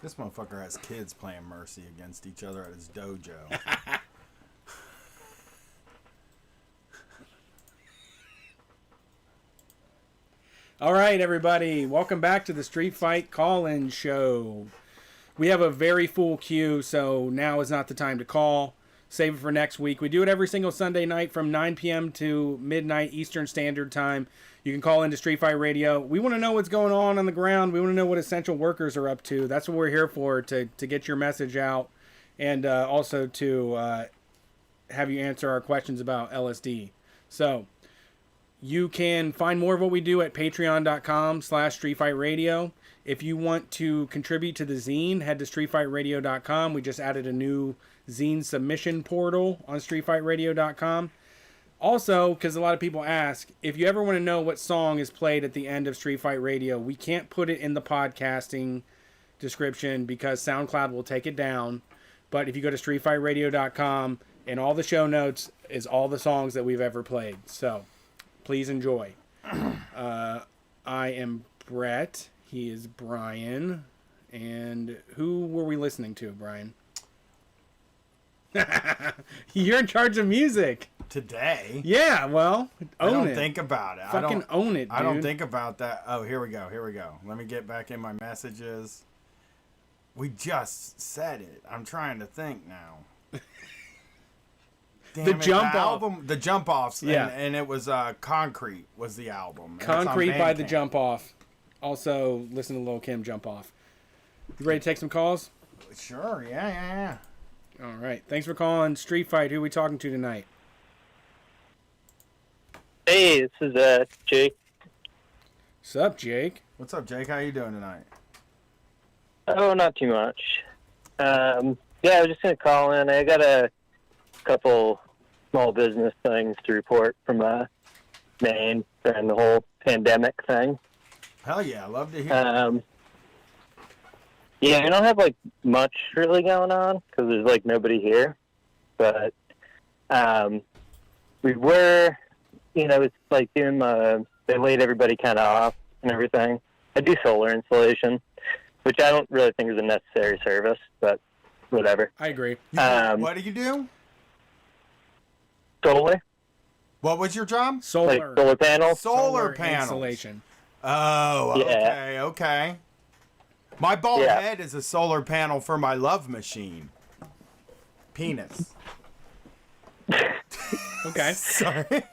This motherfucker has kids playing Mercy against each other at his dojo. All right, everybody. Welcome back to the Street Fight Call-In Show. We have a very full queue, so now is not the time to call. Save it for next week. We do it every single Sunday night from 9 p.m. to midnight Eastern Standard Time. You can call into Street Fight Radio. We want to know what's going on the ground. We want to know what essential workers are up to. That's what we're here for, to get your message out, and also to have you answer our questions about LSD. So you can find more of what we do at patreon.com/StreetFightRadio. If you want to contribute to the zine, head to StreetFightRadio.com. We just added a new zine submission portal on StreetFightRadio.com. Also, because a lot of people ask, if you ever want to know what song is played at the end of Street Fight Radio, we can't put it in the podcasting description because SoundCloud will take it down. But if you go to StreetFightRadio.com, and all the show notes is all the songs that we've ever played. So please enjoy. I am Brett. He is Brian. And who were we listening to, Brian? You're in charge of music. Today? Yeah, well, I don't think about it. Fucking own it, dude. I don't think about that. Oh, here we go. Let me get back in my messages. We just said it. I'm trying to think now. The Jump Off. The Jump Offs. Yeah. And it was Concrete was the album. Concrete by the Jump Off. Also, listen to Lil' Kim Jump Off. You ready to take some calls? Sure, yeah. All right. Thanks for calling Street Fight. Who are we talking to tonight? Hey, this is Jake. What's up, Jake? What's up, Jake? How you doing tonight? Oh, not too much. Yeah, I was just going to call in. I got a couple small business things to report from Maine during the whole pandemic thing. Hell yeah, I love to hear Yeah, I don't have, like, much really going on because there's, like, nobody here. But we were, it's like doing they laid everybody kind of off and everything. I do solar installation, which I don't really think is a necessary service, but whatever. I agree. What do you do? Solar. What was your job? Solar. Like solar panels? Solar panels. Installation. Oh, Yeah. okay. My bald head is a solar panel for my love machine. Penis. Okay. Sorry.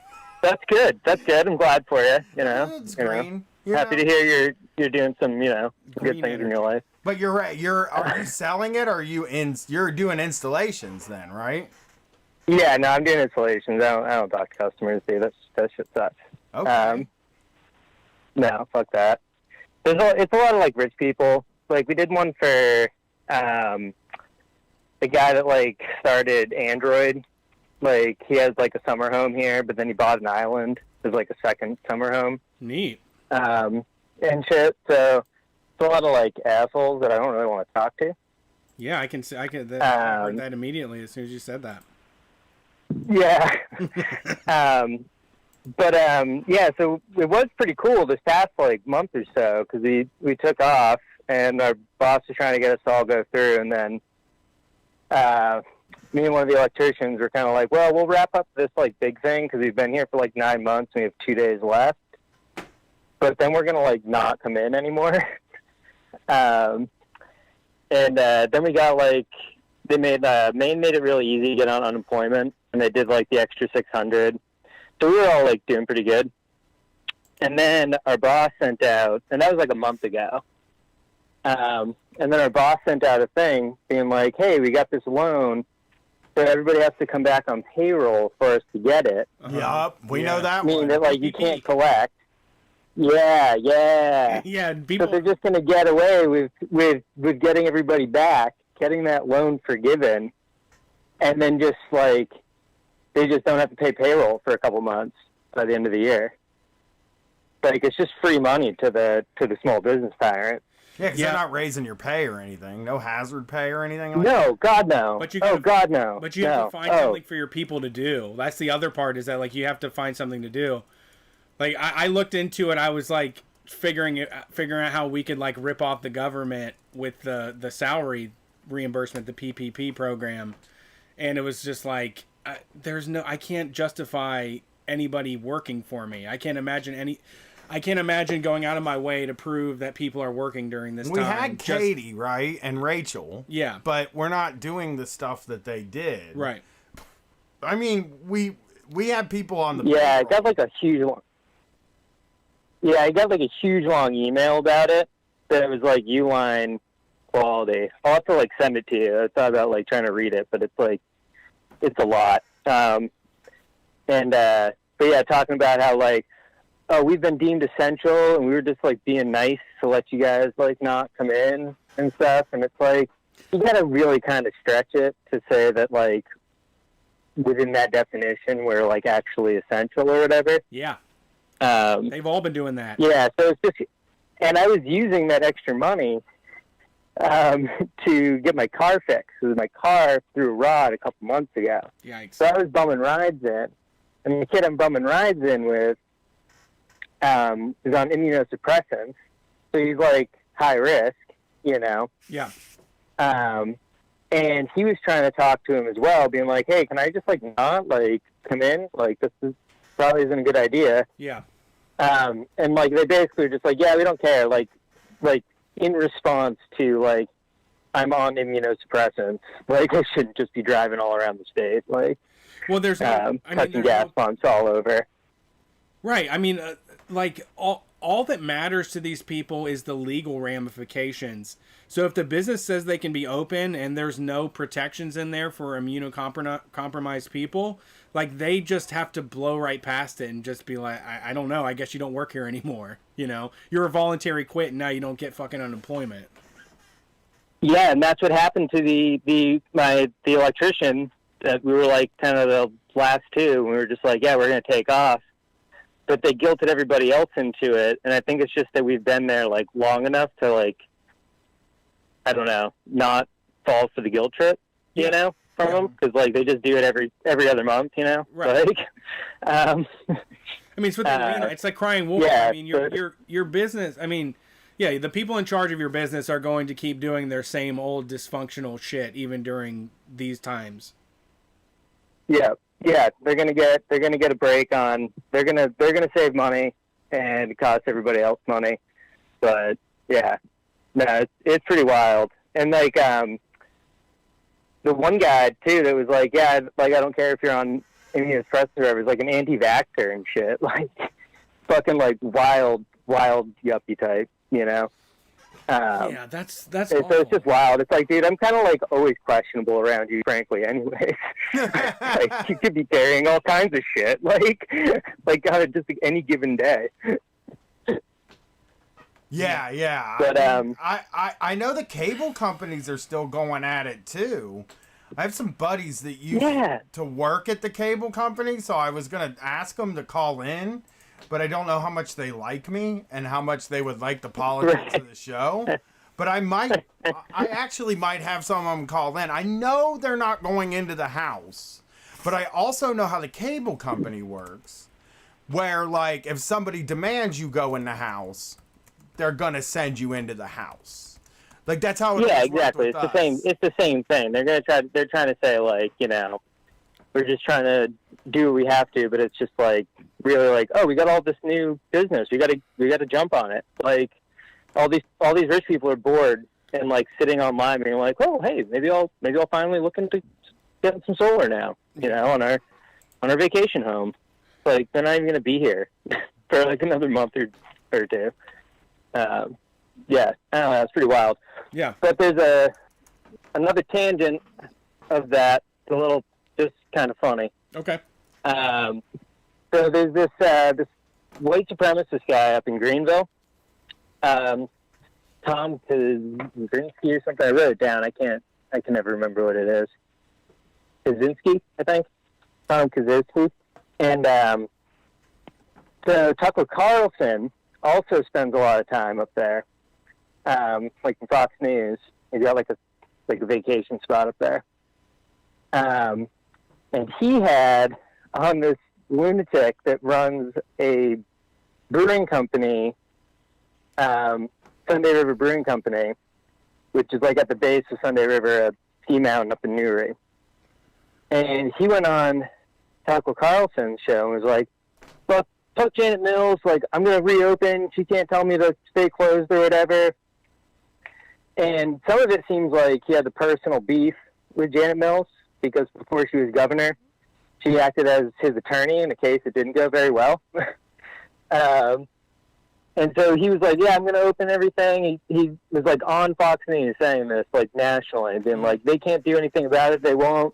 That's good. I'm glad for you. It's green. Happy to hear you're doing some, good Green things in your life. But you're right. Are you selling it, or are you're doing installations then, right? Yeah, no, I'm doing installations. I don't talk to customers, dude. That shit sucks. Okay. No, fuck that. It's a lot of like rich people. Like we did one for the guy that like started Android. Like he has like a summer home here, but then he bought an island as like a second summer home. Neat. And shit. So it's a lot of like assholes that I don't really want to talk to. Yeah, I heard that immediately as soon as you said that. Yeah. Yeah, so it was pretty cool this past like month or so because we took off and our boss was trying to get us to all go through, and then me and one of the electricians were kind of like, well, we'll wrap up this like big thing because we've been here for like 9 months and we have 2 days left, but then we're gonna like not come in anymore. And then we got like Maine made it really easy to get on unemployment, and they did like the extra 600. So we were all like doing pretty good. And then our boss sent out, and that was like a month ago. And then our boss sent out a thing being like, hey, we got this loan, so everybody has to come back on payroll for us to get it. Yup, we know that Meaning one. that like you can't collect. Yeah. Yeah, So people. they're just going to get away with getting everybody back, getting that loan forgiven, and then just like they just don't have to pay payroll for a couple months by the end of the year. Like it's just free money to the small business tyrant. Yeah, because they're not raising your pay or anything. No hazard pay or anything like that. No, God no. But you God no. But you have to find something for your people to do. That's the other part, is that like you have to find something to do. Like I looked into it, I was like, figuring out how we could like rip off the government with the salary reimbursement, the PPP program, and it was just like I can't justify anybody working for me. I can't imagine going out of my way to prove that people are working during this time. We had Katie, right, and Rachel. Yeah, but we're not doing the stuff that they did. Right. I mean, we had people on the I got like a huge one. Yeah, I got like a huge long email about it that was like Uline quality. I'll have to like send it to you. I thought about like trying to read it, but it's like it's a lot. But yeah, talking about how like, oh, we've been deemed essential, and we were just like being nice to let you guys like not come in and stuff. And it's like you gotta really kind of stretch it to say that like within that definition we're like actually essential or whatever. Yeah. They've all been doing that. Yeah, so it's just, and I was using that extra money to get my car fixed. Because my car threw a rod a couple months ago. Yikes. So I was bumming rides in. And the kid I'm bumming rides in with is on immunosuppressants. So he's like high risk, you know. Yeah. And he was trying to talk to him as well, being like, hey, can I just like not like come in? Like this is probably isn't a good idea. Yeah. And like they basically were just like, yeah, we don't care. Like in response to like, I'm on immunosuppressants. Like I shouldn't just be driving all around the state. Like, well, there's touching gas pumps all over. Right. I mean, like all that matters to these people is the legal ramifications. So if the business says they can be open and there's no protections in there for immunocompromised people, like they just have to blow right past it and just be like, I don't know, I guess you don't work here anymore. You know, you're a voluntary quit and now you don't get fucking unemployment. Yeah, and that's what happened to the electrician that we were like kind of the last two. And we were just like, yeah, we're going to take off. But they guilted everybody else into it. And I think it's just that we've been there like long enough to like, I don't know, not fall for the guilt trip, you know, from them. Because like they just do it every other month, you know. Right. Like, I mean, it's with the arena. It's like crying wolf. Yeah, I mean, your business. I mean, yeah, the people in charge of your business are going to keep doing their same old dysfunctional shit even during these times. Yeah, they're gonna get a break on. They're gonna save money and cost everybody else money. But yeah, no, it's pretty wild. And like the one guy too that was like, yeah, like I don't care if you're on immunosuppressants or whatever. It's like an anti-vaxxer and shit. Like fucking like wild yuppie type, you know. Yeah, that's so it's just wild. It's like, dude, I'm kind of like always questionable around you, frankly. Anyways, like you could be carrying all kinds of shit, like on just any given day. Yeah. But I know the cable companies are still going at it too. I have some buddies that used to work at the cable company, so I was gonna ask them to call in. But I don't know how much they like me and how much they would like the politics of the show. But I actually might have some of them call in. I know they're not going into the house, but I also know how the cable company works, where like if somebody demands you go in the house, they're gonna send you into the house. Like that's how it is. Exactly. It's the same thing. They're trying to say like, you know, we're just trying to do what we have to, but it's just like really like, oh, we got all this new business, we got to jump on it. Like all these rich people are bored and like sitting online being like, oh, hey, maybe I'll finally look into getting some solar now, you know, on our vacation home. Like they're not even gonna be here for like another month or two. Yeah, I don't know, it's pretty wild. Yeah, but there's another tangent of that, a little just kind of funny. Okay. So there's this white supremacist guy up in Greenville, Tom Kaczynski or something. I wrote it down. I can never remember what it is. Kaczynski, I think. Tom Kaczynski. And so Tucker Carlson also spends a lot of time up there, like in Fox News. He's got like a vacation spot up there. And he had on this lunatic that runs a brewing company Sunday River Brewing Company, which is like at the base of Sunday River, a ski mountain up in Newry. And he went on Tucker Carlson's show and was like, fuck Janet Mills, like, I'm going to reopen. She can't tell me to stay closed or whatever. And some of it seems like he had the personal beef with Janet Mills because before she was governor, she acted as his attorney in a case that didn't go very well. And so he was like, yeah, I'm going to open everything. He was like on Fox News saying this, like nationally, being like, they can't do anything about it. They won't.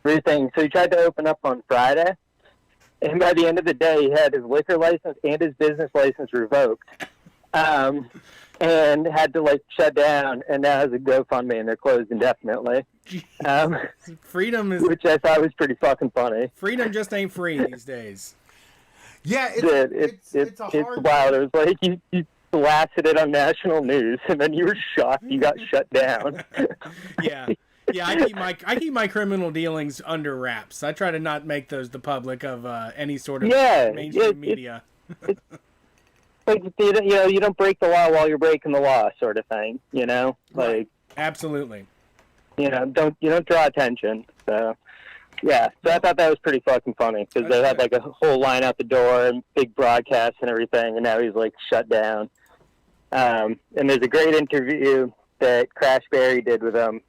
Everything. So he tried to open up on Friday. And by the end of the day, he had his liquor license and his business license revoked. And had to like shut down, and now has a GoFundMe, and they're closed indefinitely. Freedom is, which I thought was pretty fucking funny. Freedom just ain't free these days. Yeah, it's wild. It was like you blasted it on national news, and then you were shocked you got shut down. Yeah. Yeah, I keep my criminal dealings under wraps. I try to not make those the public of any sort of mainstream media. Like, you don't break the law while you're breaking the law, sort of thing. You know, like absolutely. You don't draw attention. So yeah, so I thought that was pretty fucking funny because they had like a whole line out the door and big broadcasts and everything, and now he's like shut down. And there's a great interview that Crash Berry did with him.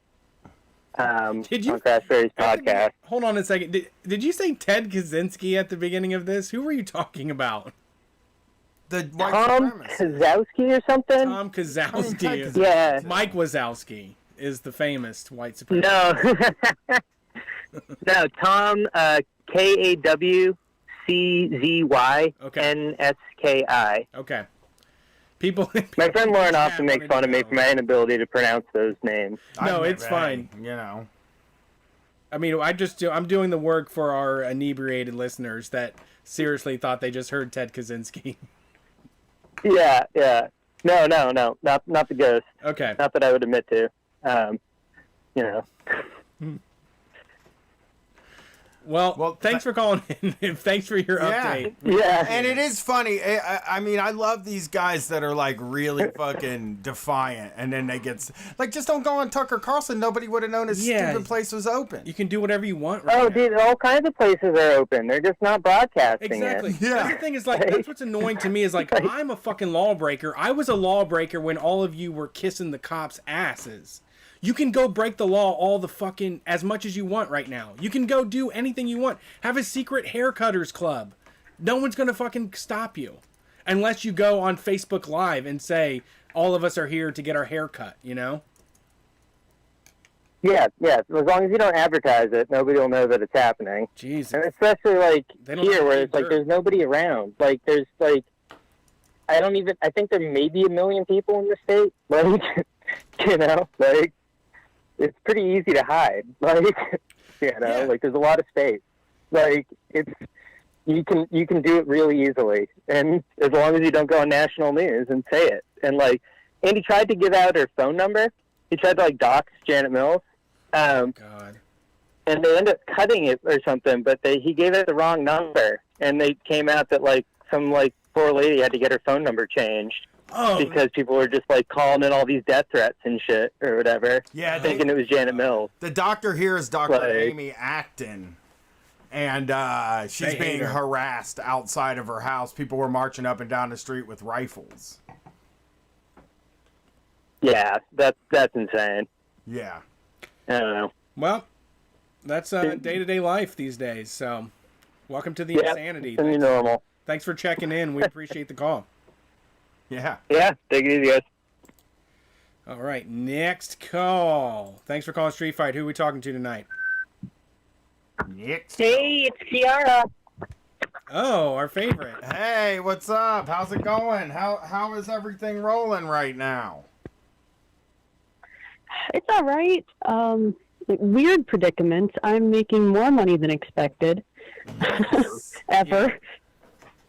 On Crash Berry's podcast. Hold on a second. Did you say Ted Kaczynski at the beginning of this? Who were you talking about? The Tom Kozowski or something? Tom Kozowski. Yeah. Mike Wazowski is the famous white supremacist. No. No, Tom, Kawczynski. Okay. People my friend Lauren often makes fun of me for my inability to pronounce those names. No, it's fine. You know. I mean, I'm doing the work for our inebriated listeners that seriously thought they just heard Ted Kaczynski. Yeah. No, not the ghost. Okay. Not that I would admit to. You know. Well, thanks for calling in. Thanks for your update. Yeah. And it is funny. I mean, I love these guys that are like really fucking defiant, and then they get like, just don't go on Tucker Carlson. Nobody would have known his stupid place was open. You can do whatever you want. Dude, all kinds of places are open. They're just not broadcasting Exactly. it. Yeah. That's the thing is like that's what's annoying to me is like I'm a fucking lawbreaker. I was a lawbreaker when all of you were kissing the cops' asses. You can go break the law all the fucking as much as you want right now. You can go do anything you want. Have a secret haircutters club. No one's gonna fucking stop you, unless you go on Facebook Live and say all of us are here to get our hair cut. You know. Yeah. As long as you don't advertise it, nobody will know that it's happening. Jesus. And especially like here, where it's like there's nobody around. Like there's like I think there may be 1 million people in the state. Like you know, like. It's pretty easy to hide, like like there's a lot of space. Like you can do it really easily, and as long as you don't go on national news and say it. And like Andy tried to give out her phone number. He tried to like dox Janet Mills. God. And they ended up cutting it or something, but he gave it the wrong number, and they came out that like some like poor lady had to get her phone number changed. Oh. Because people were just like calling in all these death threats and shit or whatever. Yeah, thinking it was Janet Mills. The doctor here is Dr. Amy Acton, and she's being harassed outside of her house. People were marching up and down the street with rifles. Yeah, that's insane. Yeah. I don't know. Well, that's day-to-day life these days. So, welcome to the insanity. It's the new normal. Thanks for checking in. We appreciate the call. Yeah. Yeah, take it easy, guys. All right, next call. Thanks for calling Street Fight. Who are we talking to tonight? Next. Hey, it's Kiara. Oh, our favorite. Hey, what's up? How's it going? How is everything rolling right now? It's all right. Weird predicament. I'm making more money than expected. Ever.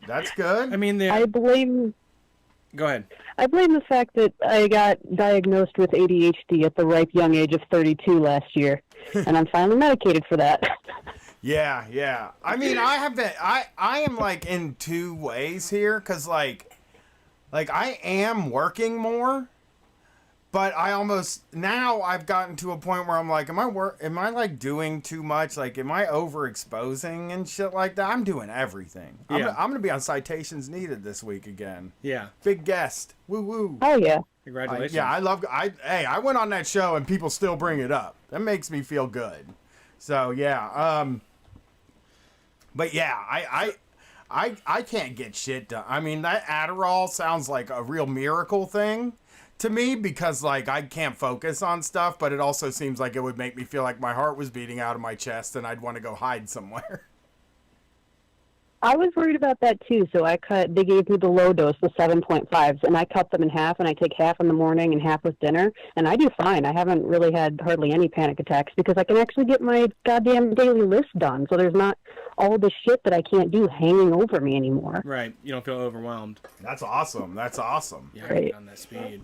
That's good. I mean, I blame... Go ahead. I blame the fact that I got diagnosed with ADHD at the ripe young age of 32 last year, and I'm finally medicated for that. Yeah. I mean, I am like in two ways here, because like like I am working more, but I almost now I've gotten to a point where I'm like, am I like doing too much? Like, am I overexposing and shit like that? I'm doing everything. Yeah. I'm gonna be on Citations Needed this week again. Yeah. Big guest. Woo woo. Oh yeah. Congratulations. Yeah, I went on that show and people still bring it up. That makes me feel good. So yeah, but yeah, I can't get shit done. I mean, that Adderall sounds like a real miracle thing to me because like I can't focus on stuff, but it also seems like it would make me feel like my heart was beating out of my chest and I'd want to go hide somewhere. I was worried about that too, so they gave me the low dose, the 7.5s, and I cut them in half, and I take half in the morning and half with dinner, and I do fine. I haven't really had hardly any panic attacks because I can actually get my goddamn daily list done, so there's not all the shit that I can't do hanging over me anymore. Right. You don't feel overwhelmed. That's awesome. That's awesome. Yeah, Right. get on that speed.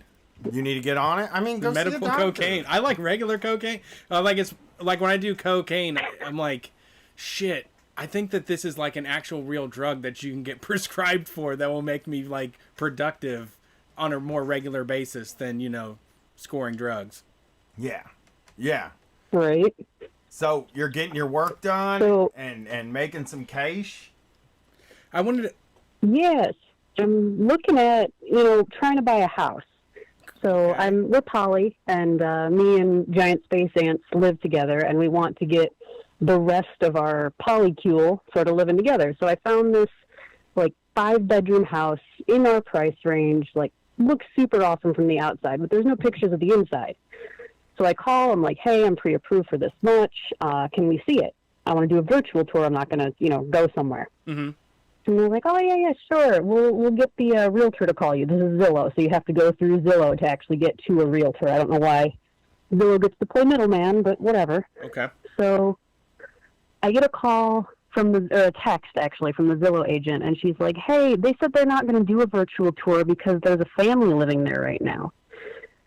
You need to get on it. I mean, go see a Medical doctor. cocaine. I like regular cocaine. It's like when I do cocaine, I'm like, shit. I think that this is like an actual real drug that you can get prescribed for that will make me like productive on a more regular basis than, scoring drugs. Yeah. Yeah. Right. So you're getting your work done So- and making some cash. I wanted to... Yes. I'm looking at, trying to buy a house. So we're poly, and me and Giant Space Ants live together, and we want to get the rest of our polycule sort of living together. So I found this like 5-bedroom house in our price range, like looks super awesome from the outside, but there's no pictures of the inside. So I call, I'm like, hey, I'm pre-approved for this much. Can we see it? I want to do a virtual tour. I'm not going to, go somewhere. Mm-hmm. And they're like, oh, yeah, sure. We'll get the realtor to call you. This is Zillow, so you have to go through Zillow to actually get to a realtor. I don't know why Zillow gets to play middleman, but whatever. Okay. So I get a call a text, actually, from the Zillow agent, and she's like, hey, they said they're not going to do a virtual tour because there's a family living there right now.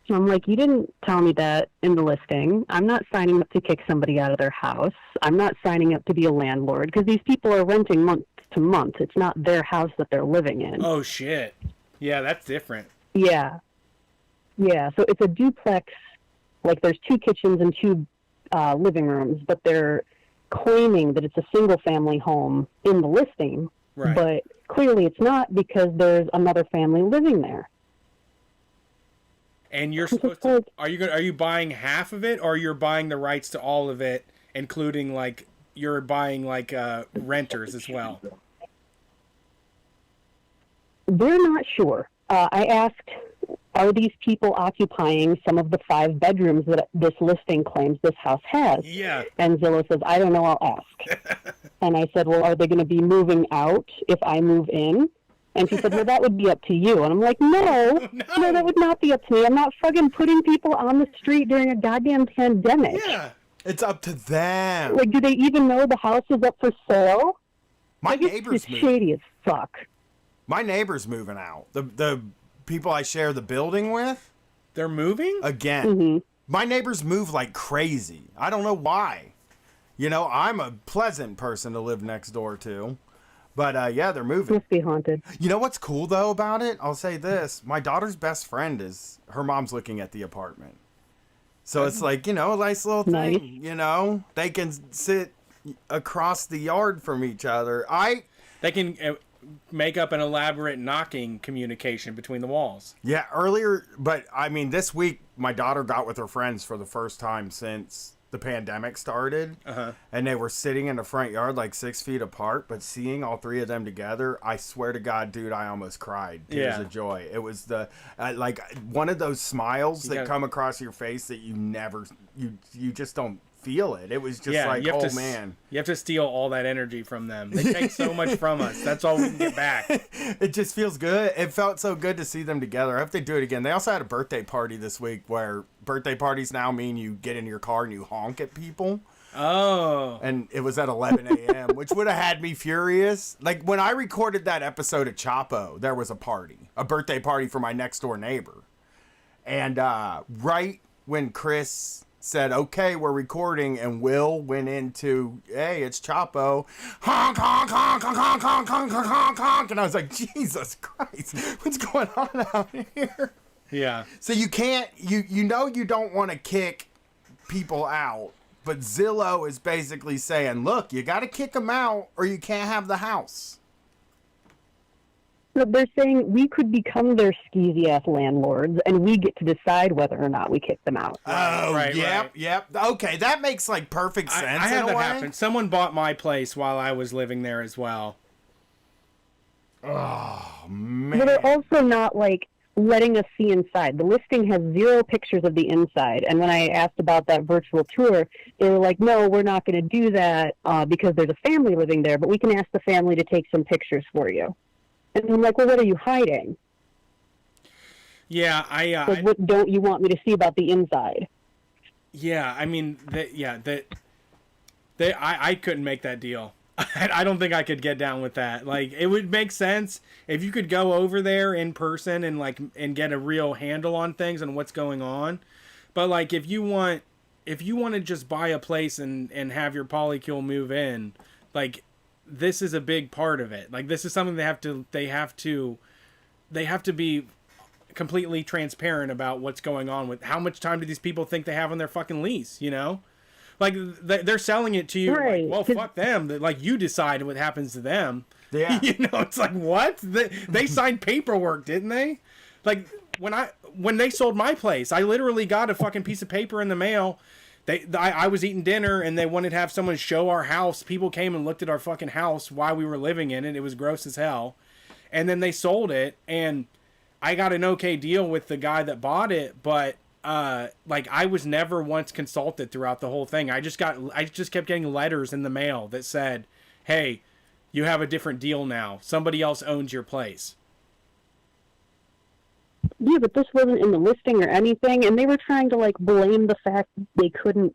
So I'm like, you didn't tell me that in the listing. I'm not signing up to kick somebody out of their house. I'm not signing up to be a landlord because these people are renting month to month. It's not their house that they're living in. Oh, shit. Yeah, that's different. Yeah. Yeah, so it's a duplex. Like, there's 2 kitchens and 2 living rooms, but they're claiming that it's a single-family home in the listing. Right. But clearly it's not because there's another family living there. And you're supposed to... Are you buying half of it, or you're buying the rights to all of it, including, like, you're buying, like, renters as well? They're not sure. I asked, are these people occupying some of the 5 bedrooms that this listing claims this house has? Yeah. And Zillow says, I don't know, I'll ask. And I said, well, are they going to be moving out if I move in? And she said, well, that would be up to you. And I'm like, no, that would not be up to me. I'm not fucking putting people on the street during a goddamn pandemic. Yeah. It's up to them. Like, do they even know the house is up for sale? My neighbor's moving. Shady as fuck. My neighbor's moving out. The people I share the building with, they're moving again. Mm-hmm. My neighbors move like crazy. I don't know why. I'm a pleasant person to live next door to, but yeah, they're moving. Must be haunted. You know what's cool though about it? I'll say this: my daughter's best friend is her mom's looking at the apartment, so it's like a nice little thing. Nice. They can sit across the yard from each other. They can make up an elaborate knocking communication between the walls. Yeah, earlier, but I mean, this week my daughter got with her friends for the first time since the pandemic started, and they were sitting in the front yard like 6 feet apart. But seeing all 3 of them together, I swear to God, dude, I almost cried. Tears of joy. It was the like one of those smiles that come across your face that you just don't feel it. It was just like, oh man, you have to steal all that energy from them. They take so much from us. That's all we can get back. It just feels good. It felt so good to see them together. I hope they do it again. They also had a birthday party this week where birthday parties now mean you get in your car and you honk at people. Oh. And it was at 11 a.m., which would have had me furious. Like when I recorded that episode of Chapo, there was a birthday party for my next door neighbor. And right when Chris said, okay, we're recording, and Will went into, hey, it's Chapo, honk, honk, honk, honk, honk, honk, honk, honk, honk, honk, and I was like, Jesus Christ, what's going on out here? Yeah. So you can't, you know you don't want to kick people out, but Zillow is basically saying, look, you got to kick them out or you can't have the house. So they're saying we could become their skeezy-ass landlords, and we get to decide whether or not we kick them out. Yep. Okay, that makes like perfect sense. I had that happen. Someone bought my place while I was living there as well. Oh, man. But they're also not, like, letting us see inside. The listing has 0 pictures of the inside, and when I asked about that virtual tour, they were like, no, we're not going to do that because there's a family living there, but we can ask the family to take some pictures for you. And I'm like, well, what are you hiding? Yeah, Like, what don't you want me to see about the inside? Yeah, I mean, I couldn't make that deal. I don't think I could get down with that. Like, it would make sense if you could go over there in person and get a real handle on things and what's going on. But like, if you want to just buy a place and have your polycule move in, like, this is a big part of it. Like, this is something they have to be completely transparent about what's going on with how much time do these people think they have on their fucking lease, you know? Like, they're selling it to you, right. Like, well, fuck them. Like, you decide what happens to them. Yeah. You know, it's like, what? They signed paperwork, didn't they? Like, when they sold my place, I literally got a fucking piece of paper in the mail. I was eating dinner, and they wanted to have someone show our house. People came and looked at our fucking house while we were living in it. It was gross as hell. And then they sold it, and I got an okay deal with the guy that bought it, but like, I was never once consulted throughout the whole thing. I just kept getting letters in the mail that said, hey, you have a different deal now. Somebody else owns your place. Yeah, but this wasn't in the listing or anything, and they were trying to, like, blame the fact they couldn't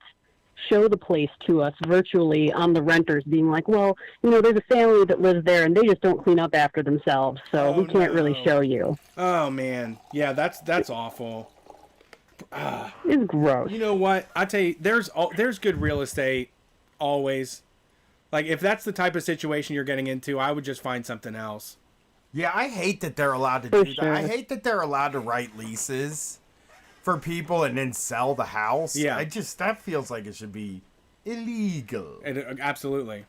show the place to us virtually on the renters, being like, well, you know, there's a family that lives there, and they just don't clean up after themselves, so we can't really show you. Oh, man. Yeah, that's awful. It's gross. You know what? I tell you, there's good real estate always. Like, if that's the type of situation you're getting into, I would just find something else. Yeah, I hate that they're allowed to do that. I hate that they're allowed to write leases for people and then sell the house. Yeah. That feels like it should be illegal. Absolutely.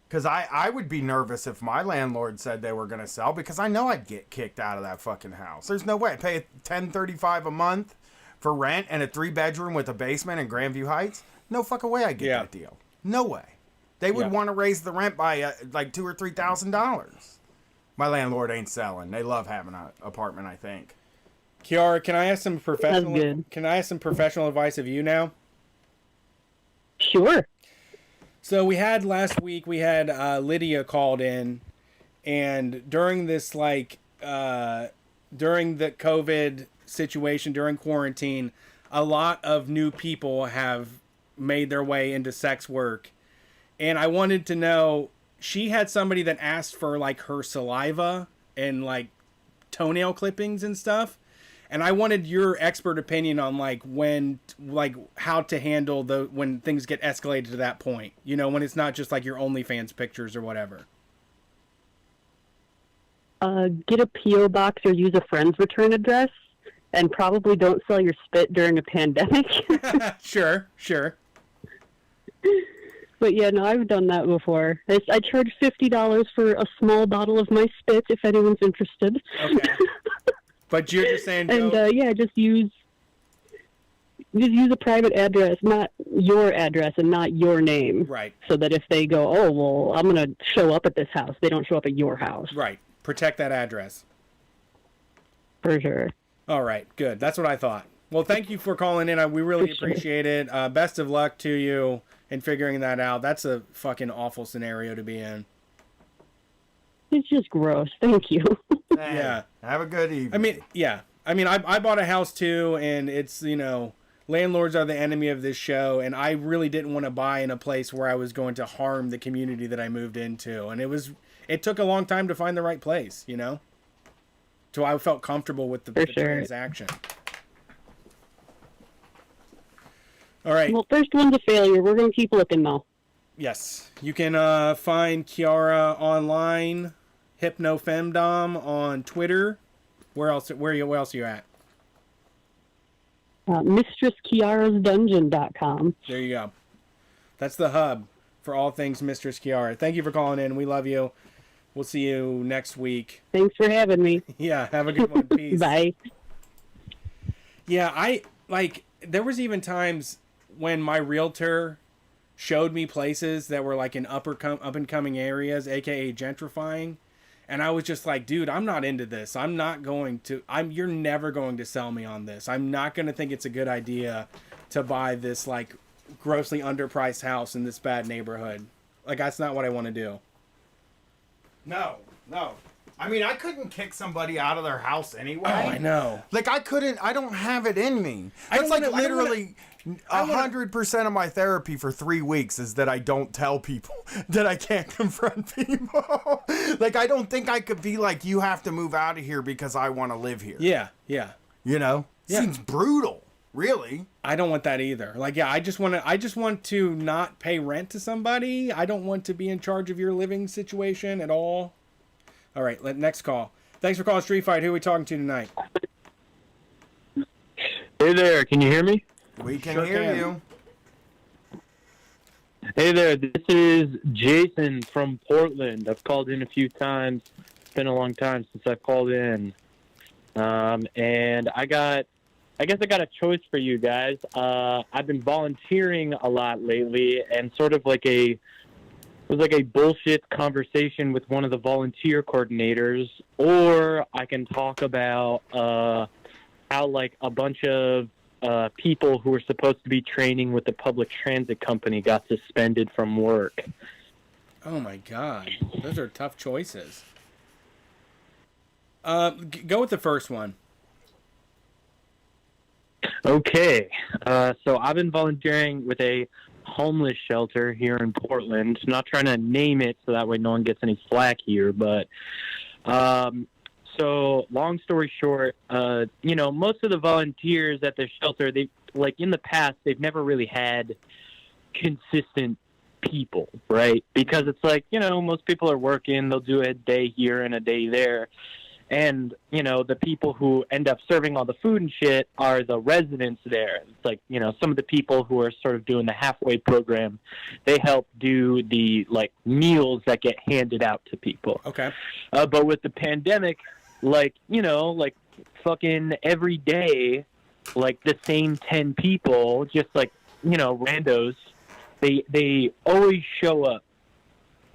Because I would be nervous if my landlord said they were going to sell, because I know I'd get kicked out of that fucking house. There's no way. I pay $10.35 a month for rent and a 3-bedroom with a basement in Grandview Heights. No fucking way I'd get that deal. No way. They would want to raise the rent by like $2,000 or $3,000. My landlord ain't selling. They love having an apartment, I think. Kiara, can I ask some professional advice of you now? Sure. So last week we had Lydia called in, and during this during the COVID situation, during quarantine, a lot of new people have made their way into sex work. And I wanted to know, she had somebody that asked for like her saliva and like toenail clippings and stuff. And I wanted your expert opinion on how to handle when things get escalated to that point. You know, when it's not just like your OnlyFans pictures or whatever. Get a P.O. box or use a friend's return address, and probably don't sell your spit during a pandemic. Sure. But yeah, no, I've done that before. I charge $50 for a small bottle of my spit if anyone's interested. Okay. But you're just saying, just use a private address, not your address and not your name. Right. So that if they go, oh, well, I'm going to show up at this house, they don't show up at your house. Right. Protect that address. For sure. All right. Good. That's what I thought. Well, thank you for calling in. We really appreciate it. Best of luck to you in figuring that out. That's a fucking awful scenario to be in. It's just gross. Thank you. Yeah. Have a good evening. I bought a house too, and it's, you know, landlords are the enemy of this show, and I really didn't want to buy in a place where I was going to harm the community that I moved into. And it took a long time to find the right place, you know? So I felt comfortable with the transaction. All right. Well, first one's a failure. We're going to keep looking, though. Yes. You can find Kiara online, HypnoFemdom on Twitter. Where else are you at? MistressKiara'sDungeon.com. There you go. That's the hub for all things Mistress Kiara. Thank you for calling in. We love you. We'll see you next week. Thanks for having me. Yeah, have a good one. Peace. Bye. Yeah, there was even times when my realtor showed me places that were like in up and coming areas, aka gentrifying, and I was just like, dude, I'm not into this. You're never going to sell me on this. I'm not going to think it's a good idea to buy this like grossly underpriced house in this bad neighborhood. Like, that's not what I want to do. No. I mean, I couldn't kick somebody out of their house anyway. Oh, I know. Like, I don't have it in me. That's like literally 100% of my therapy for 3 weeks is that I don't tell people that I can't confront people. Like, I don't think I could be like, you have to move out of here because I want to live here. Yeah. You know? Yeah. Seems brutal, really. I don't want that either. Like, yeah, I just want to not pay rent to somebody. I don't want to be in charge of your living situation at all. All right, next call. Thanks for calling Street Fight. Who are we talking to tonight? Hey there, can you hear me? We can hear you. Hey there, this is Jason from Portland. I've called in a few times. It's been a long time since I've called in. And I guess I got a choice for you guys. I've been volunteering a lot lately, and sort of like it was like a bullshit conversation with one of the volunteer coordinators, or I can talk about how like a bunch of people who were supposed to be training with the public transit company got suspended from work. Oh my God, those are tough choices. Go with the first one. Okay, so I've been volunteering with a homeless shelter here in Portland. Not trying to name it so that way no one gets any flack here, but so long story short, most of the volunteers at the shelter, they like in the past they've never really had consistent people, right? Because it's like, most people are working, they'll do a day here and a day there. And, the people who end up serving all the food and shit are the residents there. It's like, some of the people who are sort of doing the halfway program, they help do the, like, meals that get handed out to people. Okay. But with the pandemic, fucking every day, like, the same 10 people, just like, randos, they always show up.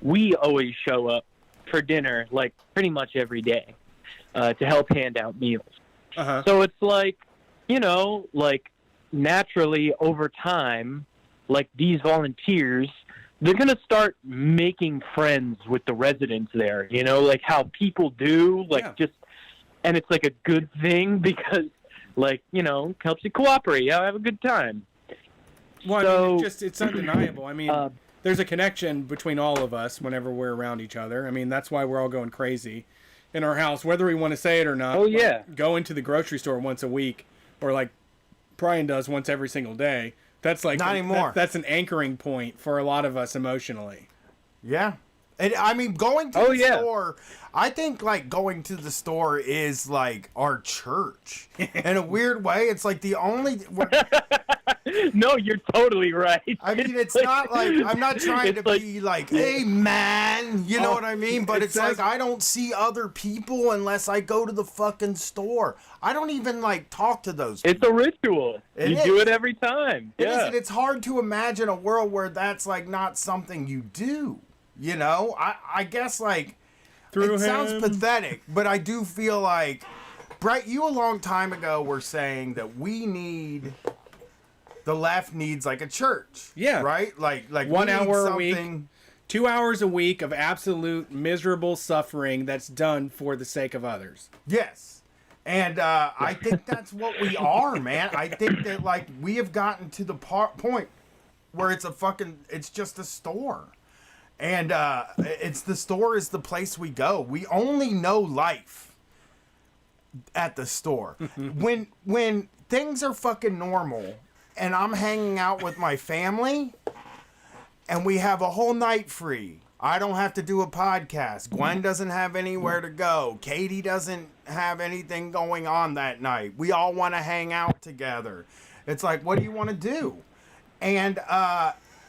We always show up for dinner, like, pretty much every day. To help hand out meals. Uh-huh. So it's like, naturally over time, like these volunteers, they're going to start making friends with the residents there, like how people do, and it's like a good thing because, helps you cooperate, have a good time. Well, so, I mean, it's undeniable. I mean, there's a connection between all of us whenever we're around each other. I mean, that's why we're all going crazy in our house, whether we want to say it or not. Oh, yeah. Go into the grocery store once a week, or like Brian does once every single day. That's like not anymore. That's an anchoring point for a lot of us emotionally. Yeah. And I mean, going to the store, I think like going to the store is like our church. In a weird way, it's like the only. No, you're totally right. I mean, it's not like I'm not trying to be like, hey man, you know what I mean? But it's like I don't see other people unless I go to the fucking store. I don't even like talk to those people. It's a ritual. You do it every time. It is, yeah. and it's hard to imagine a world where that's like not something you do. I guess like it sounds pathetic, but I do feel like, Brett, you a long time ago were saying that the left needs like a church. Yeah. Right? Like 1 hour a week, 2 hours a week of absolute miserable suffering that's done for the sake of others. Yes. And I think that's what we are, man. I think that like we have gotten to the point where it's just a store. And the store is the place we go. We only know life at the store. When things are fucking normal and I'm hanging out with my family, and we have a whole night free. I don't have to do a podcast. Gwen doesn't have anywhere to go. Katie doesn't have anything going on that night. We all want to hang out together. It's like, what do you want to do? And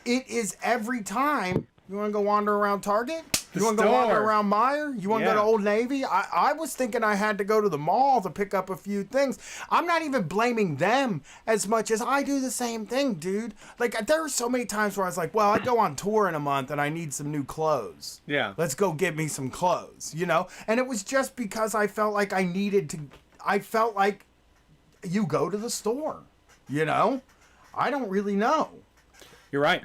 it is every time. You want to go wander around Target? You want to go wander around Meijer? You want to go to Old Navy? I was thinking I had to go to the mall to pick up a few things. I'm not even blaming them as much as I do the same thing, dude. Like, there were so many times where I was like, well, I go on tour in a month and I need some new clothes. Yeah. Let's go get me some clothes, you know? And it was just because I felt like I needed to. I felt like you go to the store, you know? I don't really know. You're right.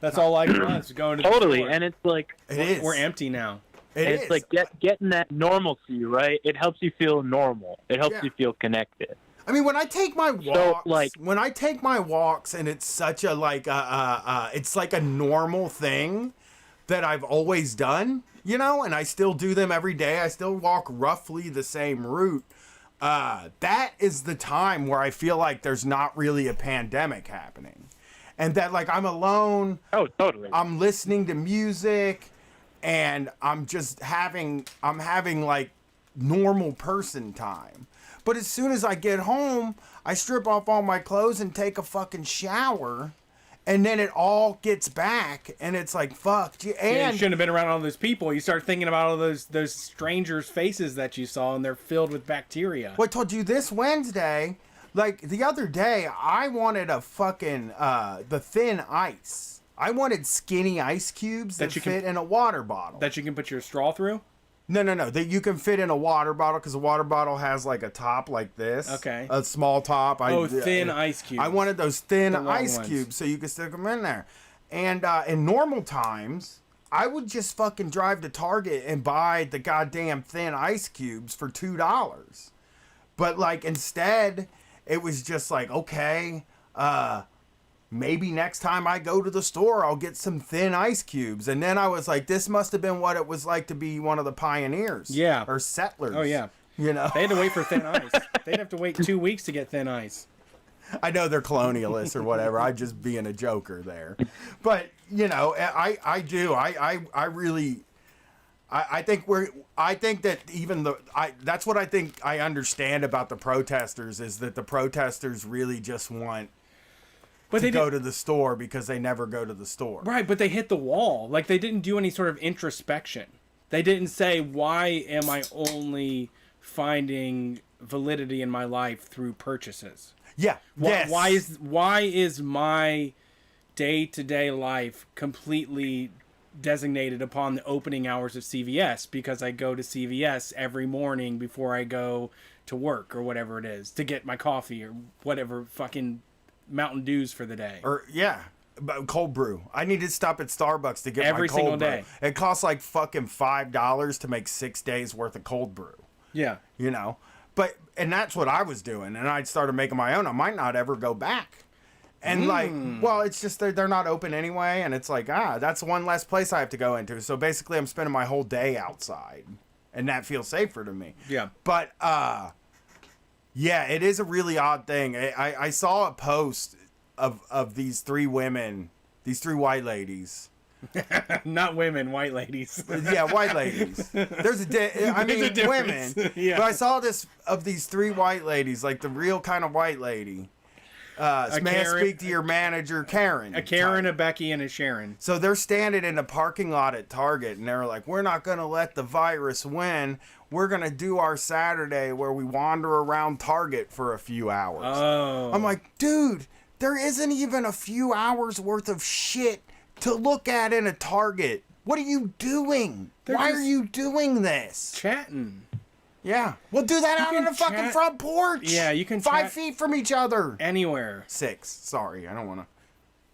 That's all life was, going to the Totally, store. and it's like We're empty now. It's like getting that normalcy, right? It helps you feel normal. It helps you feel connected. I mean, when I take my walks, and it's such a it's like a normal thing that I've always done, you know, and I still do them every day. I still walk roughly the same route. That is the time where I feel like there's not really a pandemic happening. And that, like, I'm alone. Oh, totally. I'm listening to music, and I'm having like normal person time. But as soon as I get home, I strip off all my clothes and take a fucking shower, and then it all gets back, and it's like, fuck. And you shouldn't have been around all those people. You start thinking about all those strangers' faces that you saw, and they're filled with bacteria. Well, I told you this Wednesday. Like, the other day, I wanted a fucking, the thin ice. I wanted skinny ice cubes that fit in a water bottle. That you can put your straw through? No. That you can fit in a water bottle, because a water bottle has, like, a top like this. Okay. A small top. Thin ice cubes. I wanted those thin The long ice ones. cubes so you could stick them in there. And in normal times, I would just fucking drive to Target and buy the goddamn thin ice cubes for $2. But, like, instead, it was just like, okay, maybe next time I go to the store, I'll get some thin ice cubes. And then I was like, this must have been what it was like to be one of the pioneers. Yeah. Or settlers. Oh, yeah. You know? They had to wait for thin ice. They'd have to wait 2 weeks to get thin ice. I know they're colonialists or whatever. I'm just being a joker there. But, you know, I do. I really... I think that that's what I think I understand about the protesters, is that the protesters really just want to go to the store because they never go to the store. Right, but they hit the wall. Like, they didn't do any sort of introspection. They didn't say, why am I only finding validity in my life through purchases? Yeah. Why is my day-to-day life completely designated upon the opening hours of CVS? Because I go to CVS every morning before I go to work or whatever it is to get my coffee or whatever fucking Mountain Dews for the day. Or cold brew. I need to stop at Starbucks to get Every my cold single brew. day. It costs like fucking $5 to make 6 days worth of cold brew. Yeah. You know? And that's what I was doing, and I started making my own. I might not ever go back. And like, well, it's just they're not open anyway, and it's like, that's one less place I have to go into. So basically, I'm spending my whole day outside, and that feels safer to me. Yeah. But yeah, it is a really odd thing. I saw a post of these three women, these three white ladies. Not women, white ladies. Yeah, white ladies. There's a women. Yeah. But I saw this of these three white ladies, like the real kind of white lady. May I speak to your manager, Karen? A Karen, a Becky, and a Sharon. So they're standing in the parking lot at Target, and they're like, we're not going to let the virus win. We're going to do our Saturday where we wander around Target for a few hours. Oh. I'm like, dude, there isn't even a few hours worth of shit to look at in a Target. What are you doing? Why are you doing this? Chatting. Yeah. We'll do that out on the fucking front porch. Yeah, you can 5 feet from each other. Anywhere. 6. Sorry, I don't want to.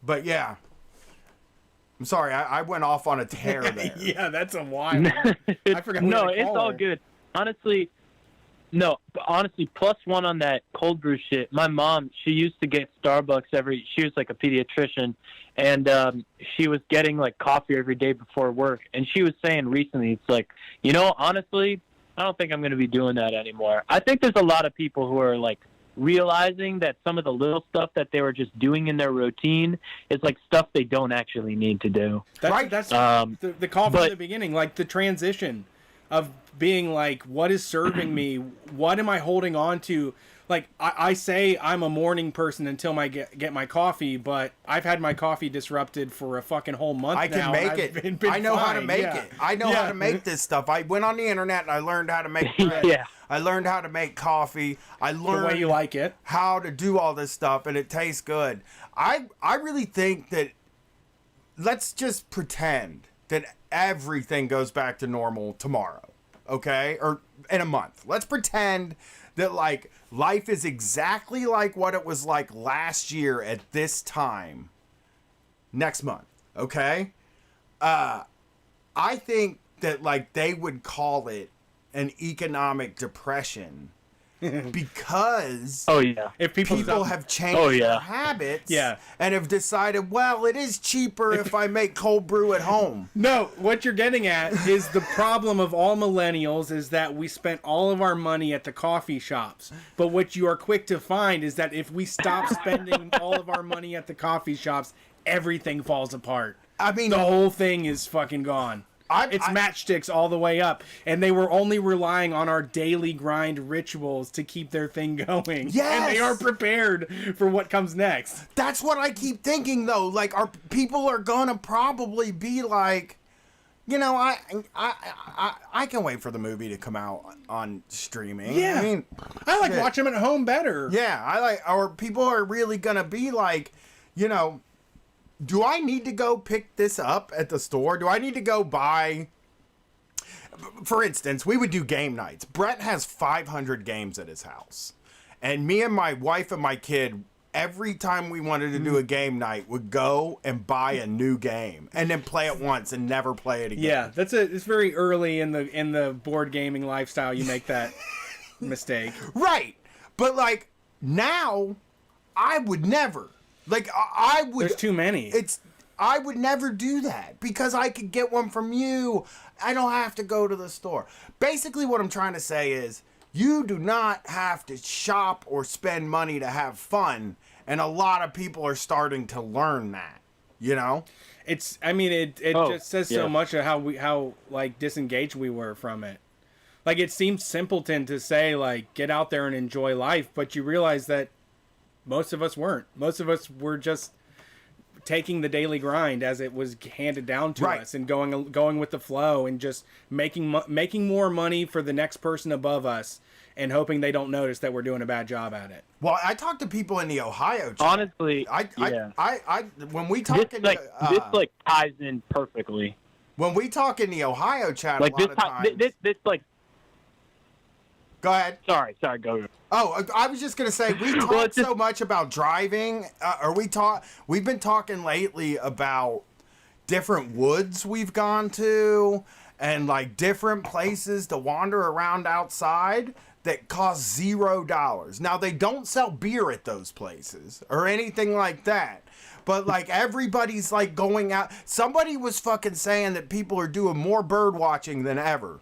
But yeah. I'm sorry, I went off on a tear there. Yeah, that's a wild one. I forgot. No, it's all good. Honestly, plus one on that cold brew shit. My mom, she used to get Starbucks she was like a pediatrician, and she was getting like coffee every day before work. And she was saying recently, it's like, honestly, I don't think I'm going to be doing that anymore. I think there's a lot of people who are like realizing that some of the little stuff that they were just doing in their routine is like stuff they don't actually need to do. That's the call from the beginning, like the transition of being like, what is serving me? What am I holding on to? Like, I say I'm a morning person until I get my coffee, but I've had my coffee disrupted for a fucking whole month I now. can make it. I know how to make it. I know how to make this stuff. I went on the internet and I learned how to make bread. Yeah. I learned how to make coffee. I learned way you like it. How to do all this stuff, and it tastes good. I really think that let's just pretend that everything goes back to normal tomorrow, okay? Or in a month. Let's pretend that, like, life is exactly like what it was like last year at this time next month, okay? I think that, like, they would call it an economic depression because if people have changed their habits and have decided, well, it is cheaper if I make cold brew at home. No, what you're getting at is the problem of all millennials is that we spent all of our money at the coffee shops. But what you are quick to find is that if we stop spending all of our money at the coffee shops, everything falls apart. I mean, the whole thing is fucking gone. It's matchsticks all the way up, and they were only relying on our daily grind rituals to keep their thing going. Yes! And they are prepared for what comes next. That's what I keep thinking, though. Like, our people are gonna probably be like, you know, I can wait for the movie to come out on streaming. Yeah, I mean, I like watching them at home better. Yeah, or people are really gonna be like, you know, do I need to go pick this up at the store? Do I need to go buy... For instance, we would do game nights. Brett has 500 games at his house. And me and my wife and my kid, every time we wanted to do a game night, would go and buy a new game. And then play it once and never play it again. Yeah, it's very early in the board gaming lifestyle you make that mistake. Right. But, like, now, I would never... Like, I would... There's too many. I would never do that because I could get one from you. I don't have to go to the store. Basically, what I'm trying to say is you do not have to shop or spend money to have fun. And a lot of people are starting to learn that, you know? It just says so much of how like disengaged we were from it. Like, it seems simpleton to say, like, get out there and enjoy life, but you realize that most of us weren't. Most of us were just taking the daily grind as it was handed down to us and going with the flow and just making more money for the next person above us and hoping they don't notice that we're doing a bad job at it. Well, I talked to people in the Ohio chat. Honestly, when we talk this ties in perfectly. When we talk in the Ohio chat, like a lot of times... this Go ahead. Sorry, go. Oh, I was just gonna say we talk so much about driving, we've been talking lately about different woods we've gone to and like different places to wander around outside that cost $0. Now they don't sell beer at those places or anything like that. But like everybody's like going out. Somebody was fucking saying that people are doing more bird watching than ever.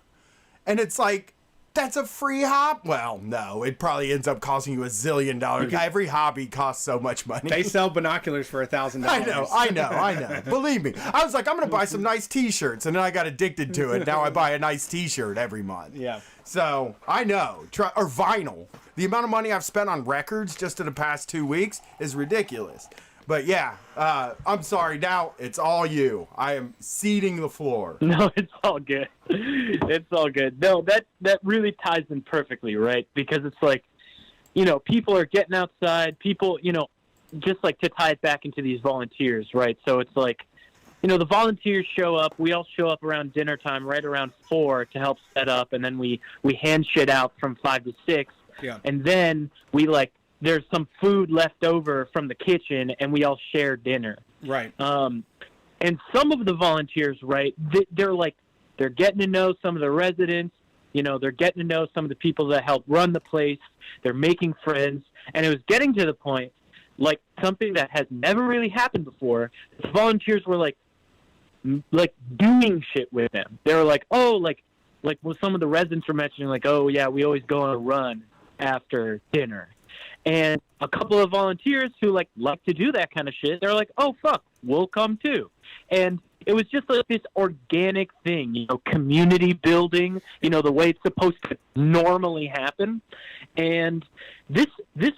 And it's like, that's a free hobby. Well, no, it probably ends up costing you $1 zillion. Every hobby costs so much money. They sell binoculars for $1,000. I know. Believe me. I was like, I'm going to buy some nice t-shirts. And then I got addicted to it. Now I buy a nice t-shirt every month. Yeah. So, I know. Or vinyl. The amount of money I've spent on records just in the past 2 weeks is ridiculous. But yeah, I'm sorry. Now it's all you. I am ceding the floor. No, it's all good. It's all good. No, that really ties in perfectly, right? Because it's like, you know, people are getting outside. People, you know, just like to tie it back into these volunteers, right? So it's like, you know, the volunteers show up. We all show up around dinner time, right around 4 to help set up, and then we hand shit out from 5 to 6. Yeah. And then we like. There's some food left over from the kitchen, and we all share dinner. Right. And some of the volunteers, right, they're getting to know some of the residents. You know, they're getting to know some of the people that help run the place. They're making friends. And it was getting to the point, like, something that has never really happened before. The volunteers were, like doing shit with them. They were like, oh, like well, some of the residents were mentioning, like, oh, yeah, we always go on a run after dinner. And a couple of volunteers who like to do that kind of shit, they're like, oh, fuck, we'll come too. And it was just like this organic thing, you know, community building, you know, the way it's supposed to normally happen. And this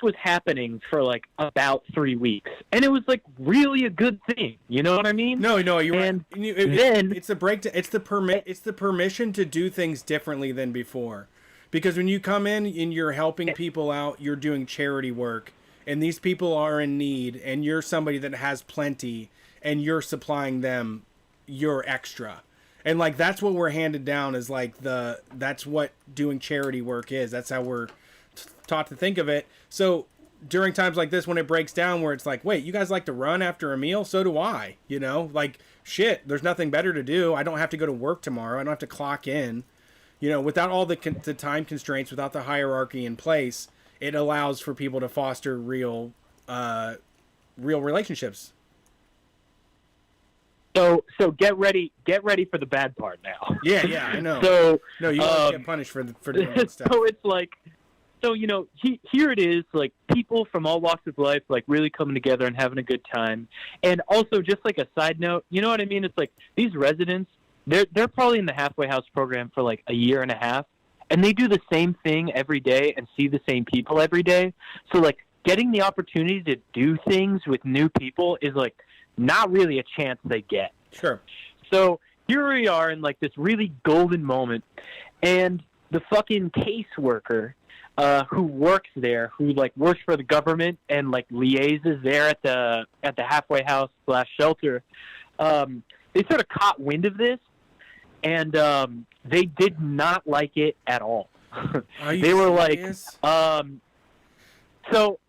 was happening for like about 3 weeks, and it was like really a good thing. You know what I mean? No, you're and right. Then it's the permission to do things differently than before, because when you come in and you're helping people out, you're doing charity work, and these people are in need, and you're somebody that has plenty, and you're supplying them your extra. And like that's what we're handed down as like that's what doing charity work is. That's how we're taught to think of it. So during times like this, when it breaks down, where it's like, wait, you guys like to run after a meal? So do I. You know, like shit. There's nothing better to do. I don't have to go to work tomorrow. I don't have to clock in. You know, without all the time constraints, without the hierarchy in place, it allows for people to foster real relationships. So get ready for the bad part now. Yeah, I know. So no, you won't get punished for doing that stuff. So it's like, you know, here it is, like people from all walks of life, like really coming together and having a good time. And also, just like a side note, you know what I mean? It's like these residents, they're probably in the halfway house program for like a year and a half, and they do the same thing every day and see the same people every day. So like getting the opportunity to do things with new people is like not really a chance they get. Sure. So here we are in like this really golden moment, and the fucking caseworker who works there, who like works for the government and like liaises there at the halfway house / shelter, they sort of caught wind of this, and they did not like it at all. They were serious? Like, so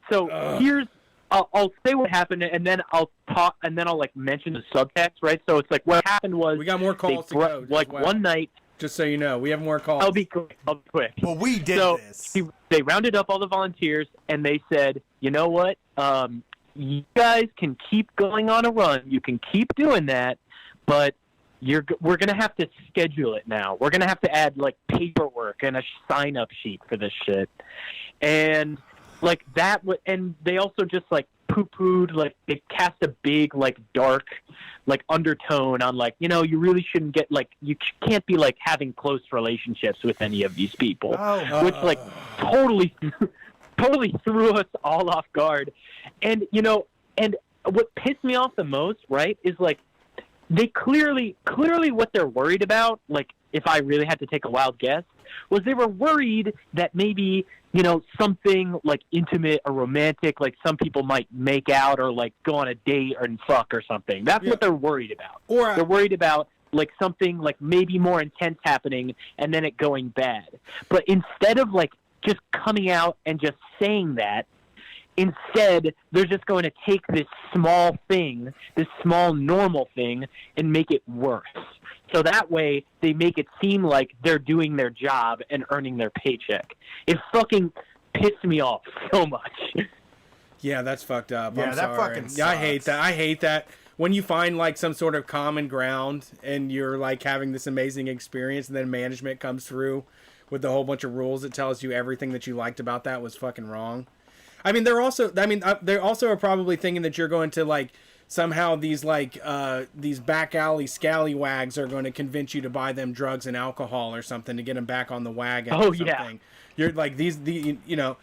here's. I'll say what happened, and then I'll talk, and then I'll like mention the subtext, right? So it's like what happened was we got more calls to go. Like one night. Just so you know, we have more calls. I'll be quick. Well, we did this. They rounded up all the volunteers, and they said, you know what? You guys can keep going on a run. You can keep doing that, but we're going to have to schedule it now. We're going to have to add, like, paperwork and a sign-up sheet for this shit. And, like, and they also just, like, poo-pooed, like, they cast a big, like, dark, like, undertone on, like, you know, you really shouldn't get, like, you can't be, like, having close relationships with any of these people. Which, like, totally threw us all off guard. And, you know, and what pissed me off the most, right, is, like, they clearly what they're worried about, like, if I really had to take a wild guess, was they were worried that maybe, you know, something like intimate or romantic, like some people might make out or like go on a date and fuck or something. That's what they're worried about. Or they're worried about like something like maybe more intense happening and then it going bad. But instead of like just coming out and just saying that, instead they're just going to take this small thing, this small normal thing, and make it worse. So that way, they make it seem like they're doing their job and earning their paycheck. It fucking pissed me off so much. Yeah, that's fucked up. Yeah, I'm that sorry. fucking Yeah, I sucks. hate that. When you find, like, some sort of common ground and you're, like, having this amazing experience and then management comes through with a whole bunch of rules that tells you everything that you liked about that was fucking wrong. I mean, they also are probably thinking that you're going to, like, somehow these back alley scallywags are going to convince you to buy them drugs and alcohol or something to get them back on the wagon. Oh, or something. yeah. You're like you know,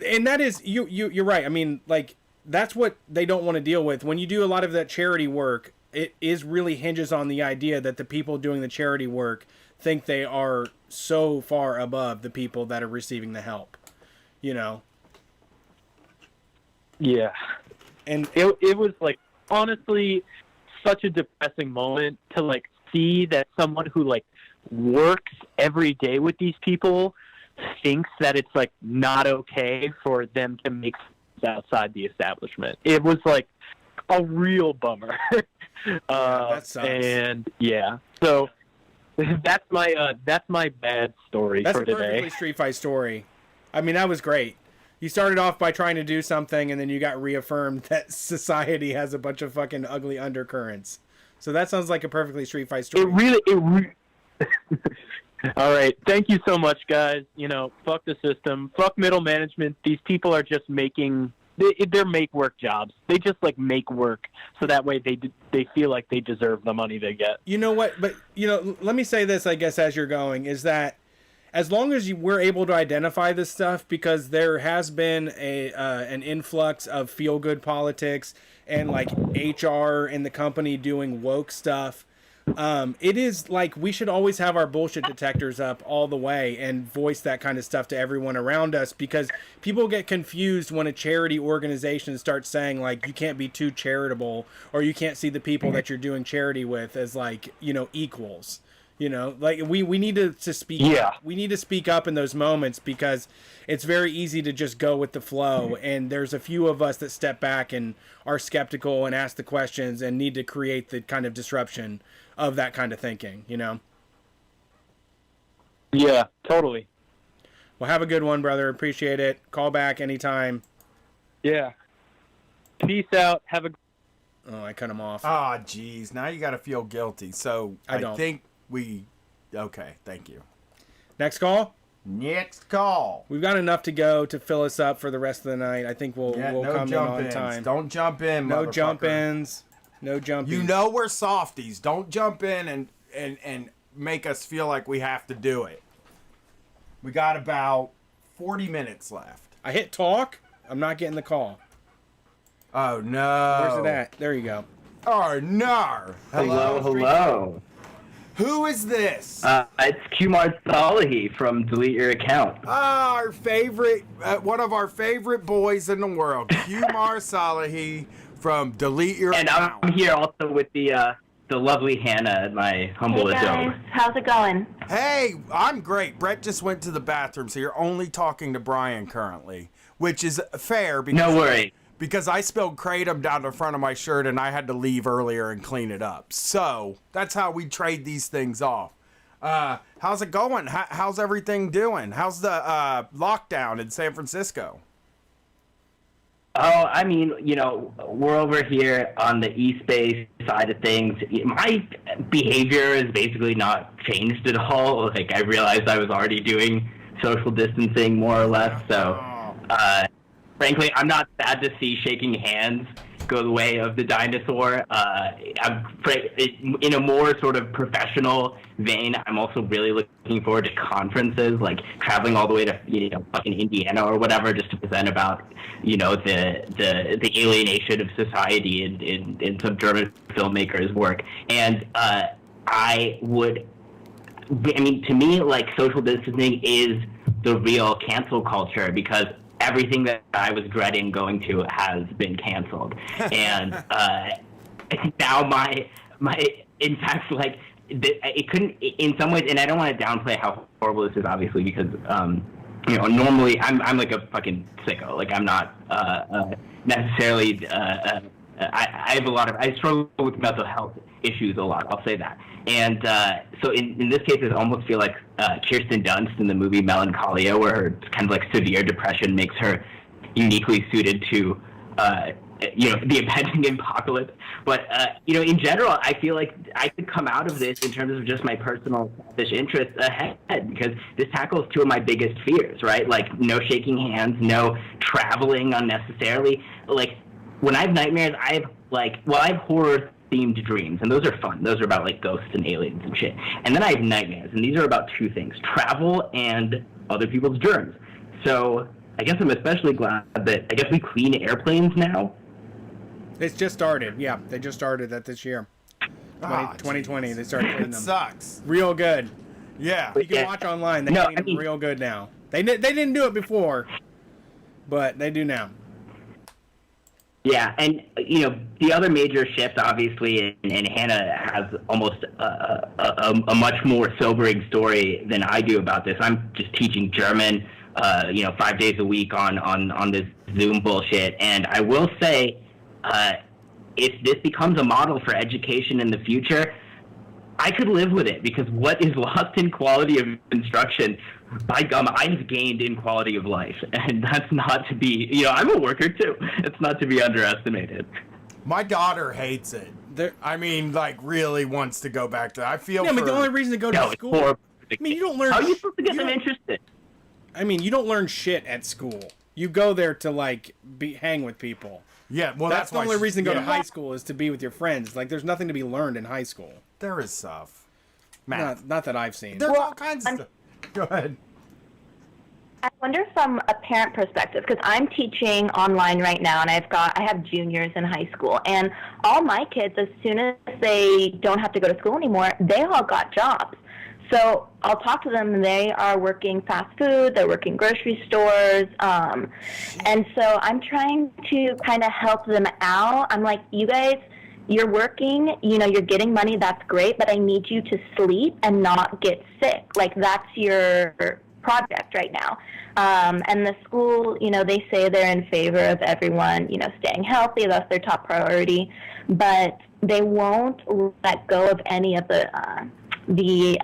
and that is you're right. I mean, like, that's what they don't want to deal with. When you do a lot of that charity work, it is really hinges on the idea that the people doing the charity work think they are so far above the people that are receiving the help. You know. Yeah. And it was like, honestly, such a depressing moment to like see that someone who like works every day with these people thinks that it's like not okay for them to make outside the establishment. It was like a real bummer. That sucks. And yeah, so that's my bad story That's for a today. perfectly Street Fight story. I mean, that was great. You started off by trying to do something, and then you got reaffirmed that society has a bunch of fucking ugly undercurrents. So that sounds like a perfectly Street Fight story. All right. Thank you so much, guys. Fuck the system. Fuck middle management. These people are just they're make work jobs. They just make work so that way they feel like they deserve the money they get. You know what? But, let me say this, I guess, as you're going, is that as long as we're able to identify this stuff, because there has been an influx of feel-good politics and HR in the company doing woke stuff, it is we should always have our bullshit detectors up all the way and voice that kind of stuff to everyone around us, because people get confused when a charity organization starts saying you can't be too charitable, or you can't see the people that you're doing charity with as equals. We need to speak up. We need to speak up in those moments, because it's very easy to just go with the flow, and there's a few of us that step back and are skeptical and ask the questions and need to create the kind of disruption of that kind of thinking, Yeah, totally. Well, have a good one, brother. Appreciate it. Call back anytime. Yeah. Peace out. Have a... Oh, I cut him off. Oh, geez. Now you got to feel guilty. So I don't. think okay, thank you. Next call? Next call. We've got enough to go to fill us up for the rest of the night. I think we'll come in on time. Don't jump in, No motherfucker. jump-ins. No jumping. You know we're softies. Don't jump in and make us feel like we have to do it. We got about 40 minutes left. I hit talk. I'm not getting the call. Oh, no. Where's it at? There you go. Oh, no. Hello. Who is this? It's Kumar Salahi from Delete Your Account. Our favorite, one of our favorite boys in the world, Kumar Salahi from Delete Your And Account. I'm here also with the lovely Hannah at my humble abode. How's it going? Hey, I'm great. Brett just went to the bathroom, so you're only talking to Brian currently, which is fair. Because, No worry. Because I spilled kratom down the front of my shirt and I had to leave earlier and clean it up. So that's how we trade these things off. How's it going? How's everything doing? How's the lockdown in San Francisco? Oh, I mean, we're over here on the East Bay side of things. My behavior has basically not changed at all. I realized I was already doing social distancing more or less. So, frankly, I'm not sad to see shaking hands go the way of the dinosaur. In a more sort of professional vein, I'm also really looking forward to conferences, like traveling all the way to fucking Indiana or whatever, just to present about the alienation of society in some German filmmakers' work. And to me, social distancing is the real cancel culture, because everything that I was dreading going to has been canceled. And now my in fact, it couldn't, in some ways, and I don't want to downplay how horrible this is, obviously, because normally I'm like a fucking sicko. I'm not necessarily I have I struggle with mental health issues a lot, I'll say that. And so in this case, I almost feel like Kirsten Dunst in the movie Melancholia, where her kind of severe depression makes her uniquely suited to the impending apocalypse. But in general, I feel like I could come out of this in terms of just my personal selfish interests ahead, because this tackles two of my biggest fears, right? No shaking hands, no traveling unnecessarily. When I have nightmares, I have horror-themed dreams, and those are fun. Those are about ghosts and aliens and shit. And then I have nightmares, and these are about two things: travel and other people's germs. So I guess I'm especially glad that we clean airplanes now. It's just started. Yeah, they just started that this year. 2020, they started cleaning them. It sucks. Real good. Yeah. You can watch online. They clean them real good now. They didn't do it before, but they do now. Yeah, and the other major shift, obviously, and Hannah has almost a much more sobering story than I do about this. I'm just teaching German, 5 days a week on this Zoom bullshit, and I will say, if this becomes a model for education in the future, I could live with it, because what is lost in quality of instruction, by gum, I've gained in quality of life, and that's not to be, I'm a worker too. It's not to be underestimated. My daughter hates it. Really wants to go back to that. I feel but the only reason to go to school. the I mean, kids. you don't learn. How are you supposed to get them interested? I mean, you don't learn shit at school. You go there to like hang with people. Yeah, well, that's the only reason to go to yeah. high school is to be with your friends. Like, there's nothing to be learned in high school. There is stuff. Math. Not that I've seen. There's all kinds of stuff. Go ahead. I wonder from a parent perspective, because I'm teaching online right now, and I have juniors in high school, and all my kids, as soon as they don't have to go to school anymore, they all got jobs. So I'll talk to them, and they are working fast food, they're working grocery stores, and so I'm trying to kind of help them out. I'm like, you guys, you're working, you're getting money, that's great, but I need you to sleep and not get sick. Like, that's your project right now. And the school, they say they're in favor of everyone, staying healthy. That's their top priority. But they won't let go of any of the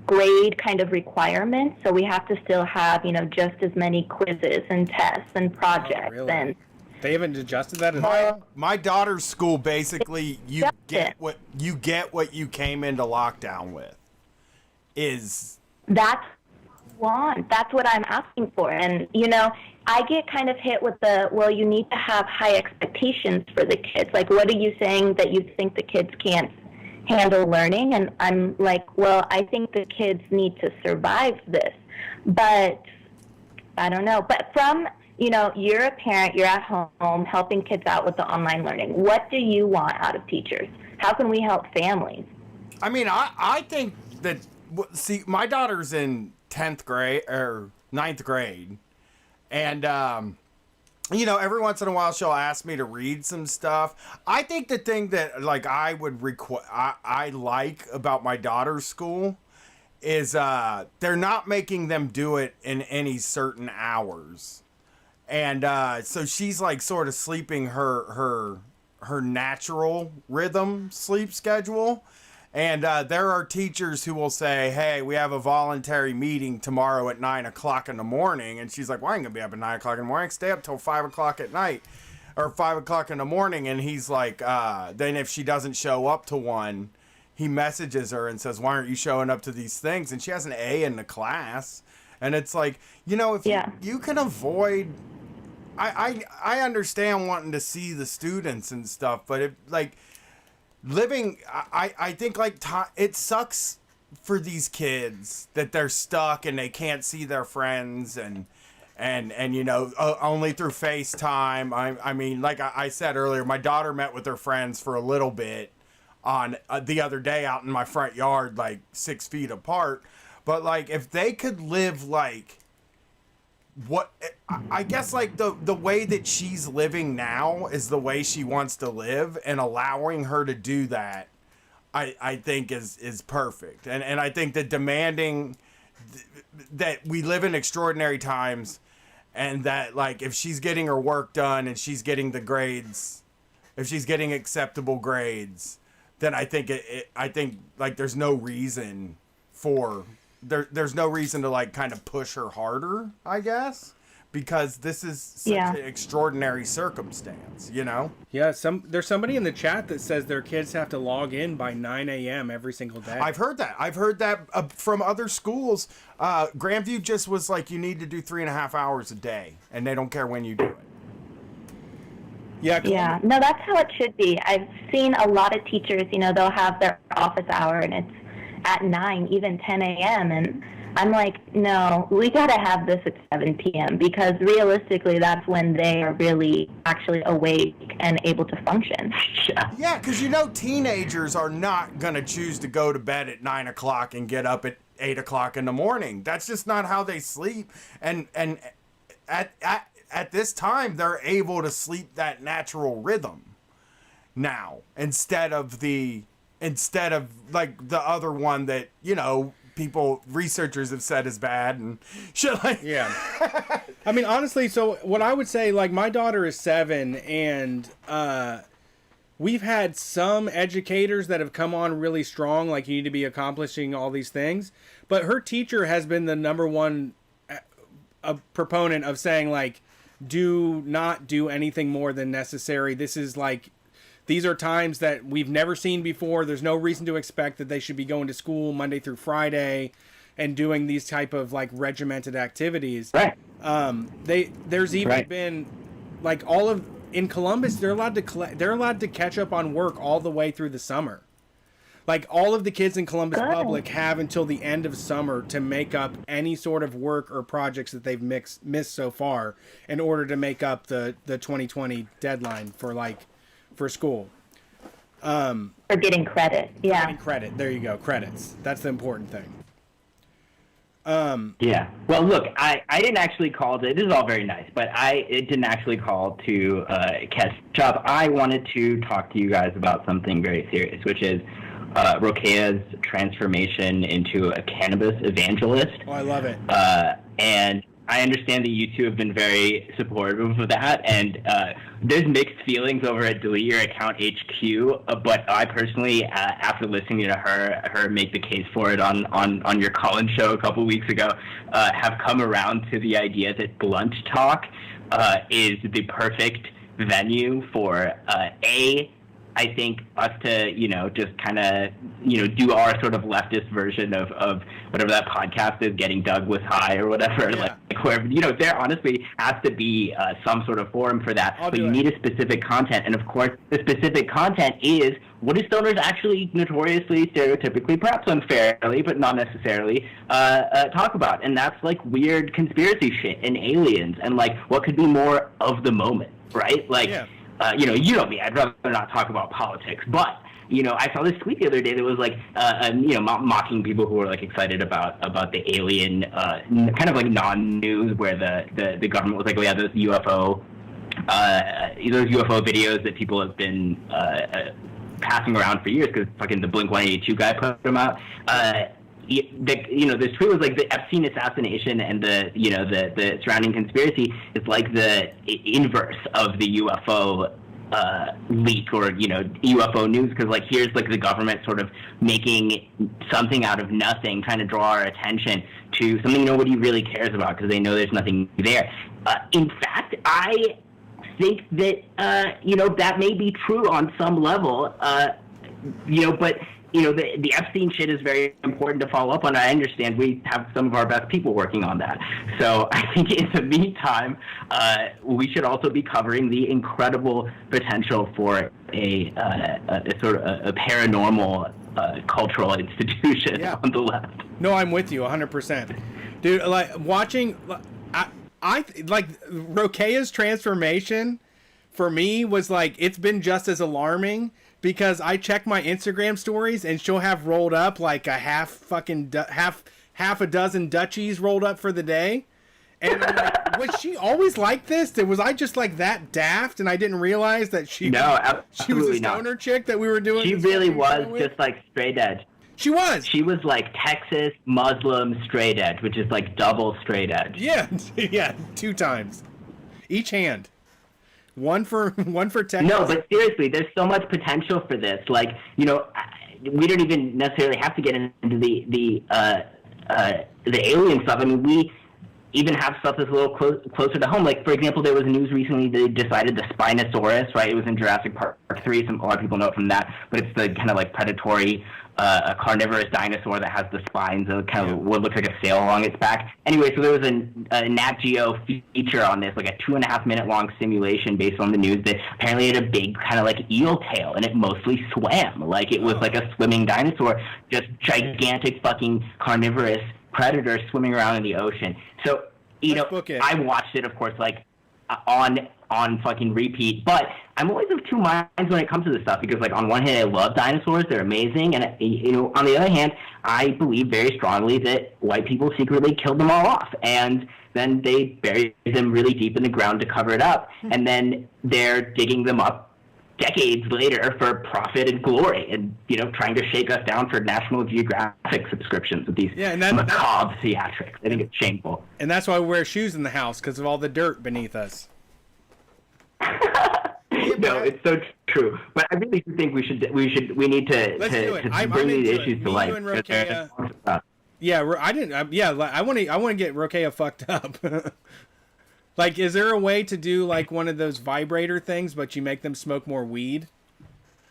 grade kind of requirements. So we have to still have, just as many quizzes and tests and projects. Really? And they haven't adjusted that at all? My daughter's school, basically, you get what you came into lockdown with. That's what I'm asking for. And, I get kind of hit with you need to have high expectations for the kids. Like, what are you saying that you think the kids can't handle learning? And I'm like, well, I think the kids need to survive this. But I don't know. But from, you're a parent, you're at home helping kids out with the online learning. What do you want out of teachers? How can we help families? I mean, I think that, see, my daughter's in 10th grade or 9th grade. And, every once in a while she'll ask me to read some stuff. I think the thing that, like, I would I like about my daughter's school is they're not making them do it in any certain hours. And so she's, like, sort of sleeping her natural rhythm sleep schedule. And there are teachers who will say, hey, we have a voluntary meeting tomorrow at 9 o'clock in the morning. And she's like, well, I ain't going to be up at 9 o'clock in the morning. I can stay up till 5 o'clock at night or 5 o'clock in the morning. And he's like, then if she doesn't show up to one, he messages her and says, why aren't you showing up to these things? And she has an A in the class. And it's like, if you can avoid... I understand wanting to see the students and stuff, but if, like... living, I think, like, it sucks for these kids that they're stuck and they can't see their friends and only through FaceTime. I mean, like I said earlier, my daughter met with her friends for a little bit on the other day out in my front yard, like 6 feet apart. But, like, if they could live, like, I guess, like, the way that she's living now is the way she wants to live, and allowing her to do that, I think is perfect. And I think that demanding that we live in extraordinary times, and that, like, if she's getting her work done and she's getting the grades, if she's getting acceptable grades, then I think like, there's no reason for there's no reason to, like, kind of push her harder, I guess, because this is such an extraordinary circumstance, Yeah, there's somebody in the chat that says their kids have to log in by 9 a.m. every single day. I've heard that from other schools. Grandview just was like, you need to do 3.5 hours a day, and they don't care when you do it. Yeah, no, that's how it should be. I've seen a lot of teachers, they'll have their office hour, and it's at 9, even 10 a.m. And I'm like, no, we got to have this at 7 p.m. because realistically, that's when they are really actually awake and able to function. Yeah, because teenagers are not going to choose to go to bed at 9 o'clock and get up at 8 o'clock in the morning. That's just not how they sleep. And at this time, they're able to sleep that natural rhythm now instead of like the other one that, researchers have said is bad and shit like. Yeah. I mean, honestly, so what I would say, like, my daughter is 7, and we've had some educators that have come on really strong, like, you need to be accomplishing all these things. But her teacher has been the number one proponent of saying, like, do not do anything more than necessary. This is, like, these are times that we've never seen before. There's no reason to expect that they should be going to school Monday through Friday. and doing these type of like regimented activities. Right. There's even been like in Columbus, they're allowed to catch up on work all the way through the summer. Like all of the kids in Columbus Public have until the end of summer to make up any sort of work or projects that they've missed so far in order to make up the 2020 deadline for school. For getting credit. Yeah. Getting credit. There you go. Credits. That's the important thing. Yeah. Well, look, I didn't actually call to. This is all very nice, but it didn't actually call to catch up. I wanted to talk to you guys about something very serious, which is Rokea's transformation into a cannabis evangelist. Oh, I love it. And I understand that you two have been very supportive of that, and there's mixed feelings over at Delete Your Account HQ, but I personally, after listening to her make the case for it on your call-in show a couple weeks ago, have come around to the idea that Blunt Talk is the perfect venue for I think us to, just kind of, do our sort of leftist version of whatever that podcast is, Getting Doug Was High or whatever. Yeah. Like where, there honestly has to be some sort of forum for that. But you need a specific content. And of course, the specific content is, what do stoners actually notoriously, stereotypically, perhaps unfairly, but not necessarily, talk about? And that's like weird conspiracy shit and aliens and like what could be more of the moment, right? Like, you know me, I'd rather not talk about politics, but, I saw this tweet the other day that was like, mocking people who were like excited about the alien, kind of like non-news where the government was like, oh yeah, those UFO videos that people have been, passing around for years because fucking the Blink-182 guy put them out. This tweet was like the Epstein assassination and the surrounding conspiracy is like the inverse of the UFO leak or UFO news, because like here's like the government sort of making something out of nothing, trying to draw our attention to something nobody really cares about because they know there's nothing there. In fact, I think that that may be true on some level, but the Epstein shit is very important to follow up on. I understand we have some of our best people working on that. So I think in the meantime, we should also be covering the incredible potential for a sort of a paranormal cultural institution on the left. No, I'm with you 100%. Dude, like watching, I like Rokea's transformation for me was like, it's been just as alarming. Because I check my Instagram stories and she'll have rolled up like a half a dozen Dutchies rolled up for the day. And I'm like, was she always like this? Was I just like that daft and I didn't realize that she was a stoner chick that we were doing? She really was just like straight edge. She was. She was like Texas Muslim straight edge, which is like double straight edge. Yeah, yeah, 2 times. Each hand. One for Texas. No, but seriously, there's so much potential for this. Like, we don't even necessarily have to get into the alien stuff. I mean, we even have stuff that's a little closer to home. Like, for example, there was news recently they decided the Spinosaurus, right? It was in Jurassic Park 3. A lot of people know it from that, but it's the kind of like predatory a carnivorous dinosaur that has the spines of kind of what looks like a sail along its back. Anyway, so there was a Nat Geo feature on this, like a 2.5-minute long simulation based on the news that apparently had a big kind of like eel tail and it mostly swam. Like it was like a swimming dinosaur, just gigantic fucking carnivorous predator swimming around in the ocean. So, I watched it, of course, like on fucking repeat, but I'm always of two minds when it comes to this stuff because, like, on one hand, I love dinosaurs; they're amazing, and on the other hand, I believe very strongly that white people secretly killed them all off, and then they buried them really deep in the ground to cover it up, and then they're digging them up decades later for profit and glory, and trying to shake us down for National Geographic subscriptions with these macabre theatrics. I think it's shameful, and that's why we wear shoes in the house because of all the dirt beneath us. No, it's so true. But I really do think we need to bring these issues to life. I want to get Rokea fucked up. Like, is there a way to do like one of those vibrator things, but you make them smoke more weed?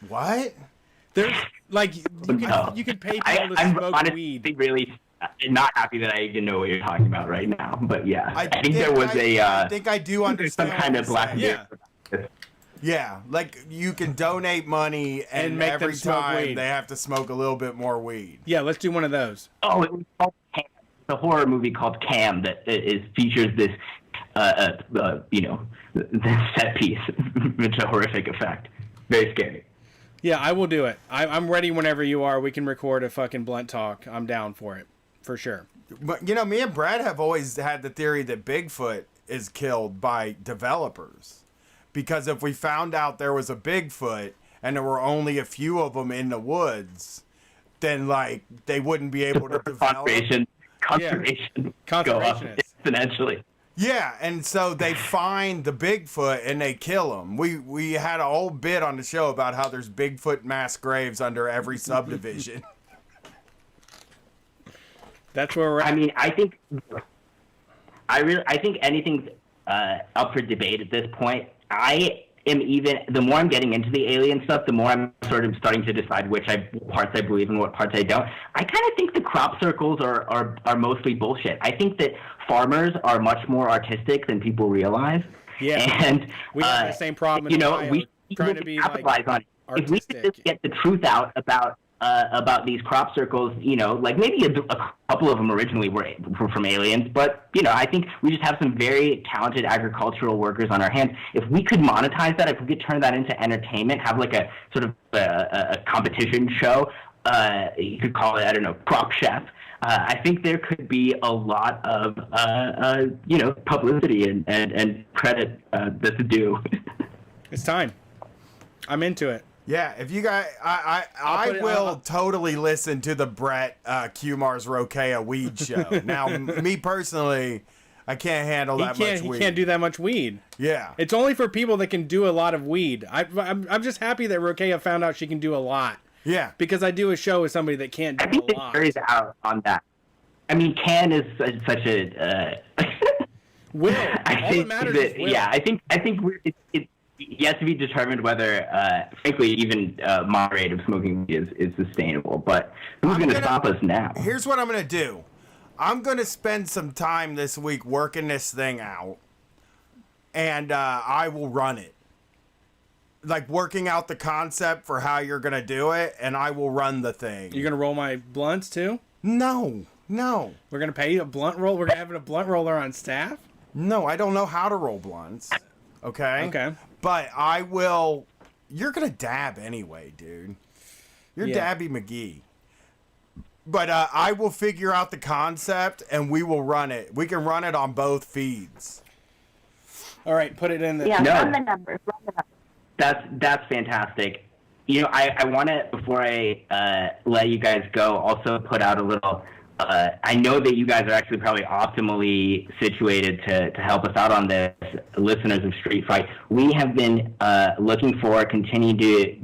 What? There's like you can pay people to smoke weed. Really not happy that I even know what you're talking about right now. But yeah, I think there was I think I do understand some kind what of you're black. saying. Yeah, like you can donate money, and make every them smoke time weed. they have to smoke a little bit more weed. Yeah, let's do one of those. Oh, it was called Cam. It's a horror movie called Cam that features this, this set piece. It's a horrific effect. Very scary. Yeah, I will do it. I'm ready whenever you are. We can record a fucking blunt talk. I'm down for it, for sure. But me and Brad have always had the theory that Bigfoot is killed by developers. Because if we found out there was a Bigfoot and there were only a few of them in the woods, then like they wouldn't be able to develop. Conservation go up exponentially. Yeah, and so they find the Bigfoot and they kill him. We had a whole bit on the show about how there's Bigfoot mass graves under every subdivision. That's where we're at. I mean, I think anything's up for debate at this point. The more I'm getting into the alien stuff, the more I'm sort of starting to decide which parts I believe and what parts I don't. I kind of think the crop circles are mostly bullshit. I think that farmers are much more artistic than people realize. Yeah, and we have the same problem in Ohio, we trying to be capitalize on it. If we could just get the truth out about these crop circles, like maybe a couple of them originally were from aliens, but, I think we just have some very talented agricultural workers on our hands. If we could monetize that, if we could turn that into entertainment, have like a sort of a competition show, you could call it, I don't know, Crop Chef. I think there could be a lot of, publicity and credit that's due. It's time. I'm into it. Yeah, if you guys, I will totally listen to the Brett Kumar's Rokea weed show. Now, me personally, I can't handle that much weed. He can't do that much weed. Yeah. It's only for people that can do a lot of weed. I'm just happy that Rokea found out she can do a lot. Yeah. Because I do a show with somebody that can't do I think a lot. the jury's out on that. I mean, Can is such a... Will. I think that, yeah, I think it's yet to be determined whether, frankly, even moderated smoking is sustainable. But who's going to stop us now? Here's what I'm going to do. I'm going to spend some time this week working this thing out, and I will run it. Like, working out the concept for how you're going to do it, and I will run the thing. You're going to roll my blunts, too? No. We're going to pay you a blunt roll? We're going to have a blunt roller on staff? No, I don't know how to roll blunts. Okay? But I will... You're going to dab anyway, dude. You're Dabby McGee. But I will figure out the concept, and we will run it. We can run it on both feeds. All right, put it in the... Run the numbers. That's fantastic. I want to, before I let you guys go, also put out a little... I know that you guys are actually probably optimally situated to help us out on this, listeners of Street Fight. We have been looking for, continue to,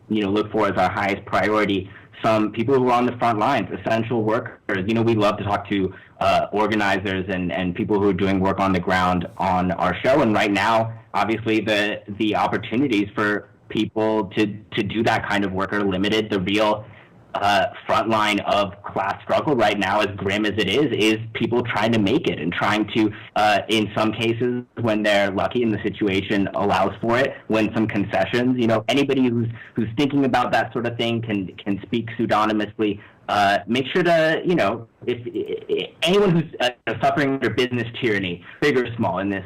look for as our highest priority some people who are on the front lines, essential workers. We love to talk to organizers and people who are doing work on the ground on our show. And right now, obviously, the opportunities for people to do that kind of work are limited. The real front line of class struggle right now, as grim as it is people trying to make it and trying to, in some cases, when they're lucky and the situation allows for it, win some concessions. Anybody who's thinking about that sort of thing can speak pseudonymously. Make sure to, if anyone who's suffering under business tyranny, big or small, in this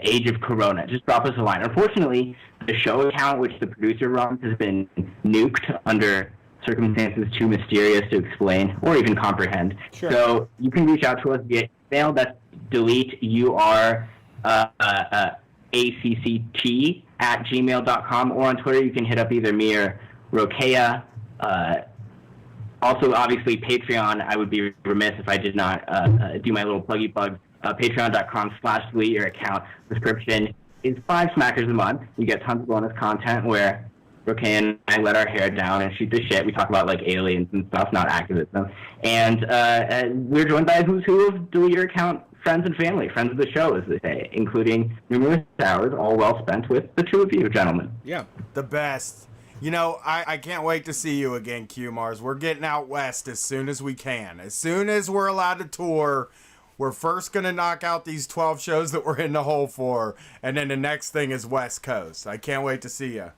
age of Corona, just drop us a line. Unfortunately, the show account, which the producer runs, has been nuked under circumstances too mysterious to explain or even comprehend. Sure. So you can reach out to us via email. That's delete acct@gmail.com, or on Twitter you can hit up either me or Rokea. Also, obviously, Patreon. I would be remiss if I did not do my little pluggy plug. Patreon.com/delete your account. Subscription is $5 smackers a month. You get tons of bonus content where Rokea and I let our hair down and shoot the shit. We talk about like aliens and stuff, not activism. And we're joined by a who's who of Delete Your Account friends and family, friends of the show, as they say, including numerous hours, all well spent with the two of you, gentlemen. Yeah. The best. You know, I can't wait to see you again, Q-Mars. We're getting out west as soon as we can. As soon as we're allowed to tour, we're first going to knock out these 12 shows that we're in the hole for, and then the next thing is West Coast. I can't wait to see you.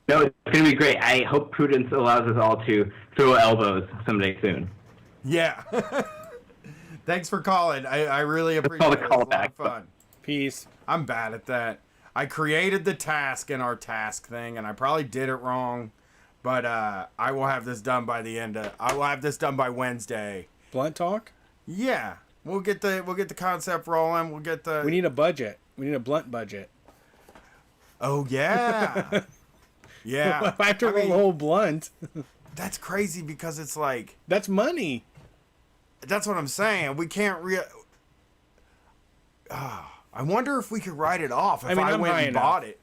No, it's going to be great. I hope Prudence allows us all to throw elbows someday soon. Yeah. Thanks for calling. I really appreciate it. It was a lot of fun. Peace. I'm bad at that. I created the task in our task thing, and I probably did it wrong, but I will have this done by I will have this done by Wednesday. Blunt talk? Yeah, we'll get the concept rolling. We need a budget. We need a blunt budget. Oh yeah, yeah. I have to roll the whole blunt. That's crazy because it's like that's money. That's what I'm saying. We can't I wonder if we could write it off if I went and bought it.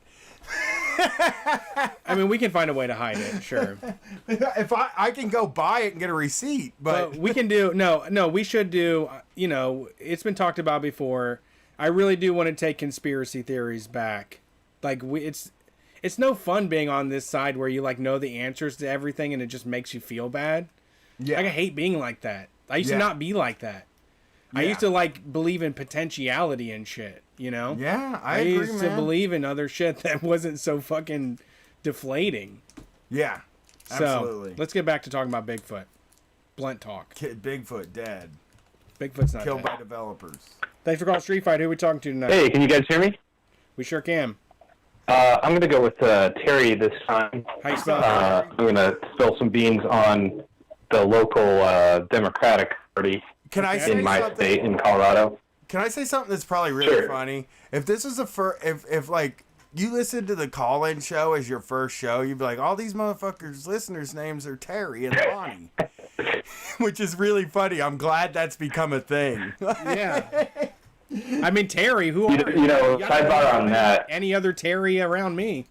I mean, we can find a way to hide it, sure. If I can go buy it and get a receipt, but we can do we should do. You know, it's been talked about before. I really do want to take conspiracy theories back. Like it's no fun being on this side where you like know the answers to everything and it just makes you feel bad. Yeah, like, I hate being like that. I used to not be like that. I used to like believe in potentiality and shit, you know? Yeah, I agree, used to believe in other shit that wasn't so fucking deflating. Yeah, absolutely. So, let's get back to talking about Bigfoot. Blunt talk. Bigfoot dead. Bigfoot's not killed dead. by developers. Thanks for calling Street Fight. Who are we talking to tonight? Hey, can you guys hear me? We sure can. I'm going to go with Terry this time. How you spell I'm going to spill some beans on the local Democratic Party. Can I say in my something? state in Colorado? Can I say something that's probably really funny? If this is if like you listen to the call-in show as your first show, you'd be like, all these motherfuckers' listeners' names are Terry and Lonnie, which is really funny. I'm glad that's become a thing. Yeah. I mean, Terry, who are you know, sidebar on that. Any other Terry around me?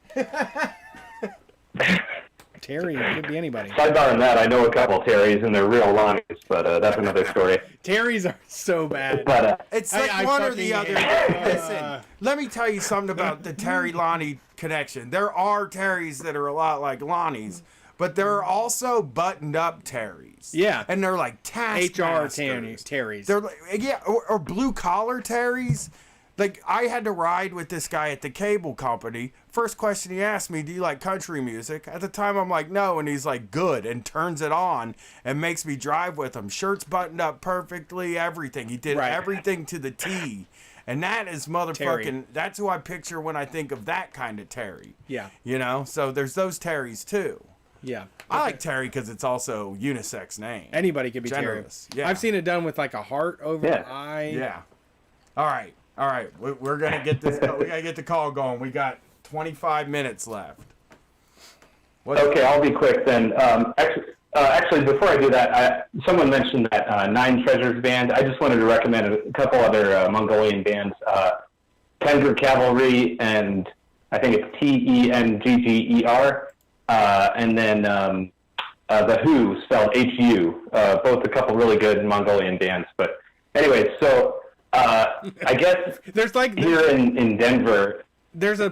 Terry could be anybody. Sidebar on that, I know a couple Terrys and they're real Lonnies, but that's another story. Terrys are so bad. But it's like one or the other. Listen, let me tell you something about the Terry Lonnie connection. There are Terrys that are a lot like Lonnies, but there are also buttoned up Terrys. Yeah, and they're like taskmasters. Terrys. They're like, or blue collar Terrys. Like, I had to ride with this guy at the cable company. First question he asked me, do you like country music? At the time, I'm like, no. And he's like, good. And turns it on and makes me drive with him. Shirts buttoned up perfectly, everything. He did everything to the T. And that is Terry. That's who I picture when I think of that kind of Terry. Yeah. You know? So there's those Terrys, too. Yeah. I like Terry because it's also unisex name. Anybody could be Generous. Terry. Yeah. I've seen it done with like a heart over the eye. Yeah. All right. We're gonna get this. We gotta get the call going. We got 25 minutes left. Okay, I'll be quick then. Actually, before I do that, someone mentioned that Nine Treasures band. I just wanted to recommend a couple other Mongolian bands. Tengger Cavalry, and I think it's Tengger. And then The Who, spelled Hu. Both a couple really good Mongolian bands. But anyway, so I guess there's like here in Denver. There's a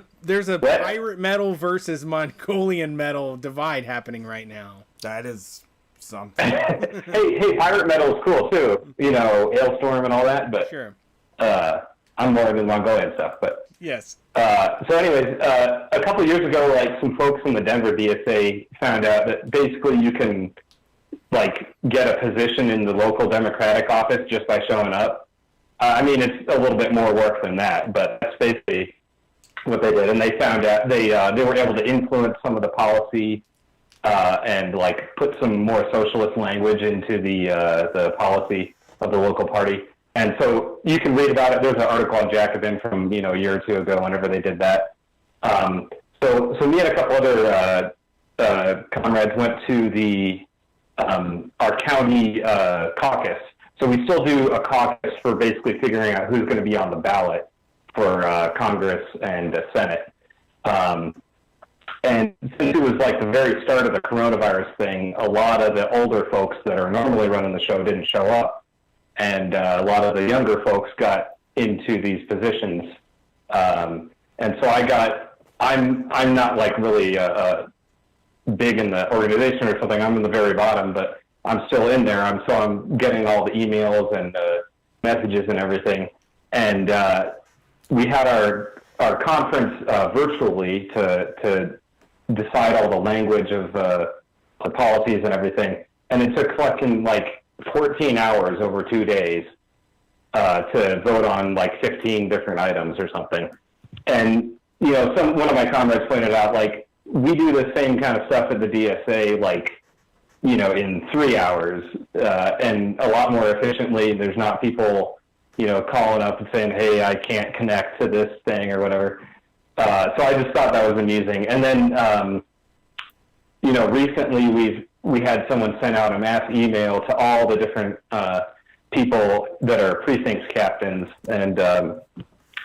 pirate metal versus Mongolian metal divide happening right now. That is something. hey, pirate metal is cool too. You know, Hailstorm and all that. But sure. I'm more into Mongolian stuff. But yes. So anyways, a couple years ago, like some folks from the Denver DSA found out that basically you can like get a position in the local Democratic office just by showing up. I mean, it's a little bit more work than that, but that's basically what they did. And they found out they were able to influence some of the policy and like put some more socialist language into the policy of the local party. And so you can read about it. There's an article on Jacobin from a year or two ago, whenever they did that. So me and a couple other comrades went to our county caucus. So we still do a caucus for basically figuring out who's going to be on the ballot for Congress and Senate. And since it was like the very start of the coronavirus thing, a lot of the older folks that are normally running the show didn't show up. And a lot of the younger folks got into these positions. And so I got I'm not like really big in the organization or something. I'm in the very bottom, but I'm still in there. I'm getting all the emails and messages and everything. And we had our conference virtually to decide all the language of the policies and everything. And it took fucking like 14 hours over 2 days to vote on like 15 different items or something. And, you know, one of my comrades pointed out, like, we do the same kind of stuff at the DSA, like, you know, in 3 hours and a lot more efficiently. There's not people, you know, calling up and saying, hey, I can't connect to this thing or whatever. So I just thought that was amusing. And then, you know, recently we had someone send out a mass email to all the different people that are precincts captains and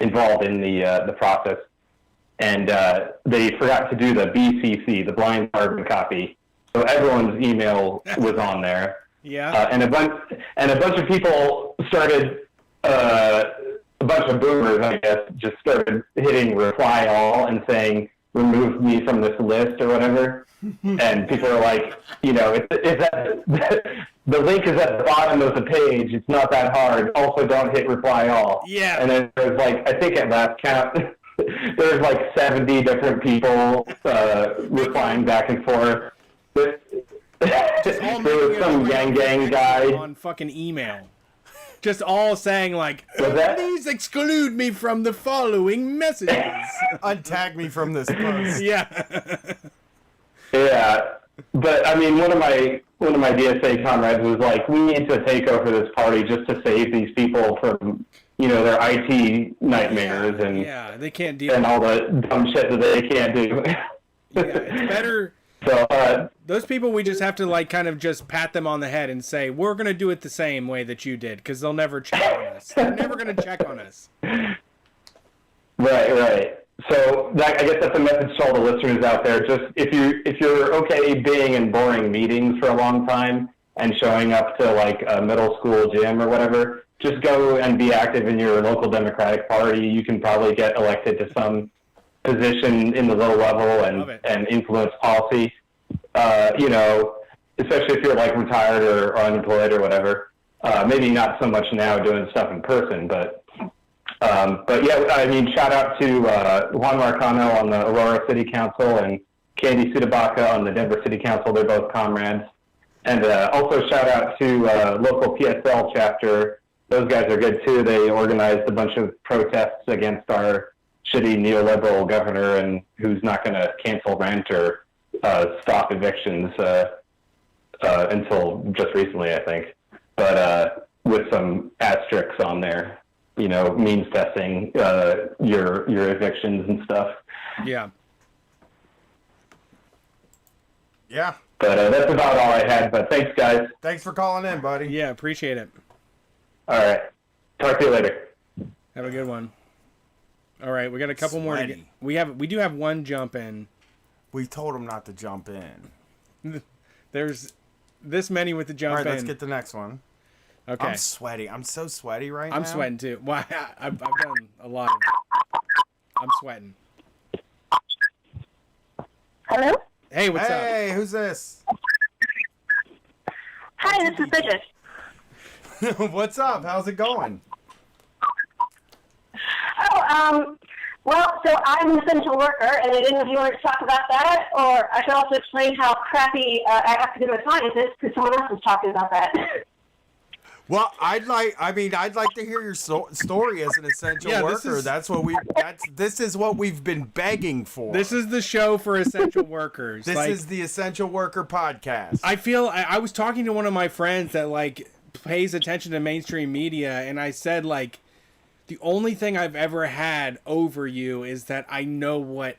involved in the process. And they forgot to do the BCC, the blind carbon copy. So everyone's email was on there. Yeah. And a bunch of people started, a bunch of boomers, I guess, just started hitting reply all and saying, remove me from this list or whatever. And people are like, you know, the link is at the bottom of the page. It's not that hard. Also, don't hit reply all. Yeah. And then there's like, I think at last count, there's like 70 different people replying back and forth. There was some gang guy on fucking email. Just all saying like, that? please exclude me from the following messages. Untag me from this post. Yeah. Yeah, but I mean, one of my DSA comrades was like, we need to take over this party just to save these people from, you know, their IT nightmares and they can't deal and all the dumb shit that they can't do. It's better. So those people, we just have to like kind of just pat them on the head and say, we're gonna do it the same way that you did, because they'll never check on us. They're never gonna check on us. Right. So I guess that's a message to all the listeners out there. Just if you're okay being in boring meetings for a long time and showing up to like a middle school gym or whatever, just go and be active in your local Democratic Party. You can probably get elected to some position in the low level and influence policy. You know, especially if you're like retired or unemployed or whatever. Maybe not so much now doing stuff in person, but yeah, I mean, shout out to Juan Marcano on the Aurora City Council and Candy Sudabaka on the Denver City Council. They're both comrades. And also shout out to local PSL chapter. Those guys are good too. They organized a bunch of protests against our shitty neoliberal governor and who's not going to cancel rent or stop evictions until just recently, I think. But with some asterisks on there. You know, means testing your evictions and stuff. Yeah. Yeah. But that's about all I had. But thanks, guys. Thanks for calling in, buddy. Yeah, appreciate it. All right. Talk to you later. Have a good one. All right, we got a couple more. We do have one jump in. We told him not to jump in. There's this many with the jump in. All right, let's get the next one. Okay. I'm sweaty. I'm so sweaty right now. I'm sweating too. Why? I've done a lot of. I'm sweating. Hello? Hey, what's up? Hey, who's this? Hi, this is Bridget. What's up? How's it going? Well, so I'm an essential worker, and I didn't know if you wanted to talk about that, or I could also explain how crappy academic science is, because someone else was talking about that. Well, I'd like to hear your story as an essential worker. This is what we've been begging for. This is the show for essential workers. This is the Essential Worker Podcast. I feel I was talking to one of my friends that like pays attention to mainstream media, and I said like, the only thing I've ever had over you is that I know what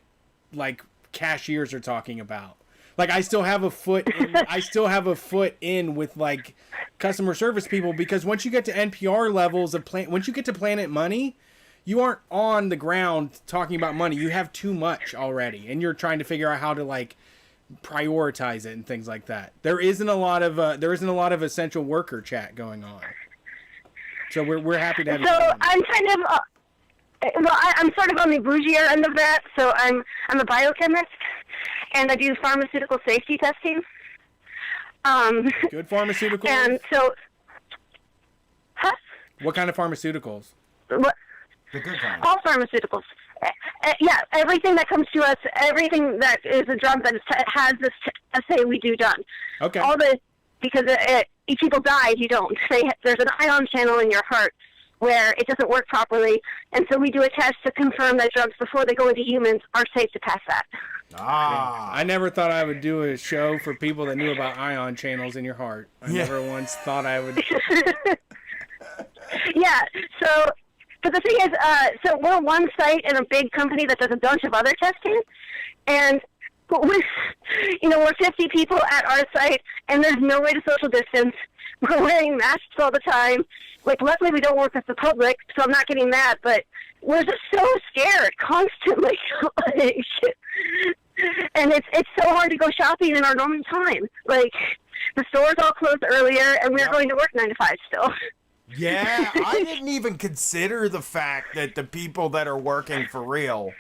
like cashiers are talking about. Like I still have a foot in with like customer service people, because once you get to NPR levels of once you get to Planet Money, you aren't on the ground talking about money. You have too much already, and you're trying to figure out how to like prioritize it and things like that. There isn't a lot of essential worker chat going on. So we're happy to have you. So I'm kind of Well, I'm sort of on the bougier end of that. So I'm a biochemist, and I do pharmaceutical safety testing. Good pharmaceuticals. And so, What kind of pharmaceuticals? what? The good kind. All pharmaceuticals. Yeah, everything that comes to us, everything that is a drug that has this assay, we do done. Okay. Because if people die, you don't. There's an ion channel in your heart where it doesn't work properly, and so we do a test to confirm that drugs before they go into humans are safe to test that. I never thought I would do a show for people that knew about ion channels in your heart. I never once thought I would. Yeah, so, but the thing is, so we're one site in a big company that does a bunch of other testing, and we're 50 people at our site, and there's no way to social distance. We're wearing masks all the time. Like, luckily we don't work with the public, so I'm not getting that, but we're just so scared constantly. And it's so hard to go shopping in our normal time. Like, the stores all closed earlier, and we're going to work 9 to 5 still. Yeah, I didn't even consider the fact that the people that are working for real,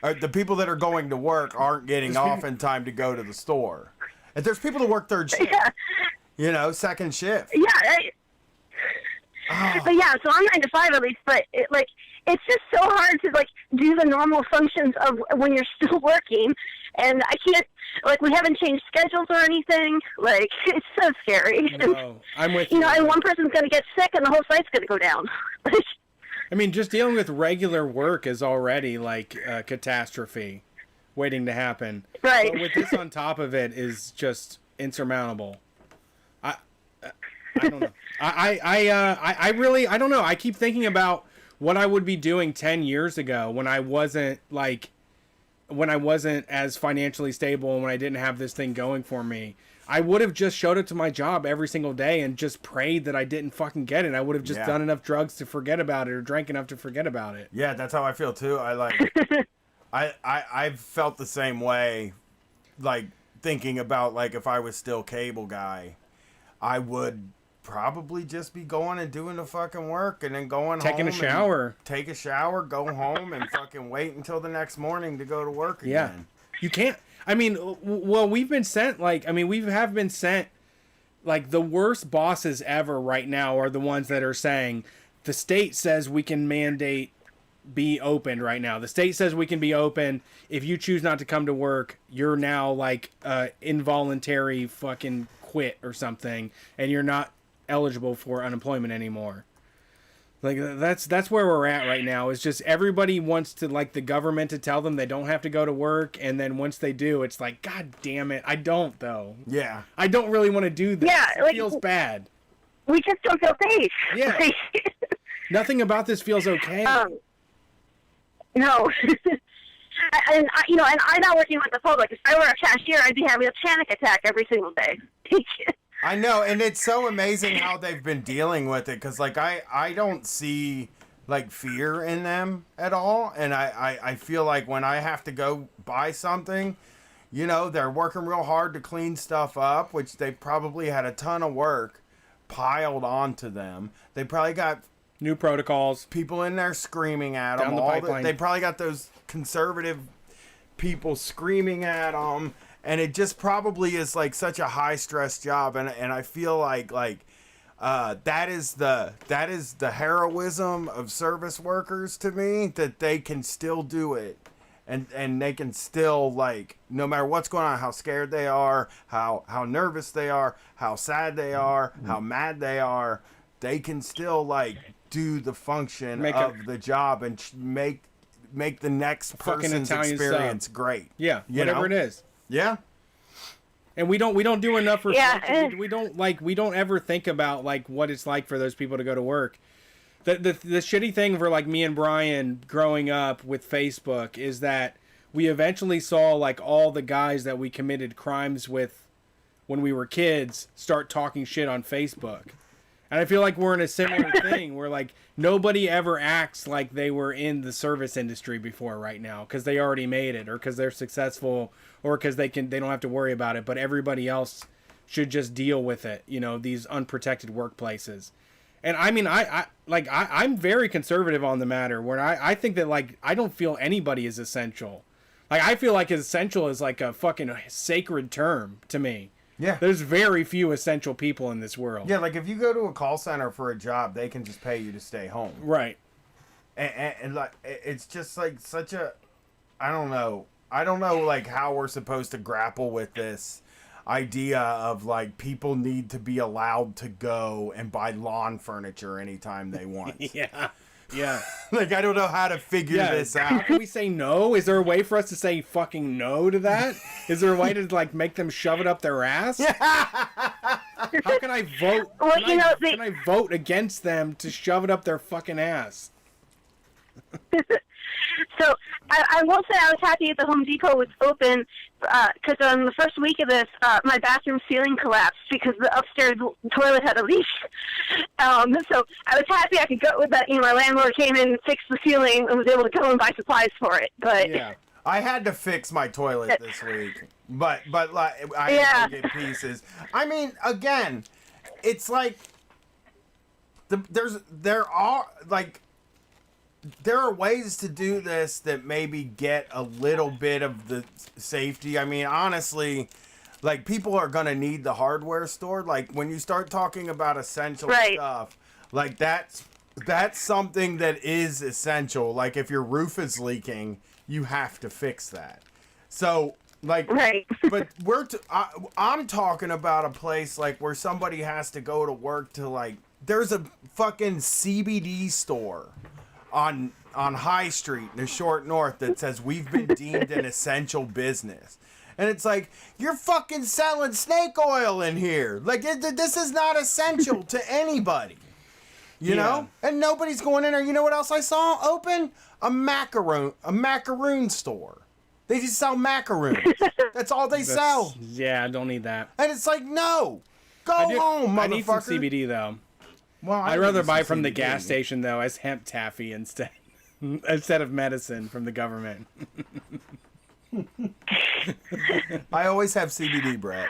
the people that are going to work, aren't getting off in time to go to the store. And there's people that work third shift, second shift. Yeah, but yeah, so I'm 9 to 5 at least, but it's just so hard to do the normal functions of when you're still working, and I can't, we haven't changed schedules or anything. It's so scary. No, I'm with you. And one person's going to get sick, and the whole site's going to go down. I mean, just dealing with regular work is already like a catastrophe waiting to happen. Right. But with this on top of it is just insurmountable. I don't know. I really don't know. I keep thinking about what I would be doing 10 years ago when I wasn't as financially stable and when I didn't have this thing going for me. I would have just showed up to my job every single day and just prayed that I didn't fucking get it. I would have just done enough drugs to forget about it or drank enough to forget about it. Yeah, that's how I feel too. I've felt the same way, thinking about if I was still cable guy, I would probably just be going and doing the fucking work and then taking a shower, take a shower, go home and fucking wait until the next morning to go to work again. Yeah, you can't. I mean, well, we've been sent the worst bosses ever right now are the ones that are saying the state says we can mandate be open right now. The state says we can be open. If you choose not to come to work, you're now involuntary fucking quit or something, and you're not eligible for unemployment anymore. That's where we're at right now. Is just everybody wants to the government to tell them they don't have to go to work, and then once they do, it's like, God damn it, I don't though. Yeah, I don't really want to do this. Yeah, it feels bad. We just don't feel safe. Yeah, nothing about this feels okay. No. And I'm not working with the public. If I were a cashier, I'd be having a panic attack every single day. I know, and it's so amazing how they've been dealing with it, because I don't see fear in them at all, and I feel like when I have to go buy something, they're working real hard to clean stuff up, which they probably had a ton of work piled onto them. They probably got new protocols, people in there screaming at them. Down the pipeline. They probably got those conservative people screaming at them. And it just probably is such a high stress job, and I feel like that is the heroism of service workers to me, that they can still do it, and they can still no matter what's going on, how scared they are, how nervous they are, how sad they are, how mad they are, they can still do the function of the job and make the next person's experience great. Yeah, whatever it is. Yeah. And we don't do enough reflection. We don't ever think about what it's like for those people to go to work. The shitty thing for me and Brian growing up with Facebook is that we eventually saw all the guys that we committed crimes with when we were kids start talking shit on Facebook. And I feel like we're in a similar thing where nobody ever acts like they were in the service industry before right now because they already made it, or because they're successful, or because they don't have to worry about it. But everybody else should just deal with it, these unprotected workplaces. And I mean, I'm very conservative on the matter, where I think that, like, I don't feel anybody is essential. Like, I feel like essential is like a fucking sacred term to me. Yeah. There's very few essential people in this world. Yeah, like if you go to a call center for a job, they can just pay you to stay home. Right. And like, it's just like such a, I don't know like how we're supposed to grapple with this idea of like people need to be allowed to go and buy lawn furniture anytime they want. Yeah. Yeah. Like, I don't know how to figure this out. How can we say no? Is there a way for us to say fucking no to that? Is there a way to, like, make them shove it up their ass? How can I vote? Well, can I vote against them to shove it up their fucking ass? So I will say I was happy that the Home Depot was open because on the first week of this, my bathroom ceiling collapsed because the upstairs toilet had a leak. So I was happy I could go with that. My landlord came in and fixed the ceiling and was able to go and buy supplies for it. But yeah, I had to fix my toilet this week, but like I had to get pieces. I mean, again, it's like there are ways to do this that maybe get a little bit of the safety. I mean, honestly, like, people are going to need the hardware store. Like, when you start talking about essential stuff, like, that's something that is essential. Like, if your roof is leaking, you have to fix that. So, like, but I'm talking about a place, like, where somebody has to go to work to, like, there's a fucking CBD store on High Street in the Short North that says we've been deemed an essential business. And it's like, you're fucking selling snake oil in here. Like, this is not essential to anybody. You know? And nobody's going in there. You know what else I saw open? A macaroon store. They just sell macaroons. That's all they sell. Yeah, I don't need that. And it's like, no. Go home, motherfucker. I need some CBD, though. Well, I'd rather buy from the gas station, though, as hemp taffy instead of medicine from the government. I always have CBD, Brett.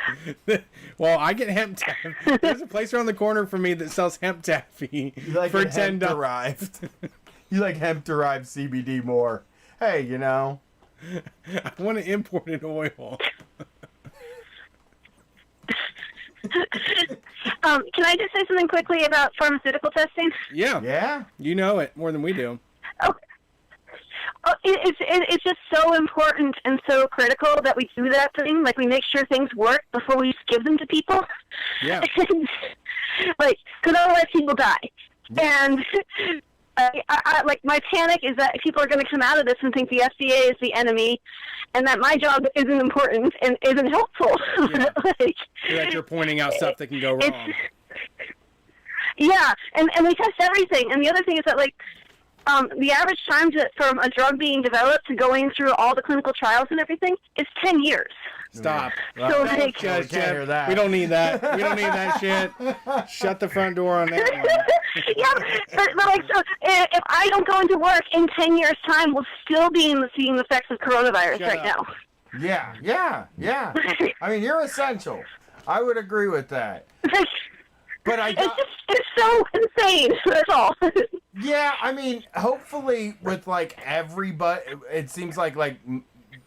Well, I get hemp taffy. There's a place around the corner for me that sells hemp taffy for $10. Derived. You like hemp-derived CBD more. Hey, you know. I want to import an oil. Can I just say something quickly about pharmaceutical testing? Yeah. Yeah? You know it more than we do. It's just so important and so critical that we do that thing. Like, we make sure things work before we just give them to people. Yeah. Like, because otherwise people die. And I like, my panic is that people are going to come out of this and think the FDA is the enemy, and that my job isn't important and isn't helpful. Yeah. Like, So that you're pointing out stuff that can go wrong. Yeah, and we test everything. And the other thing is that, like, the average time from a drug being developed to going through all the clinical trials and everything is 10 years. Stop. So, like, Can't hear that. We don't need that. We don't need that shit. Shut the front door on that one. Yeah, but like, so if I don't go into work in 10 years' time, we'll still be seeing the effects of coronavirus now. Yeah. I mean, you're essential. I would agree with that. But it's so insane. That's all. Yeah, I mean, hopefully with like everybody, it seems like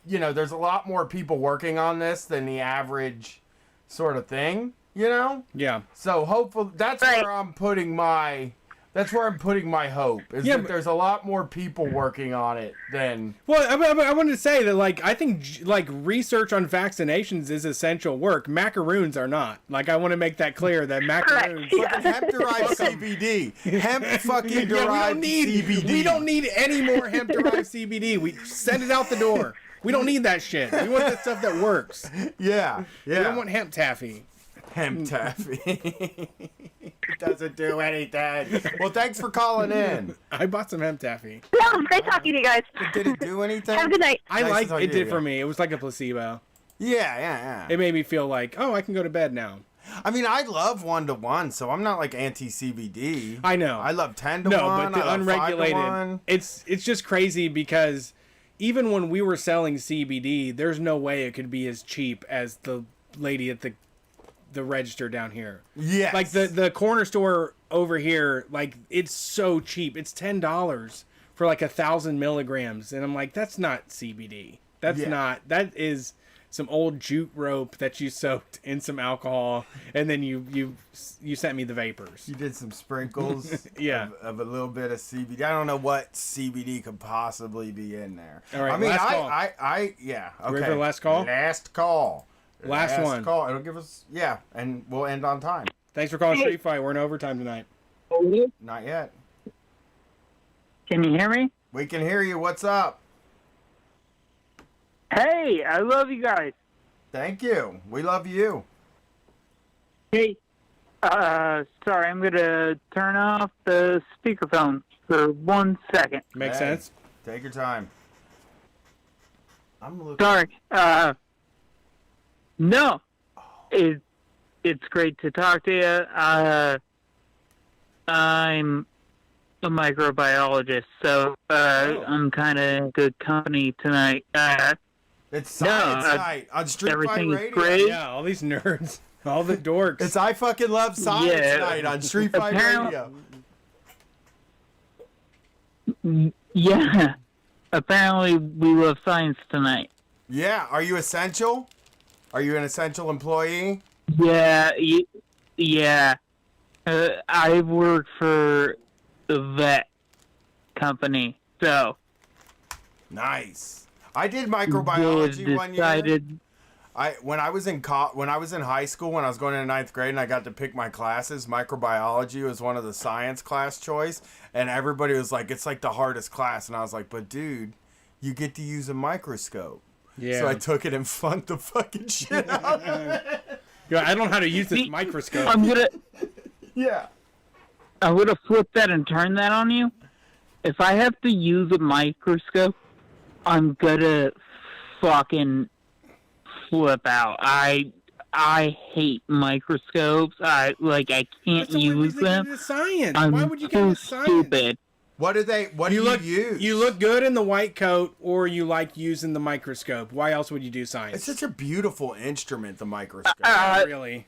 you know, there's a lot more people working on this than the average sort of thing, you know? Yeah. So hopefully that's where I'm putting my hope, is that there's a lot more people working on it than... Well, I wanted to say that, like, I think, like, research on vaccinations is essential work. Macaroons are not. Like, I want to make that clear, that macaroons... Fucking hemp-derived CBD. Hemp-fucking-derived CBD. We don't need any more hemp-derived CBD. We send it out the door. We don't need that shit. We want the stuff that works. Yeah. We don't want hemp taffy. Hemp taffy. It doesn't do anything. Well, thanks for calling in. I bought some hemp taffy. Yeah, it was great talking to you guys. Did it do anything? Have a good night. It did for me. It was like a placebo. Yeah. It made me feel like, oh, I can go to bed now. I mean, I love 1-to-1, so I'm not like anti-CBD. I know. I love 10-to-1. No, but the unregulated, 5-to-1. it's just crazy because even when we were selling CBD, there's no way it could be as cheap as the lady at the register down here. Yes. Like the corner store over here, like, it's so cheap. It's $10 for like 1,000 milligrams, and I'm like, that's not CBD. That's not. That is some old jute rope that you soaked in some alcohol, and then you sent me the vapors. You did some sprinkles Yeah. of a little bit of CBD. I don't know what CBD could possibly be in there. All right, I mean, last call. yeah. You ready Okay. for the last call? Last call. Last one. Call. It'll give us, and we'll end on time. Thanks for calling Street Fight. We're in overtime tonight. Not yet. Can you hear me? We can hear you. What's up? Hey, I love you guys. Thank you. We love you. Hey, sorry, I'm gonna turn off the speakerphone for 1 second. Makes sense. Take your time. I'm looking. Sorry. No, it's great to talk to you. I'm a microbiologist, so I'm kind of good company tonight. It's Science Night on Street Fight everything's Radio. great. Yeah, all these nerds, all the dorks. It's I fucking love Science Night on Street Fight Radio. Yeah, apparently we love science tonight. Yeah. Are you essential? Are you an essential employee? Yeah, yeah. I work for the vet company, so. Nice. I did microbiology one year. decided- When I was in high school, when I was going into 9th grade, and I got to pick my classes, microbiology was one of the science class choice, and everybody was like, "It's like the hardest class," and I was like, "But dude, you get to use a microscope." Yeah. So I took it and funked the fucking shit out of it. Yeah, I don't know how to use this microscope. I'm gonna flip that and turn that on you. If I have to use a microscope, I'm gonna fucking flip out. I hate microscopes. I can't use them. It's science. I'm Why would you get too into science? stupid. What do you use? You look good in the white coat, or you like using the microscope. Why else would you do science? It's such a beautiful instrument, the microscope. Really?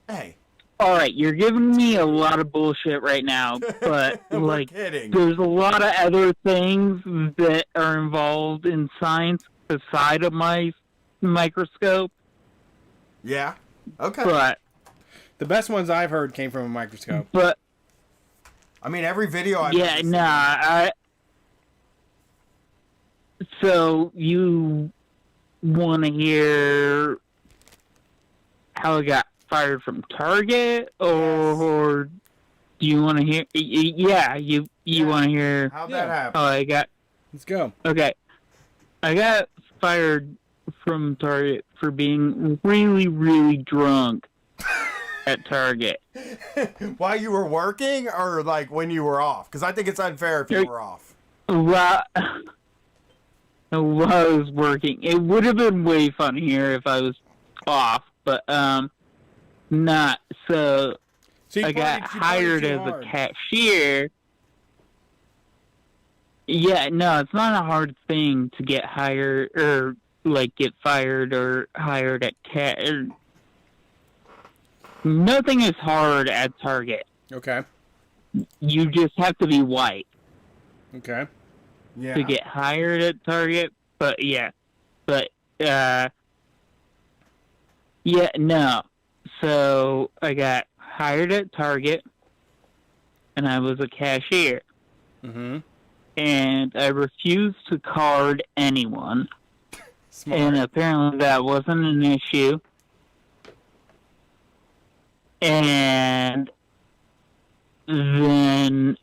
Hey. All right, you're giving me a lot of bullshit right now, but kidding. there's a lot of other things that are involved in science aside of my microscope. Yeah. Okay. But the best ones I've heard came from a microscope. But I mean, every video I've yeah, nah. So you want to hear how I got fired from Target, or do you want to hear? Yeah, you want to hear how'd that happen? how I got? Let's go. Okay, I got fired from Target for being really, really drunk at Target. While you were working, or like when you were off? Because I think it's unfair if you were off. While I was working, it would have been way funnier if I was off, but not. So I got hired as a cashier. Yeah, no, it's not a hard thing to get hired or get fired or hired at Nothing is hard at Target. Okay. You just have to be white. Okay. Yeah. To get hired at Target, but yeah. No. So I got hired at Target, and I was a cashier. Mm-hmm. And I refused to card anyone. Smart. And apparently that wasn't an issue. And then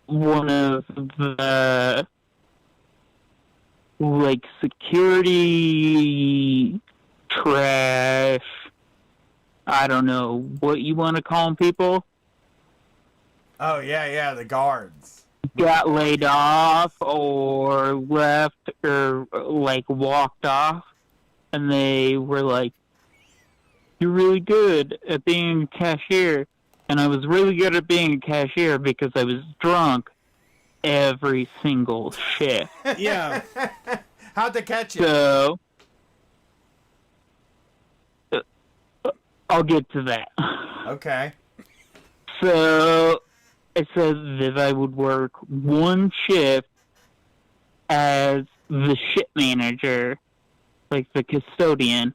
one of the security trash, I don't know what you want to call them, people, Oh yeah, the guards got laid off or left or walked off, and they were like, "You're really good at being a cashier," and I was really good at being a cashier because I was drunk every single shift. Yeah. How'd they catch you? So I'll get to that. Okay. So it said that I would work one shift as the ship manager, like the custodian.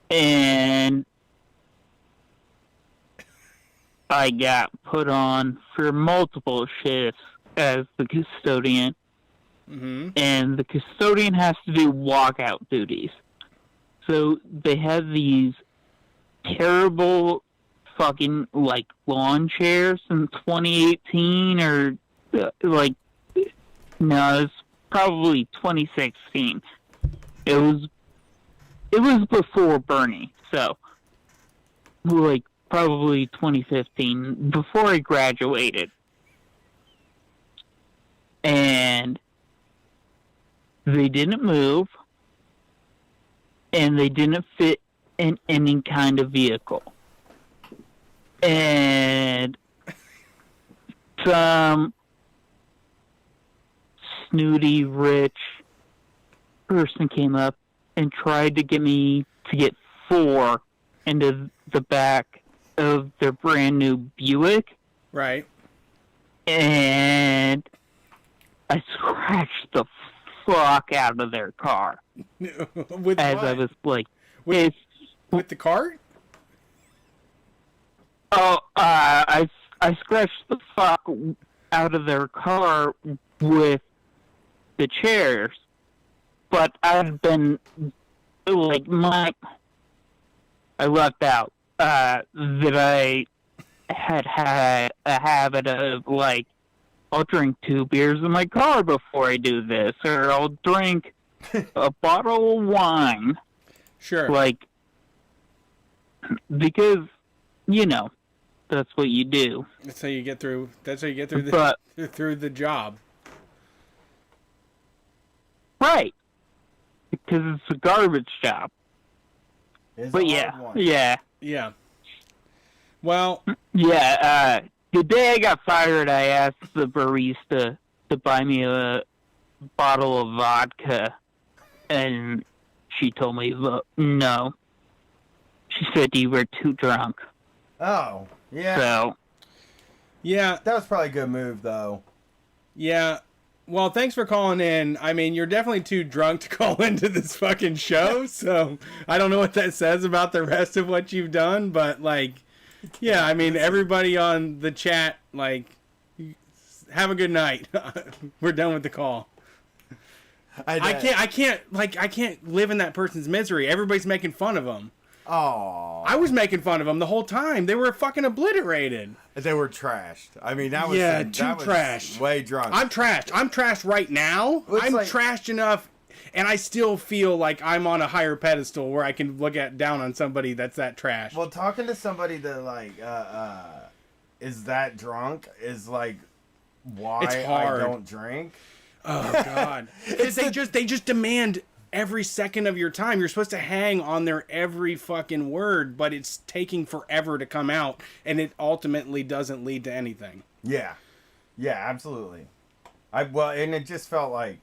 And I got put on for multiple shifts as the custodian. And the custodian has to do walkout duties. So they have these terrible fucking, like, lawn chairs in 2018 or, like, no, it's probably 2016. It was before Bernie, so, like, probably 2015, before I graduated. And they didn't move, and they didn't fit in any kind of vehicle. And some snooty, rich person came up and tried to get me to get 4 into the back of their brand new Buick. Right. And I scratched the fuck out of their car. With as what? I was like, with the cart? Oh, I scratched the fuck out of their car with the chairs, but I've been like I left out that I had a habit of like I'll drink 2 beers in my car before I do this, or I'll drink a bottle of wine. Sure. Like, because, you know, that's what you do. That's how you get through. That's how you get through the But- through the job. Right. Because it's a garbage job. But yeah. Yeah. Well. Yeah, the day I got fired, I asked the barista to buy me a bottle of vodka, and she told me no. She said you were too drunk. Oh, yeah. So, yeah. That was probably a good move, though. Yeah. Well, thanks for calling in. I mean, you're definitely too drunk to call into this fucking show, so I don't know what that says about the rest of what you've done, but, like, yeah, I mean, everybody on the chat, like, have a good night. We're done with the call. I can't live in that person's misery. Everybody's making fun of them. Oh, I was making fun of them the whole time. They were fucking obliterated. They were trashed. I mean, that was that was trashed. Way drunk. I'm trashed. I'm trashed right now. I'm trashed enough, and I still feel like I'm on a higher pedestal where I can look down on somebody that's that trash. Well, talking to somebody that like is that drunk is like why It's hard. I don't drink. Oh God! Because they just demand every second of your time. You're supposed to hang on their every fucking word, but it's taking forever to come out, and it ultimately doesn't lead to anything. Yeah, absolutely. And it just felt like,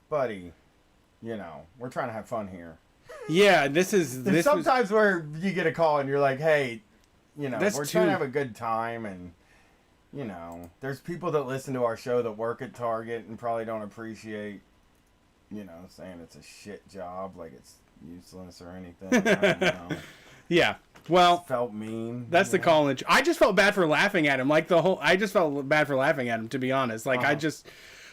buddy, you know, we're trying to have fun here. Yeah, this sometimes where you get a call and you're like, hey, you know, That's we're too- trying to have a good time, and you know, there's people that listen to our show that work at Target and probably don't appreciate, you know, saying it's a shit job, like it's useless or anything. I don't know. Yeah. Well, felt mean. That's the call-in. I just felt bad for laughing at him. I just felt bad for laughing at him, to be honest. Like,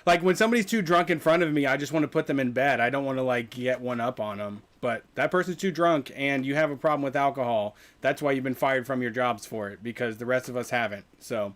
like when somebody's too drunk in front of me, I just want to put them in bed. I don't want to like get one up on them. But that person's too drunk, and you have a problem with alcohol. That's why you've been fired from your jobs for it, because the rest of us haven't. So,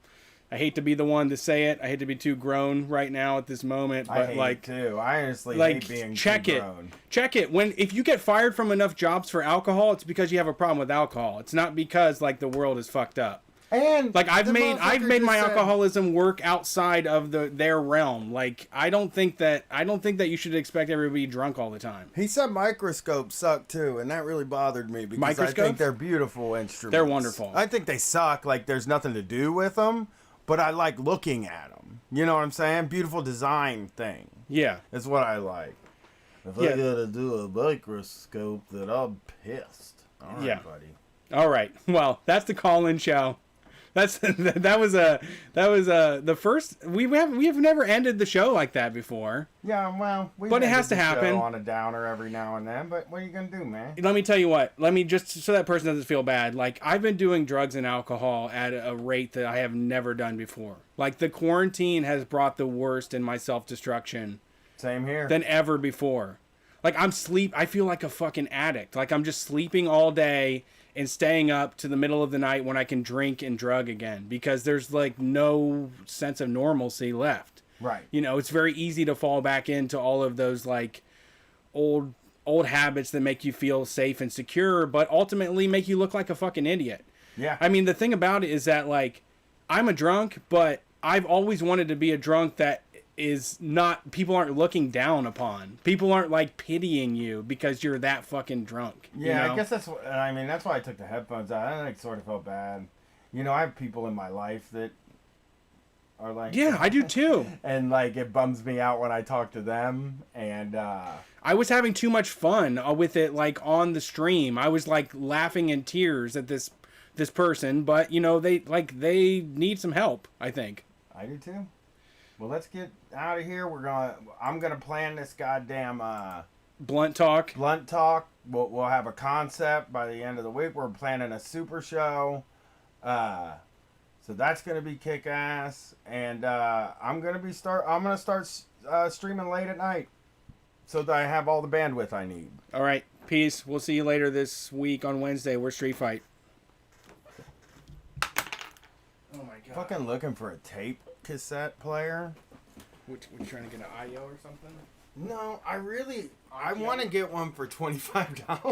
I hate to be the one to say it. I hate to be too grown right now at this moment. But I hate like, it too. I honestly like, hate being check too it. grown. Check it. If you get fired from enough jobs for alcohol, it's because you have a problem with alcohol. It's not because like the world is fucked up. And like I've the made motherfucker my just said- alcoholism work outside of their realm. Like I don't think that you should expect everybody drunk all the time. He said microscopes suck too, and that really bothered me because I Microscopes? think they're beautiful instruments. They're wonderful. I think they suck. Like there's nothing to do with them, but I like looking at them. You know what I'm saying? Beautiful design thing. Yeah, is what I like. If I gotta do a microscope, then I'm pissed. All right, Yeah. buddy. All right. Well, that's the call-in show. that was the first. We have never ended the show like that before. Yeah, well, But it has to ended the show happen. on a downer every now and then. But what are you gonna do, man? Let me tell you what. Let me just so that person doesn't feel bad. Like I've been doing drugs and alcohol at a rate that I have never done before. Like the quarantine has brought the worst in my self-destruction. Same here. Than ever before. Like I feel like a fucking addict. Like I'm just sleeping all day and staying up to the middle of the night when I can drink and drug again because there's like no sense of normalcy left. Right. You know, it's very easy to fall back into all of those like old habits that make you feel safe and secure, but ultimately make you look like a fucking idiot. Yeah. I mean, the thing about it is that like I'm a drunk, but I've always wanted to be a drunk that is not, people aren't looking down upon. People aren't like pitying you because you're that fucking drunk. Yeah, you know? I guess that's why I took the headphones out. I like sort of felt bad. You know, I have people in my life that are like, yeah, I do too. And like it bums me out when I talk to them. And I was having too much fun with it, like on the stream. I was like laughing in tears at this person, but you know they need some help. I think. I do too. Well, let's get out of here. I'm gonna plan this goddamn blunt talk. Blunt talk. We'll have a concept by the end of the week. We're planning a super show. So that's gonna be kick ass. And I'm gonna start streaming late at night, so that I have all the bandwidth I need. All right, peace. We'll see you later this week on Wednesday. We're Street Fight. Oh my god. Fucking looking for a tape cassette player. We're trying to get an IO or something? No, I want to get one for $25.